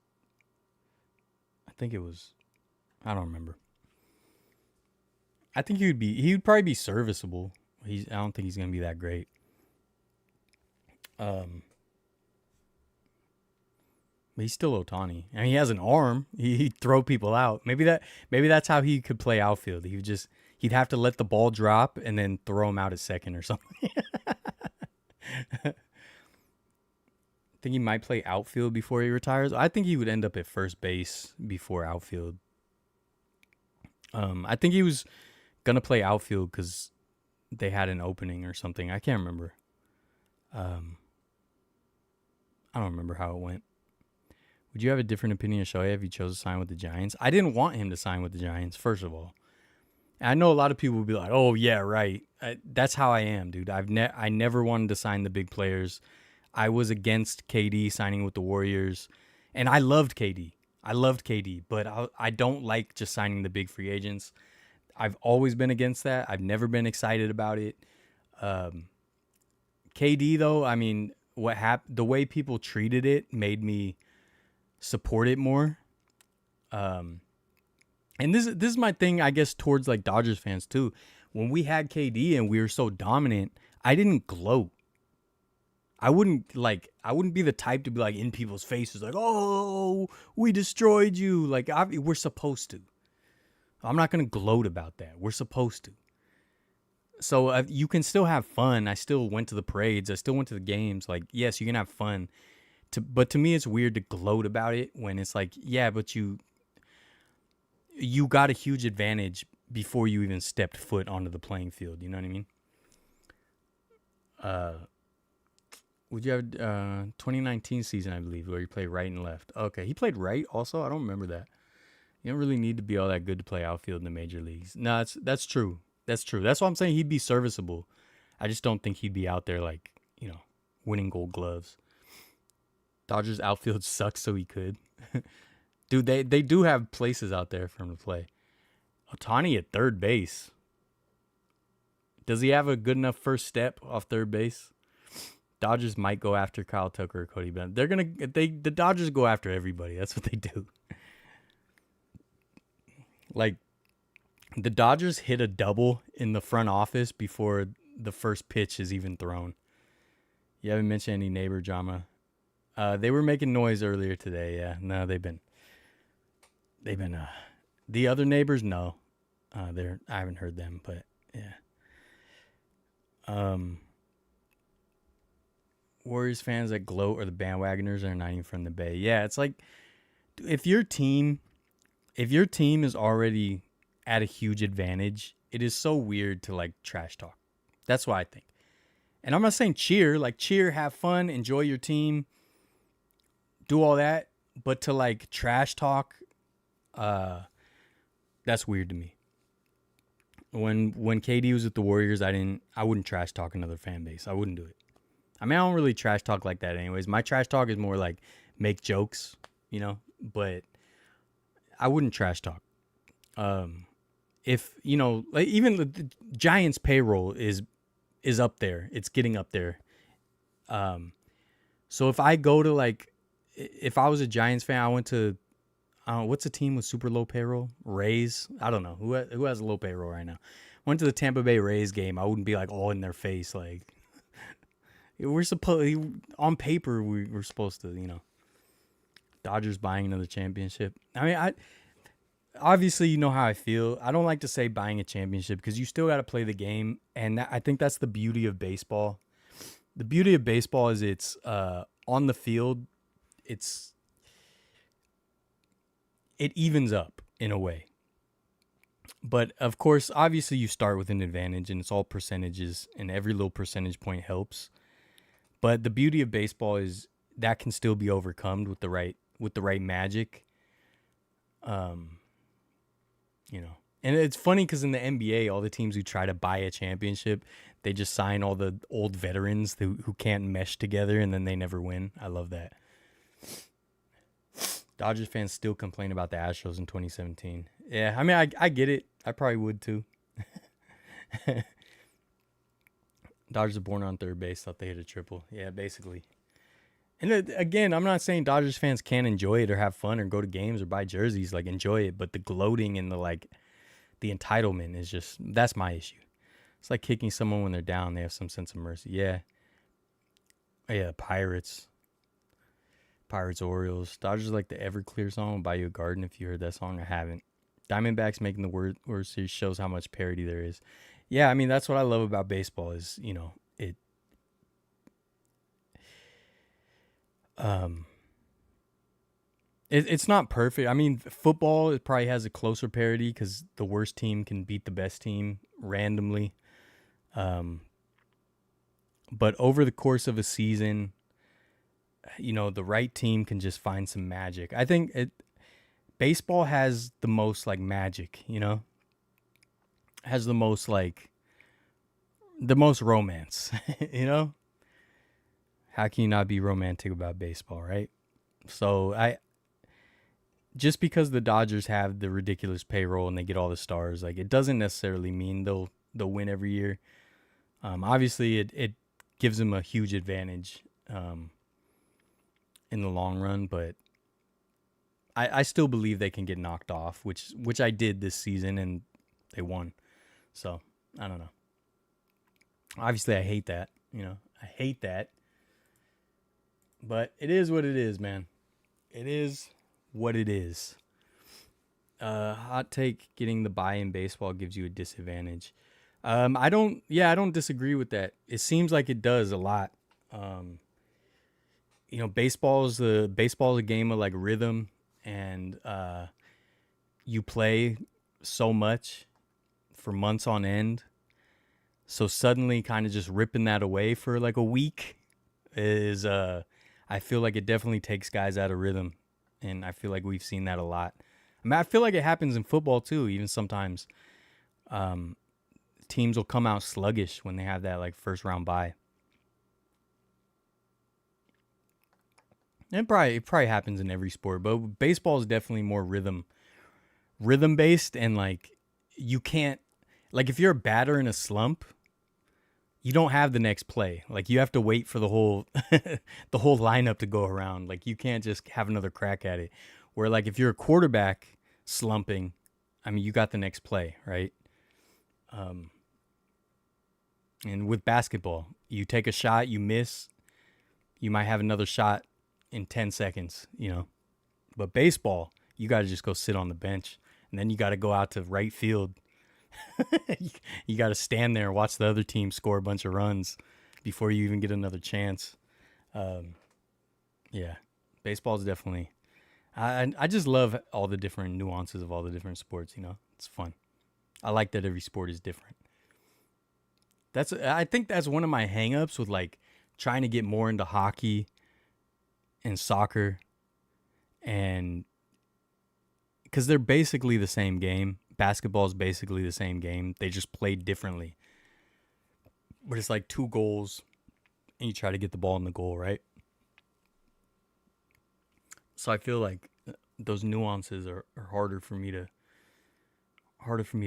I think it was. I don't remember. I think he would probably be serviceable. I don't think he's gonna be that great. But he's still Ohtani, and he has an arm. He'd throw people out. Maybe that's how he could play outfield. He'd have to let the ball drop and then throw him out at second or something. I think he might play outfield before he retires. I think he would end up at first base before outfield. I think he was gonna play outfield because they had an opening or something. I can't remember. I don't remember how it went. Would you have a different opinion of Shohei if he chose to sign with the Giants? I didn't want him to sign with the Giants, first of all. And I know a lot of people will be like, oh, yeah, right. That's how I am, dude. I never wanted to sign the big players. I was against KD signing with the Warriors. And I loved KD. But I don't like just signing the big free agents. I've always been against that. I've never been excited about it. KD, though, I mean, the way people treated it made me support it more. And this is my thing, I guess, towards like Dodgers fans too. When we had KD and we were so dominant, I didn't gloat. I wouldn't be the type to be like in people's faces like, oh, we destroyed you. Like we're supposed to. I'm not going to gloat about that. We're supposed to. So you can still have fun. I still went to the parades. I still went to the games. Like, yes, you can have fun. But to me, it's weird to gloat about it when it's like, yeah, but you got a huge advantage before you even stepped foot onto the playing field. You know what I mean? Would you have 2019 season, I believe, where you play right and left? Okay, he played right also? I don't remember that. You don't really need to be all that good to play outfield in the major leagues. No, that's true. That's true. That's why I'm saying he'd be serviceable. I just don't think he'd be out there like, winning gold gloves. Dodgers outfield sucks, so he could. Dude, they do have places out there for him to play. Ohtani at third base. Does he have a good enough first step off third base? Dodgers might go after Kyle Tucker or Cody Bennett. The Dodgers go after everybody. That's what they do. Like, the Dodgers hit a double in the front office before the first pitch is even thrown. You haven't mentioned any neighbor drama. They were making noise earlier today. Yeah, no, they've been. The other neighbors, no, I haven't heard them, but yeah. Warriors fans that gloat or the bandwagoners are not even from the Bay. Yeah, it's like if your team is already at a huge advantage, it is so weird to like trash talk. That's what I think. And I'm not saying cheer, have fun, enjoy your team, do all that, but to like trash talk, that's weird to me. When KD was with the Warriors, I wouldn't trash talk another fan base. I wouldn't do it. I mean, I don't really trash talk like that anyways. My trash talk is more like make jokes, but I wouldn't trash talk. If, like even the Giants payroll is up there. It's getting up there. So if I go to if I was a Giants fan, I went to, what's a team with super low payroll? Rays? I don't know. Who has a low payroll right now? Went to the Tampa Bay Rays game. I wouldn't be like all in their face. Like, on paper, we're supposed to, Dodgers buying another championship. I mean, obviously you know how I feel. I don't like to say buying a championship because you still got to play the game, and I think that's the beauty of baseball. The beauty of baseball is it's on the field. It evens up in a way. But of course, obviously you start with an advantage, and it's all percentages, and every little percentage point helps. But the beauty of baseball is that can still be overcome with the right magic. You know, and it's funny because in the NBA, all the teams who try to buy a championship, they just sign all the old veterans who can't mesh together, and then they never win. I love that. Dodgers fans still complain about the Astros in 2017. Yeah, I mean, I get it. I probably would too. Dodgers are born on third base. Thought they hit a triple. Yeah, basically. And again, I'm not saying Dodgers fans can't enjoy it or have fun or go to games or buy jerseys. Like, enjoy it. But the gloating and the entitlement is just, that's my issue. It's like kicking someone when they're down. They have some sense of mercy. Yeah. Yeah, Pirates, Orioles. Dodgers like the Everclear song, Buy You a Garden. If you heard that song, I haven't. Diamondbacks making the World Series shows how much parity there is. Yeah, I mean, that's what I love about baseball is, you know, it's not perfect. I mean, football, it probably has a closer parity because the worst team can beat the best team randomly. But over the course of a season, you know, the right team can just find some magic. I think baseball has the most like magic, you know, has the most romance, you know. How can you not be romantic about baseball, right? So just because the Dodgers have the ridiculous payroll and they get all the stars, like, it doesn't necessarily mean they'll win every year. Obviously, it gives them a huge advantage in the long run, but I still believe they can get knocked off, which I did this season, and they won. So I don't know. Obviously, I hate that. You know, I hate that. But it is what it is, man. It is what it is. Hot take: getting the buy in baseball gives you a disadvantage. I don't disagree with that. It seems like it does a lot. You know, baseball is a game of like rhythm, and you play so much for months on end. So suddenly kind of just ripping that away for like a week is I feel like it definitely takes guys out of rhythm, and I feel like we've seen that a lot. I mean, I feel like it happens in football too, even sometimes. Teams will come out sluggish when they have that like first round bye. It probably happens in every sport, but baseball is definitely more rhythm based, and like you can't, like, if you're a batter in a slump, you don't have the next play. Like, you have to wait for the whole lineup to go around. Like, you can't just have another crack at it. Where like if you're a quarterback slumping, I mean, you got the next play, right? And with basketball, you take a shot, you miss, you might have another shot in 10 seconds, you know. But baseball, you got to just go sit on the bench, and then you got to go out to right field. You got to stand there and watch the other team score a bunch of runs before you even get another chance. Yeah, baseball is definitely. I just love all the different nuances of all the different sports. You know, it's fun. I like that every sport is different. I think that's one of my hangups with like trying to get more into hockey and soccer, and because they're basically the same game. Basketball is basically the same game. They just play differently. But it's like 2 goals, and you try to get the ball in the goal, right? So I feel like those nuances are harder for me to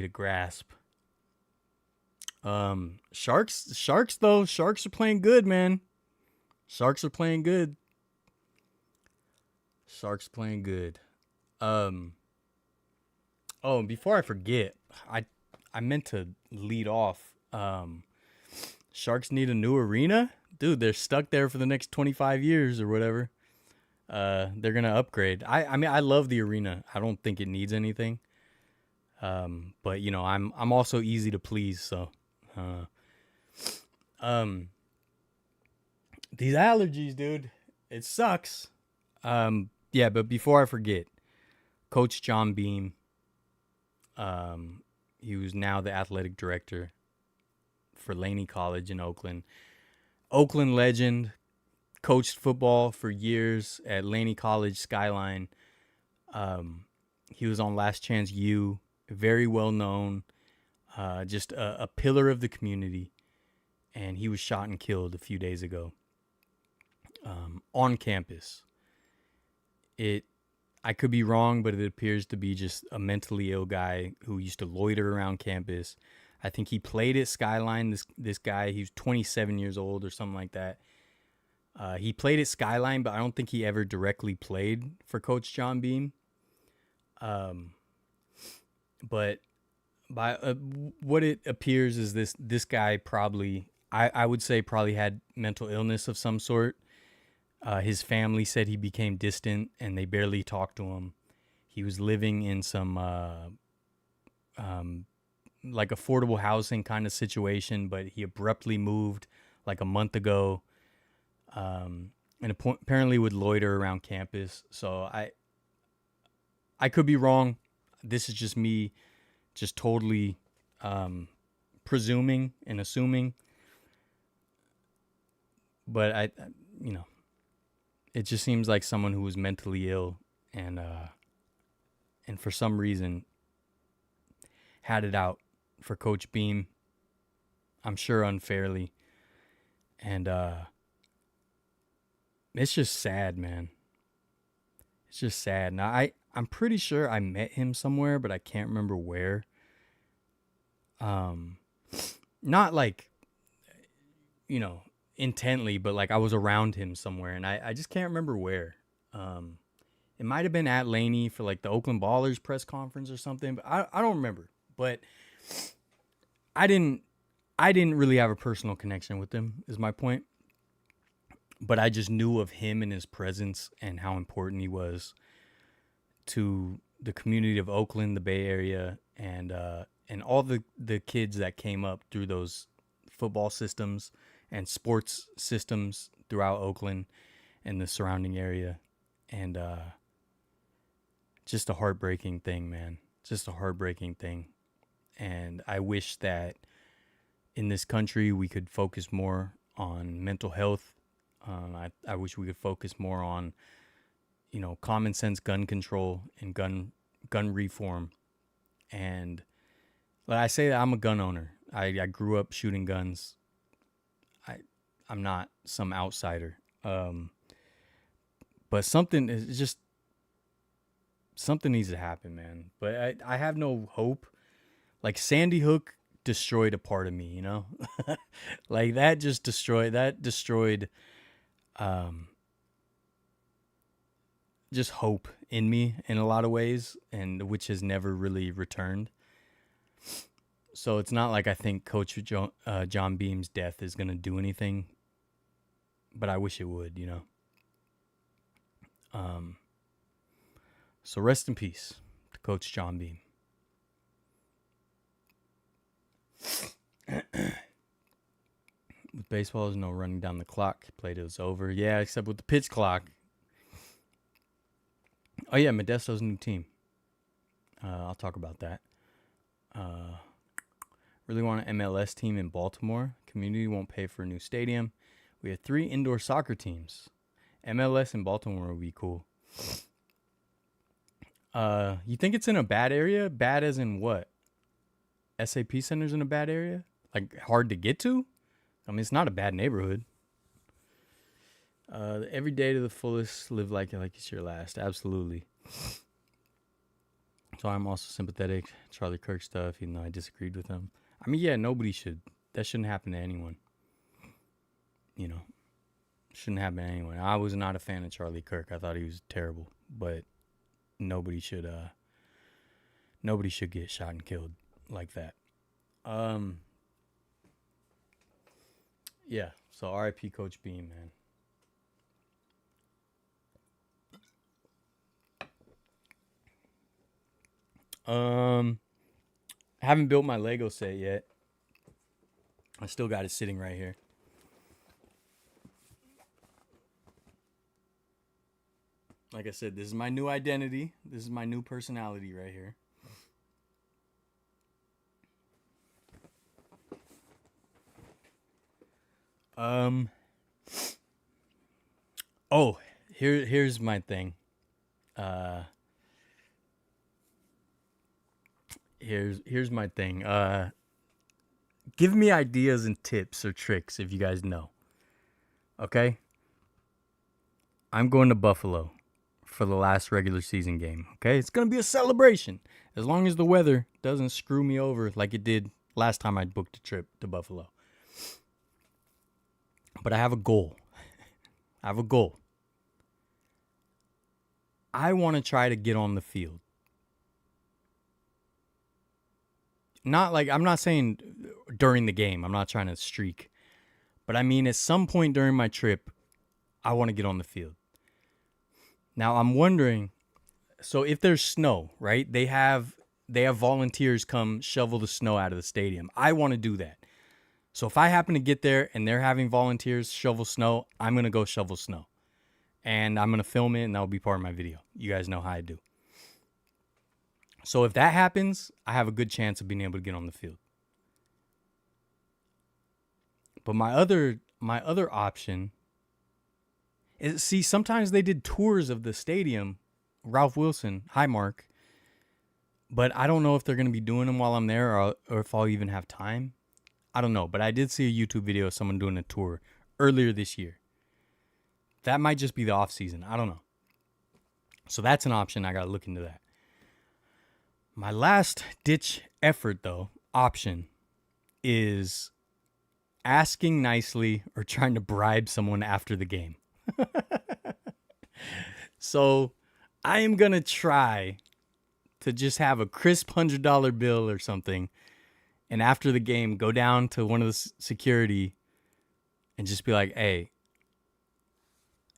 grasp. Sharks though. Sharks are playing good, man. Sharks are playing good. Oh, and before I forget, I meant to lead off. Sharks need a new arena? Dude, they're stuck there for the next 25 years or whatever. they're gonna upgrade. I mean, I love the arena. I don't think it needs anything. But you know, I'm also easy to please. So, these allergies, dude, it sucks. Yeah, but before I forget, Coach John Beam. He was now the athletic director for Laney College in Oakland. Oakland legend, coached football for years at Laney College Skyline. He was on Last Chance U, very well known, just a pillar of the community. And he was shot and killed a few days ago on campus. I could be wrong, but it appears to be just a mentally ill guy who used to loiter around campus. I think he played at Skyline. This guy, he was 27 years old or something like that. He played at Skyline, but I don't think he ever directly played for Coach John Beam. But by what it appears is this guy probably, I would say probably had mental illness of some sort. His family said he became distant and they barely talked to him. He was living in some like affordable housing kind of situation, but he abruptly moved like a month ago, and apparently would loiter around campus. So I could be wrong. This is just me just totally presuming and assuming. But you know, it just seems like someone who was mentally ill and for some reason had it out for Coach Beam. I'm sure unfairly. And it's just sad, man. It's just sad. Now I'm pretty sure I met him somewhere, but I can't remember where. Not like, you know, intently, but like I was around him somewhere, and I just can't remember where. It might have been at Laney for like the Oakland Ballers press conference or something, but I don't remember. But I didn't really have a personal connection with him, is my point. But I just knew of him and his presence and how important he was to the community of Oakland, the Bay Area, and all the kids that came up through those football systems and sports systems throughout Oakland and the surrounding area. And just a heartbreaking thing, man. Just a heartbreaking thing. And I wish that in this country we could focus more on mental health. I wish we could focus more on, you know, common sense gun control and gun reform. And like I say that I'm a gun owner. I grew up shooting guns. I'm not some outsider. But something needs to happen, man. But I have no hope. Like Sandy Hook destroyed a part of me, you know? Like that destroyed just hope in me in a lot of ways, and which has never really returned. So it's not like I think Coach John Beam's death is going to do anything, but I wish it would, you know? So rest in peace to Coach John Beam. With baseball, there's no running down the clock. Played it was over. Yeah, except with the pitch clock. Oh, yeah, Modesto's new team. I'll talk about that. Really want an MLS team in Baltimore. Community won't pay for a new stadium. We have 3 indoor soccer teams. MLS in Baltimore would be cool. You think it's in a bad area? Bad as in what? SAP Center's in a bad area? Like hard to get to? I mean, it's not a bad neighborhood. Every day to the fullest, live like it's your last. Absolutely. So I'm also sympathetic to Charlie Kirk stuff, even though I disagreed with him. I mean, yeah, nobody should. That shouldn't happen to anyone. You know, shouldn't happen to anyone. I was not a fan of Charlie Kirk. I thought he was terrible, but nobody should get shot and killed like that. Yeah. So R.I.P. Coach Beam, man. I haven't built my Lego set yet. I still got it sitting right here. Like I said, this is my new identity. This is my new personality right here. Oh, here's my thing. Here's my thing. Give me ideas and tips or tricks if you guys know. Okay? I'm going to Buffalo for the last regular season game. Okay? It's going to be a celebration. As long as the weather doesn't screw me over like it did last time I booked a trip to Buffalo. But I have a goal. I want to try to get on the field. Not like, I'm not saying during the game. I'm not trying to streak. But I mean, at some point during my trip, I want to get on the field. Now, I'm wondering, so if there's snow, right? They have volunteers come shovel the snow out of the stadium. I want to do that. So if I happen to get there and they're having volunteers shovel snow, I'm going to go shovel snow. And I'm going to film it and that'll be part of my video. You guys know how I do. So if that happens, I have a good chance of being able to get on the field. But my other option is, see, sometimes they did tours of the stadium. Ralph Wilson, hi Mark. But I don't know if they're going to be doing them while I'm there or if I'll even have time. I don't know, but I did see a YouTube video of someone doing a tour earlier this year. That might just be the off season. I don't know. So that's an option. I got to look into that. My last ditch effort, though, option is asking nicely or trying to bribe someone after the game. So I am going to try to just have a crisp $100 bill or something. And after the game, go down to one of the security and just be like, hey,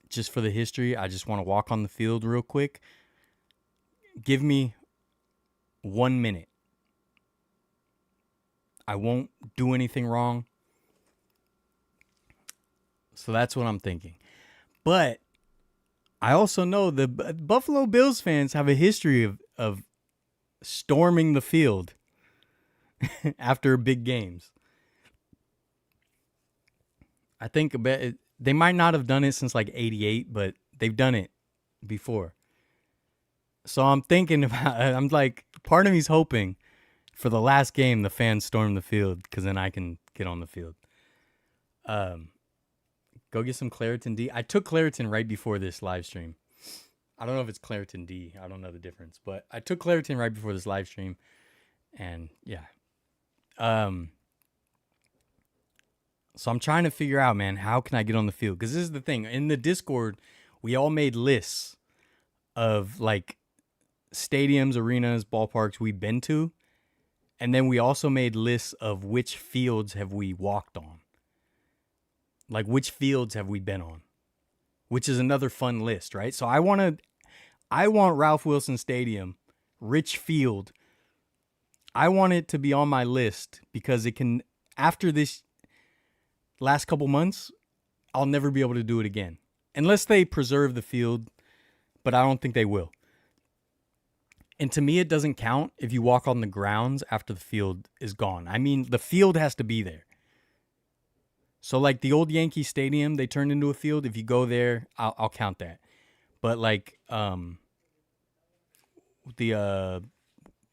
just for the history, I just want to walk on the field real quick. Give me 1 minute. I won't do anything wrong. So that's what I'm thinking. But I also know the Buffalo Bills fans have a history of storming the field after big games. I think they might not have done it since like 88, but they've done it before. So I'm thinking about it. I'm like, part of me's hoping for the last game the fans storm the field because then I can get on the field. Go get some Claritin D. I took Claritin right before this live stream. I don't know if it's Claritin D. I don't know the difference, but I took Claritin right before this live stream, and yeah. So I'm trying to figure out, man, how can I get on the field? Because this is the thing. In the Discord, we all made lists of like stadiums, arenas, ballparks we've been to. And then we also made lists of which fields have we walked on. Like which fields have we been on? Which is another fun list, right? So I want Ralph Wilson Stadium, Rich Field. I want it to be on my list because it can, after this last couple months, I'll never be able to do it again. Unless they preserve the field, but I don't think they will. And to me, it doesn't count if you walk on the grounds after the field is gone. I mean, the field has to be there. So like the old Yankee Stadium, they turned into a field. If you go there, I'll count that. But like the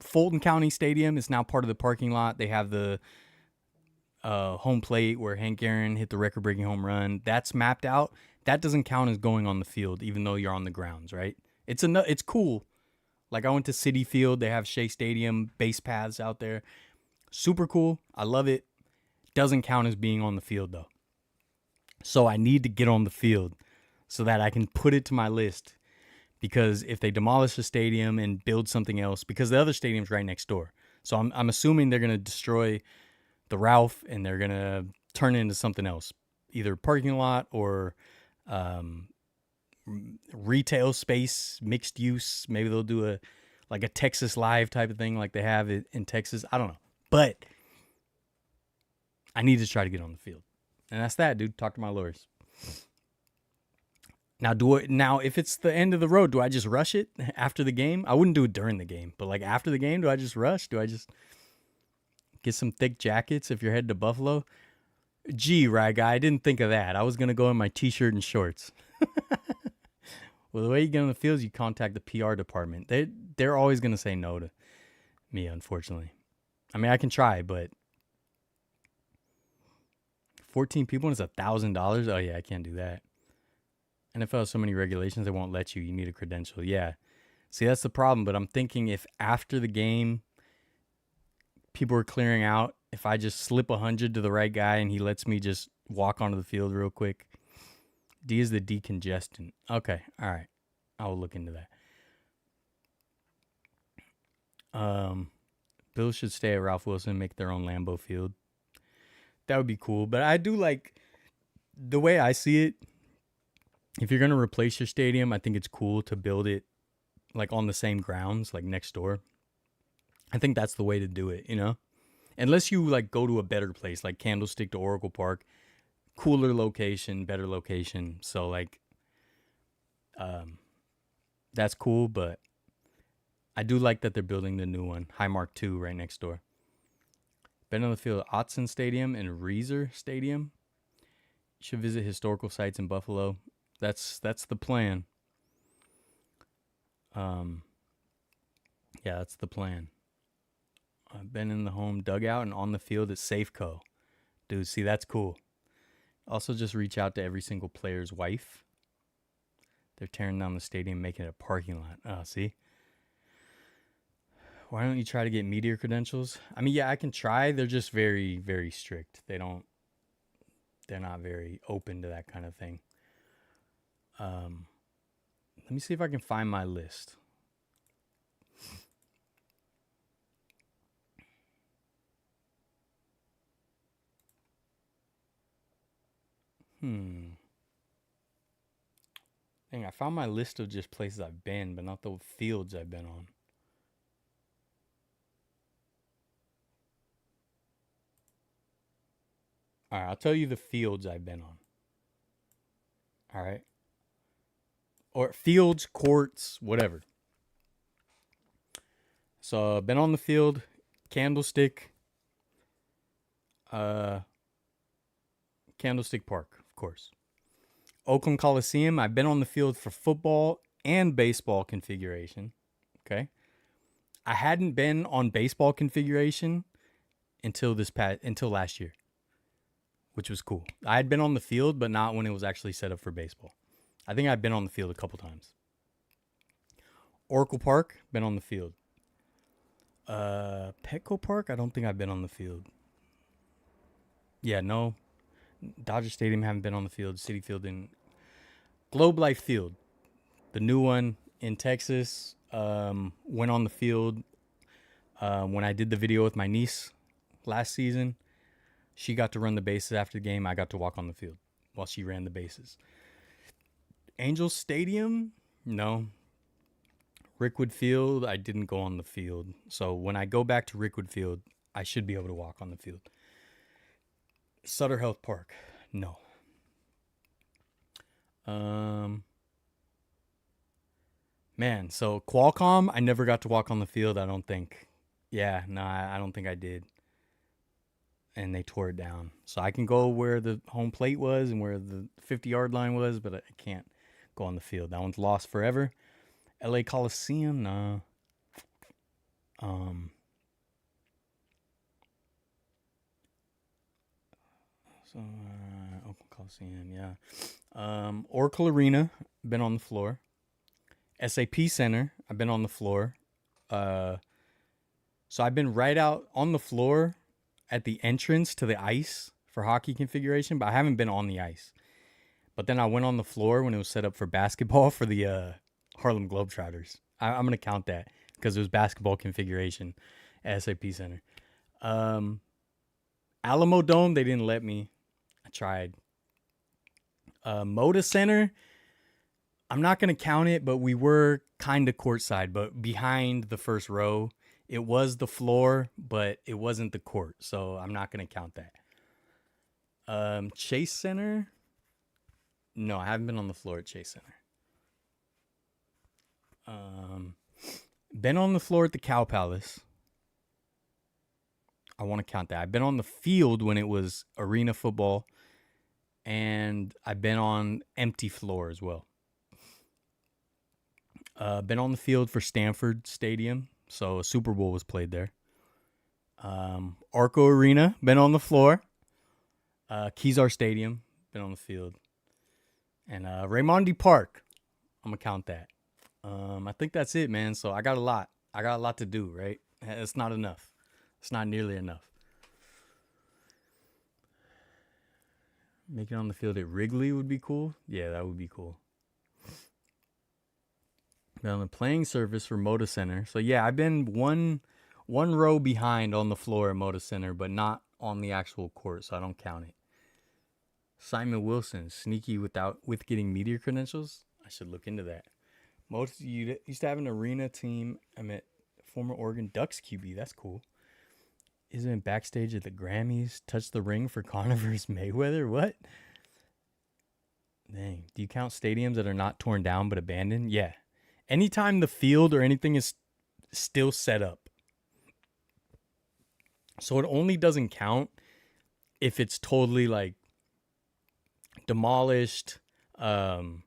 Fulton County Stadium is now part of the parking lot. They have the home plate where Hank Aaron hit the record-breaking home run. That's mapped out. That doesn't count as going on the field, even though you're on the grounds, right? It's cool. Like I went to Citi Field. They have Shea Stadium base paths out there. Super cool. I love it. Doesn't count as being on the field, though. So I need to get on the field so that I can put it to my list. Because if they demolish the stadium and build something else, because the other stadium's right next door. So I'm assuming they're going to destroy the Ralph and they're going to turn it into something else. Either parking lot or retail space, mixed use. Maybe they'll do like a Texas Live type of thing like they have it in Texas. I don't know. But I need to try to get on the field. And that's that, dude. Talk to my lawyers. Now, if it's the end of the road, do I just rush it after the game? I wouldn't do it during the game. But, like, after the game, do I just rush? Do I just get some thick jackets if you're headed to Buffalo? Gee, right, guy, I didn't think of that. I was going to go in my T-shirt and shorts. Well, the way you get on the field is you contact the PR department. They're always going to say no to me, unfortunately. I mean, I can try, but 14 people and it's $1,000? Oh, yeah, I can't do that. NFL has so many regulations, they won't let you. You need a credential. Yeah. See, that's the problem. But I'm thinking if after the game, people are clearing out, if I just slip 100 to the right guy and he lets me just walk onto the field real quick. D is the decongestant. Okay. All right. I will look into that. Bills should stay at Ralph Wilson and make their own Lambeau Field. That would be cool. But I do like the way I see it. If you're going to replace your stadium, I think it's cool to build it like on the same grounds, like next door. I think that's the way to do it, you know? Unless you like go to a better place, like Candlestick to Oracle Park, cooler location, better location. So like, that's cool, but I do like that they're building the new one, Highmark 2, right next door. Been on the field at Autzen Stadium and Reeser Stadium. You should visit historical sites in Buffalo. That's the plan. Yeah, that's the plan. I've been in the home dugout and on the field at Safeco. Dude, see, that's cool. Also, just reach out to every single player's wife. They're tearing down the stadium, making it a parking lot. Oh, see? Why don't you try to get media credentials? I mean, yeah, I can try. They're just very, very strict. They're not very open to that kind of thing. Let me see if I can find my list. Dang, I found my list of just places I've been, but not the fields I've been on. All right, I'll tell you the fields I've been on. All right. Or fields, courts, whatever. So I've been on the field, Candlestick, Candlestick Park, of course. Oakland Coliseum, I've been on the field for football and baseball configuration. Okay. I hadn't been on baseball configuration until last year, which was cool. I had been on the field, but not when it was actually set up for baseball. I think I've been on the field a couple times. Oracle Park, been on the field. Petco Park, I don't think I've been on the field. Yeah, no. Dodger Stadium, haven't been on the field. City Field in Globe Life Field, the new one in Texas. Went on the field when I did the video with my niece last season. She got to run the bases after the game. I got to walk on the field while she ran the bases. Angels Stadium, no. Rickwood Field, I didn't go on the field. So when I go back to Rickwood Field, I should be able to walk on the field. Sutter Health Park, no. Man, so Qualcomm, I never got to walk on the field, I don't think. Yeah, no, I don't think I did. And they tore it down. So I can go where the home plate was and where the 50-yard line was, but I can't go on the field. That one's lost forever. LA Coliseum, nah. Oakland Coliseum, yeah. Oracle Arena, been on the floor. SAP Center, I've been on the floor. So I've been right out on the floor at the entrance to the ice for hockey configuration, but I haven't been on the ice. But then I went on the floor when it was set up for basketball for the Harlem Globetrotters. I'm going to count that because it was basketball configuration at SAP Center. Alamo Dome, they didn't let me. I tried. Moda Center, I'm not going to count it, but we were kind of courtside, but behind the first row. It was the floor, but it wasn't the court, so I'm not going to count that. Chase Center? No, I haven't been on the floor at Chase Center. Been on the floor at the Cow Palace. I want to count that. I've been on the field when it was arena football, and I've been on empty floor as well. Been on the field for Stanford Stadium, so a Super Bowl was played there. Arco Arena, been on the floor. Kezar Stadium, been on the field. And Raimondi Park, I'm going to count that. I think that's it, man. So I got a lot. I got a lot to do, right? It's not enough. It's not nearly enough. Making it on the field at Wrigley would be cool. Yeah, that would be cool. Been on the playing surface for Moda Center. So yeah, I've been one row behind on the floor at Moda Center, but not on the actual court, so I don't count it. Simon Wilson, sneaky with getting media credentials. I should look into that. Most you used to have an arena team. I met former Oregon Ducks QB. That's cool. Isn't backstage at the Grammys? Touch the ring for Conor vs. Mayweather? What? Dang. Do you count stadiums that are not torn down but abandoned? Yeah. Anytime the field or anything is still set up. So it only doesn't count if it's totally like demolished, totally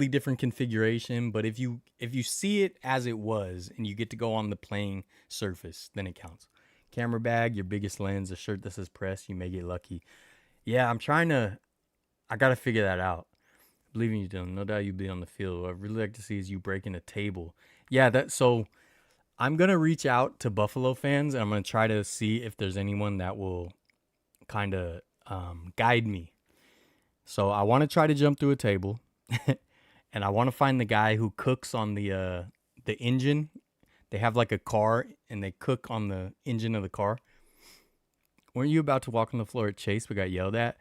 different configuration. But if you see it as it was and you get to go on the playing surface, then it counts. Camera bag, your biggest lens, a shirt that says press, you may get lucky. Yeah, I gotta figure that out. Believe in you, Dylan. No doubt you'll be on the field. What I'd really like to see is you breaking a table. Yeah, so I'm gonna reach out to Buffalo fans and I'm gonna try to see if there's anyone that will kind of guide me. So I want to try to jump through a table, and I want to find the guy who cooks on the engine. They have like a car, and they cook on the engine of the car. Weren't you about to walk on the floor at Chase but got yelled at?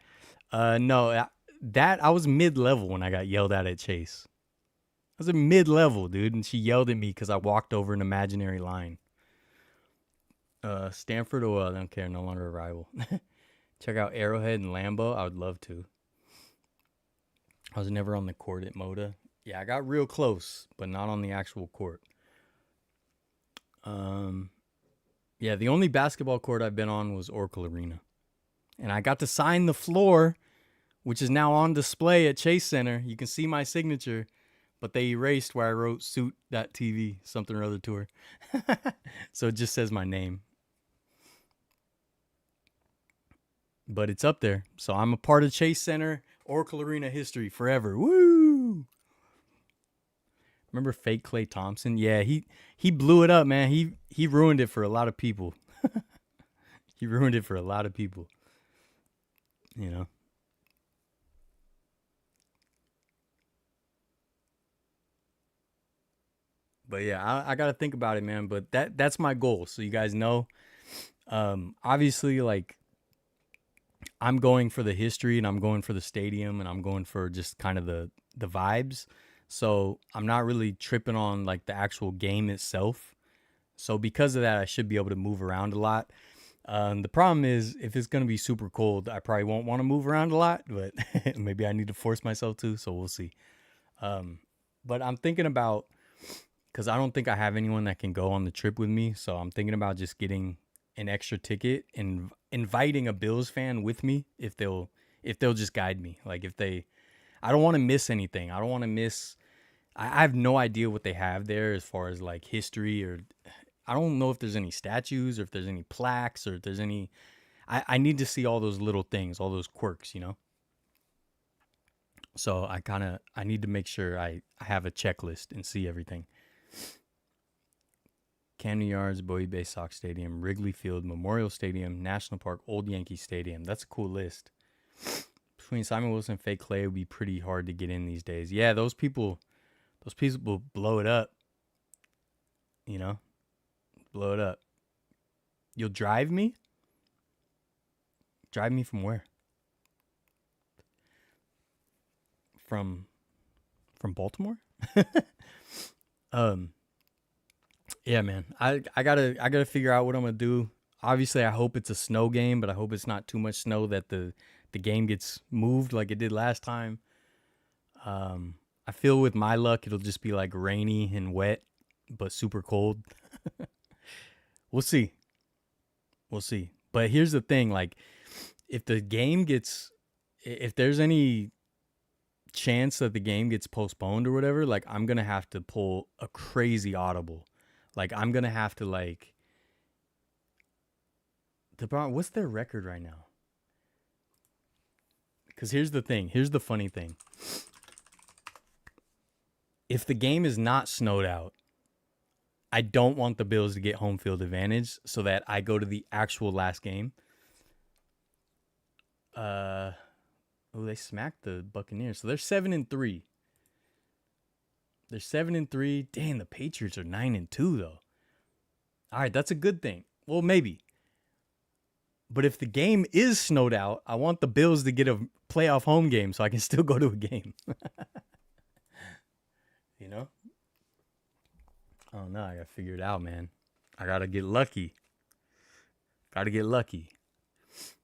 No, I was mid-level when I got yelled at Chase. I was at mid-level, dude, and she yelled at me because I walked over an imaginary line. Stanford, I don't care, no longer a rival. Check out Arrowhead and Lambeau. I would love to. I was never on the court at Moda. Yeah, I got real close, but not on the actual court. Yeah, the only basketball court I've been on was Oracle Arena. And I got to sign the floor, which is now on display at Chase Center. You can see my signature, but they erased where I wrote suit.tv, something or other tour. So it just says my name. But it's up there. So I'm a part of Chase Center, Oracle Arena history forever. Woo! Remember fake Klay Thompson? Yeah, he blew it up, man. He ruined it for a lot of people. He ruined it for a lot of people. You know. But yeah, I got to think about it, man. But that's my goal. So you guys know. Obviously, like, I'm going for the history and I'm going for the stadium and I'm going for just kind of the vibes. So I'm not really tripping on like the actual game itself. So because of that, I should be able to move around a lot. The problem is if it's going to be super cold, I probably won't want to move around a lot, but maybe I need to force myself to. So we'll see. But I'm thinking about, because I don't think I have anyone that can go on the trip with me. So I'm thinking about just getting an extra ticket and inviting a Bills fan with me if they'll just guide me. Like I don't want to miss anything. I don't want to miss. I have no idea what they have there as far as like history, or I don't know if there's any statues or if there's any plaques or if there's any. I need to see all those little things, all those quirks, you know. So I need to make sure I have a checklist and see everything. Camden Yards, Bowie Bay Sox Stadium, Wrigley Field, Memorial Stadium, National Park, Old Yankee Stadium. That's a cool list. Between Simon Wilson and Fake Clay, it would be pretty hard to get in these days. Yeah, those people will blow it up. You know? Blow it up. You'll drive me? Drive me from where? From From Baltimore? Yeah, man. I gotta figure out what I'm gonna do. Obviously, I hope it's a snow game, but I hope it's not too much snow that the game gets moved like it did last time. I feel with my luck, it'll just be like rainy and wet, but super cold. We'll see. We'll see. But here's the thing, like, if there's any chance that the game gets postponed or whatever, like, I'm gonna have to pull a crazy audible. Like, I'm gonna have to, like, what's their record right now? Because here's the thing. Here's the funny thing. If the game is not snowed out, I don't want the Bills to get home field advantage so that I go to the actual last game. They smacked the Buccaneers. So they're 7-3. They're 7-3. Dang, the Patriots are 9-2 though. All right, that's a good thing. Well, maybe. But if the game is snowed out, I want the Bills to get a playoff home game so I can still go to a game. You know? Oh no, I gotta figure it out, man. I gotta get lucky.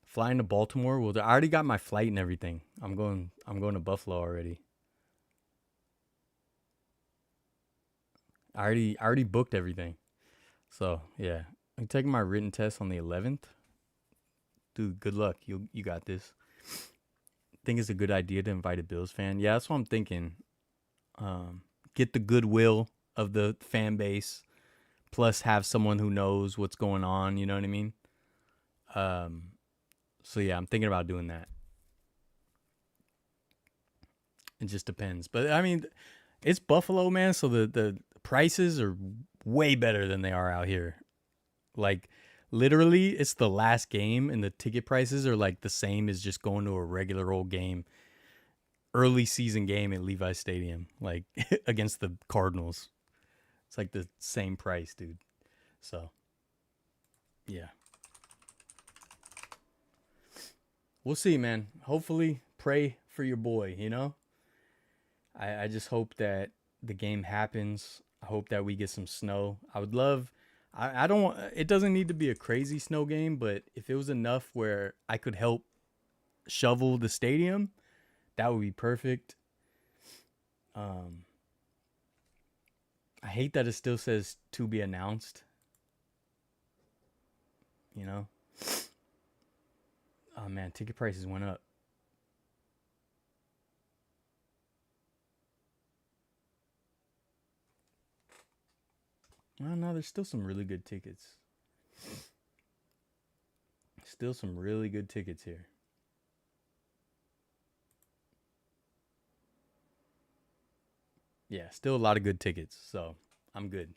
Flying to Baltimore. Well, I already got my flight and everything. I'm going to Buffalo already. I already booked everything. So yeah, I'm taking my written test on the 11th. Dude, good luck. You got this. I think it's a good idea to invite a Bills fan. Yeah, that's what I'm thinking. Get the goodwill of the fan base, plus have someone who knows what's going on. You know what I mean? So yeah, I'm thinking about doing that. It just depends. But I mean, it's Buffalo, man. So the prices are way better than they are out here. Like, literally, it's the last game, and the ticket prices are like the same as just going to a regular old game, early season game at Levi's Stadium, like against the Cardinals. It's like the same price, dude. So, yeah. We'll see, man. Hopefully, pray for your boy, you know? I just hope that the game happens. I hope that we get some snow. I would love... I don't want... It doesn't need to be a crazy snow game, but if it was enough where I could help shovel the stadium, that would be perfect. I hate that it still says to be announced. You know? Oh, man, ticket prices went up. Well, no, there's still some really good tickets. Still some really good tickets here. Yeah, still a lot of good tickets, so I'm good.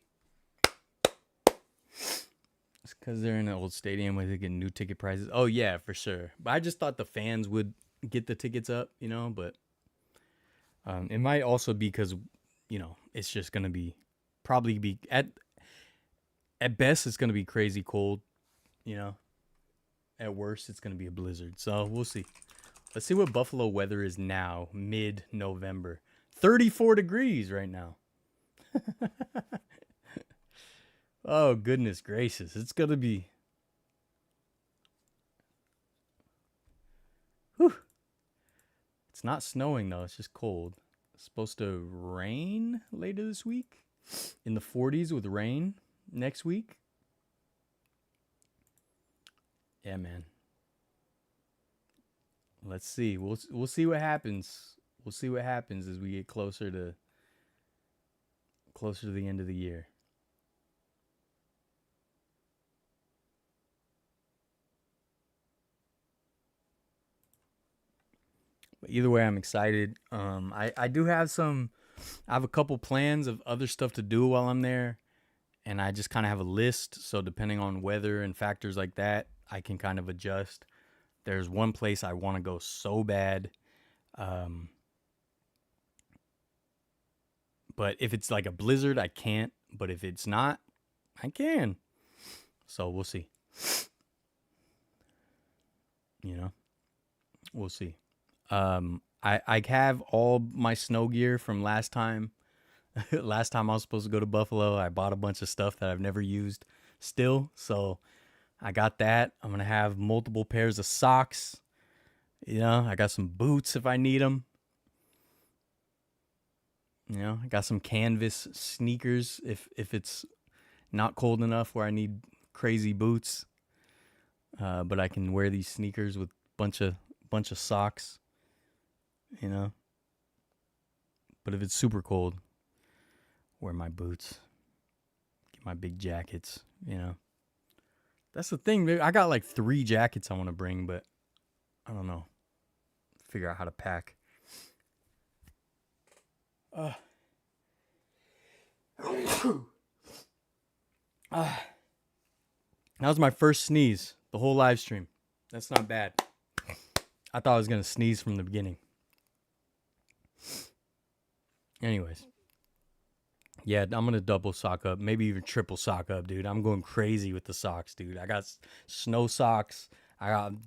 It's because they're in an old stadium where they get new ticket prices. Oh, yeah, for sure. But I just thought the fans would get the tickets up, you know, but it might also be because, you know, it's just going to be probably be at best, it's going to be crazy cold, you know. At worst, it's going to be a blizzard. So we'll see. Let's see what Buffalo weather is now, mid-November. 34 degrees right now. Oh, goodness gracious. It's going to be... Whew. It's not snowing, though. It's just cold. It's supposed to rain later this week. In the 40s with rain next week. Yeah, man. Let's see. We'll see what happens. We'll see what happens as we get closer to the end of the year. But either way, I'm excited. I do have I have a couple plans of other stuff to do while I'm there. And I just kind of have a list. So depending on weather and factors like that, I can kind of adjust. There's one place I want to go so bad. But if it's like a blizzard, I can't. But if it's not, I can. So we'll see. You know, we'll see. I have all my snow gear from last time. Last time I was supposed to go to Buffalo, I bought a bunch of stuff that I've never used still. So I got that. I'm going to have multiple pairs of socks. You know, I got some boots if I need them. You know, I got some canvas sneakers if it's not cold enough where I need crazy boots. But I can wear these sneakers with bunch of socks. You know. But if it's super cold, wear my boots. Get my big jackets, you know. That's the thing, dude. I got like 3 jackets I want to bring, but I don't know. Figure out how to pack. That was my first sneeze, the whole live stream. That's not bad. I thought I was going to sneeze from the beginning. Anyways. Yeah, I'm going to double sock up, maybe even triple sock up, dude. I'm going crazy with the socks, dude. I got snow socks. I'm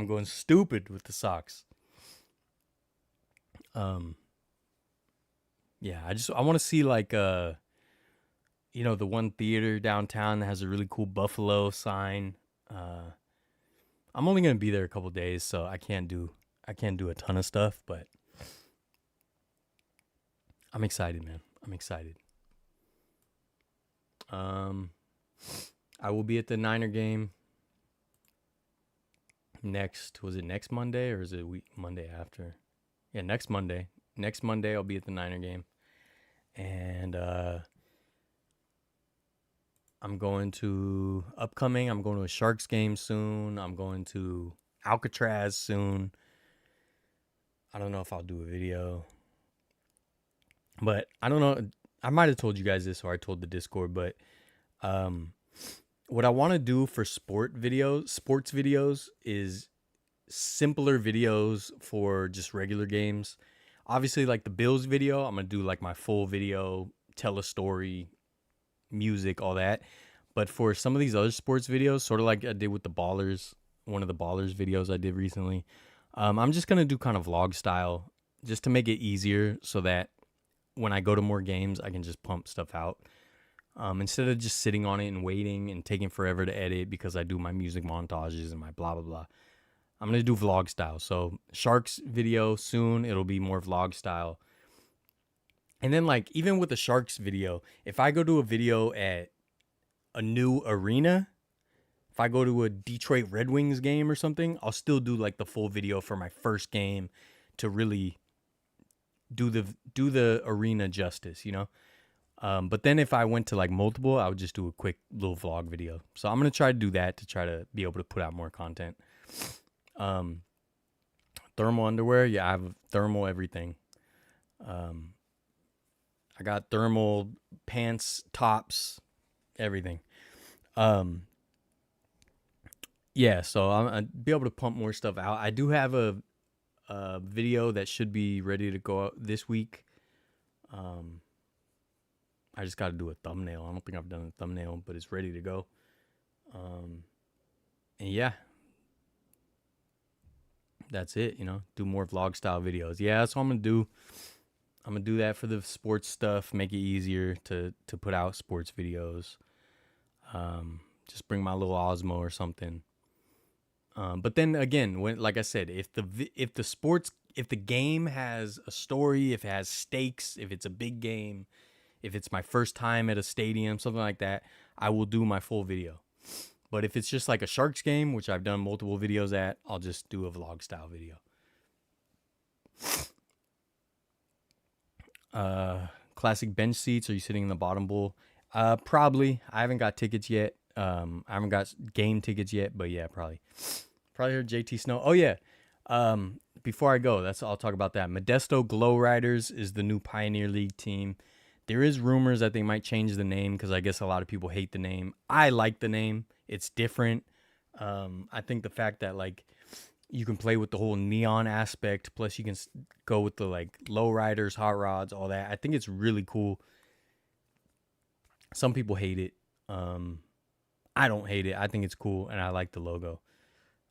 going stupid with the socks. Yeah, I want to see like you know, the one theater downtown that has a really cool buffalo sign. I'm only going to be there a couple days, so I can't do a ton of stuff, but I'm excited, man. I'm excited. I will be at the Niner game was it next Monday or is it Monday after? Yeah, next Monday. Next Monday I'll be at the Niner game. And I'm going to a Sharks game soon. I'm going to Alcatraz soon. I don't know if I'll do a video. But I don't know. I might have told you guys this or I told the Discord, but what I want to do for sports videos is simpler videos for just regular games. Obviously, like the Bills video, I'm going to do like my full video, tell a story, music, all that. But for some of these other sports videos, sort of like I did with the Ballers, one of the Ballers videos I did recently, I'm just going to do kind of vlog style just to make it easier so that when I go to more games, I can just pump stuff out. Instead of just sitting on it and waiting and taking forever to edit because I do my music montages and my blah, blah, blah. I'm going to do vlog style. So Sharks video soon, it'll be more vlog style. And then like, even with the Sharks video, if I go to a video at a new arena, if I go to a Detroit Red Wings game or something, I'll still do like the full video for my first game to really do the arena justice, you know? But then if I went to like multiple, I would just do a quick little vlog video. So I'm going to try to do that to try to be able to put out more content. Thermal underwear. Yeah, I have thermal everything. I got thermal pants, tops, everything. Yeah, so I'll be able to pump more stuff out. I do have a video that should be ready to go out this week. I just got to do a thumbnail. I don't think I've done a thumbnail, but it's ready to go. And yeah, that's it, you know, do more vlog style videos. Yeah, that's what I'm going to do. I'm going to do that for the sports stuff, make it easier to put out sports videos. Just bring my little Osmo or something. But then again, like I said, if the game has a story, if it has stakes, if it's a big game, if it's my first time at a stadium, something like that, I will do my full video. But if it's just like a Sharks game, which I've done multiple videos at, I'll just do a vlog style video. Classic bench seats. Are you sitting in the bottom bowl? Probably. I haven't got tickets yet. I haven't got game tickets yet, but yeah, probably heard JT Snow. Oh yeah. Before I go, I'll talk about that. Modesto Glow Riders is the new Pioneer League team. There is rumors that they might change the name because I guess a lot of people hate the name. I like the name. It's different. I think the fact that like you can play with the whole neon aspect, plus you can go with the like low riders, hot rods, all that. I think it's really cool. Some people hate it. I don't hate it. I think it's cool, and I like the logo.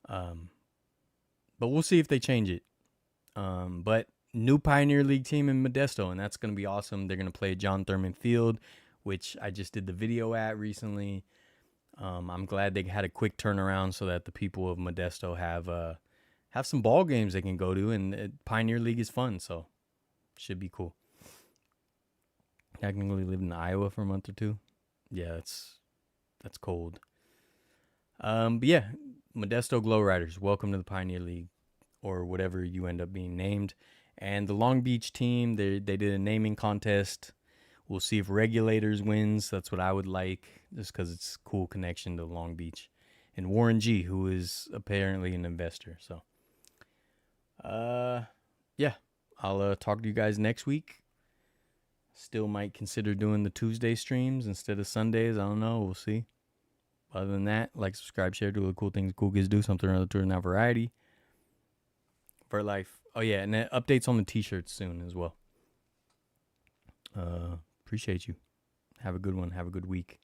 But we'll see if they change it. But new Pioneer League team in Modesto, and that's going to be awesome. They're going to play at John Thurman Field, which I just did the video at recently. I'm glad they had a quick turnaround so that the people of Modesto have some ball games they can go to, and Pioneer League is fun, so should be cool. Technically lived in Iowa for a month or two. Yeah, that's cold. But yeah, Modesto Glow Riders, welcome to the Pioneer League, or whatever you end up being named. And the Long Beach team, they did a naming contest. We'll see if Regulators wins. That's what I would like, just because it's a cool connection to Long Beach. And Warren G, who is apparently an investor. So, yeah, I'll talk to you guys next week. Still might consider doing the Tuesday streams instead of Sundays. I don't know. We'll see. Other than that, like, subscribe, share, do all the cool things cool kids do. Something or other to now variety. Vertlife. Oh, yeah, and updates on the t-shirts soon as well. Appreciate you. Have a good one. Have a good week.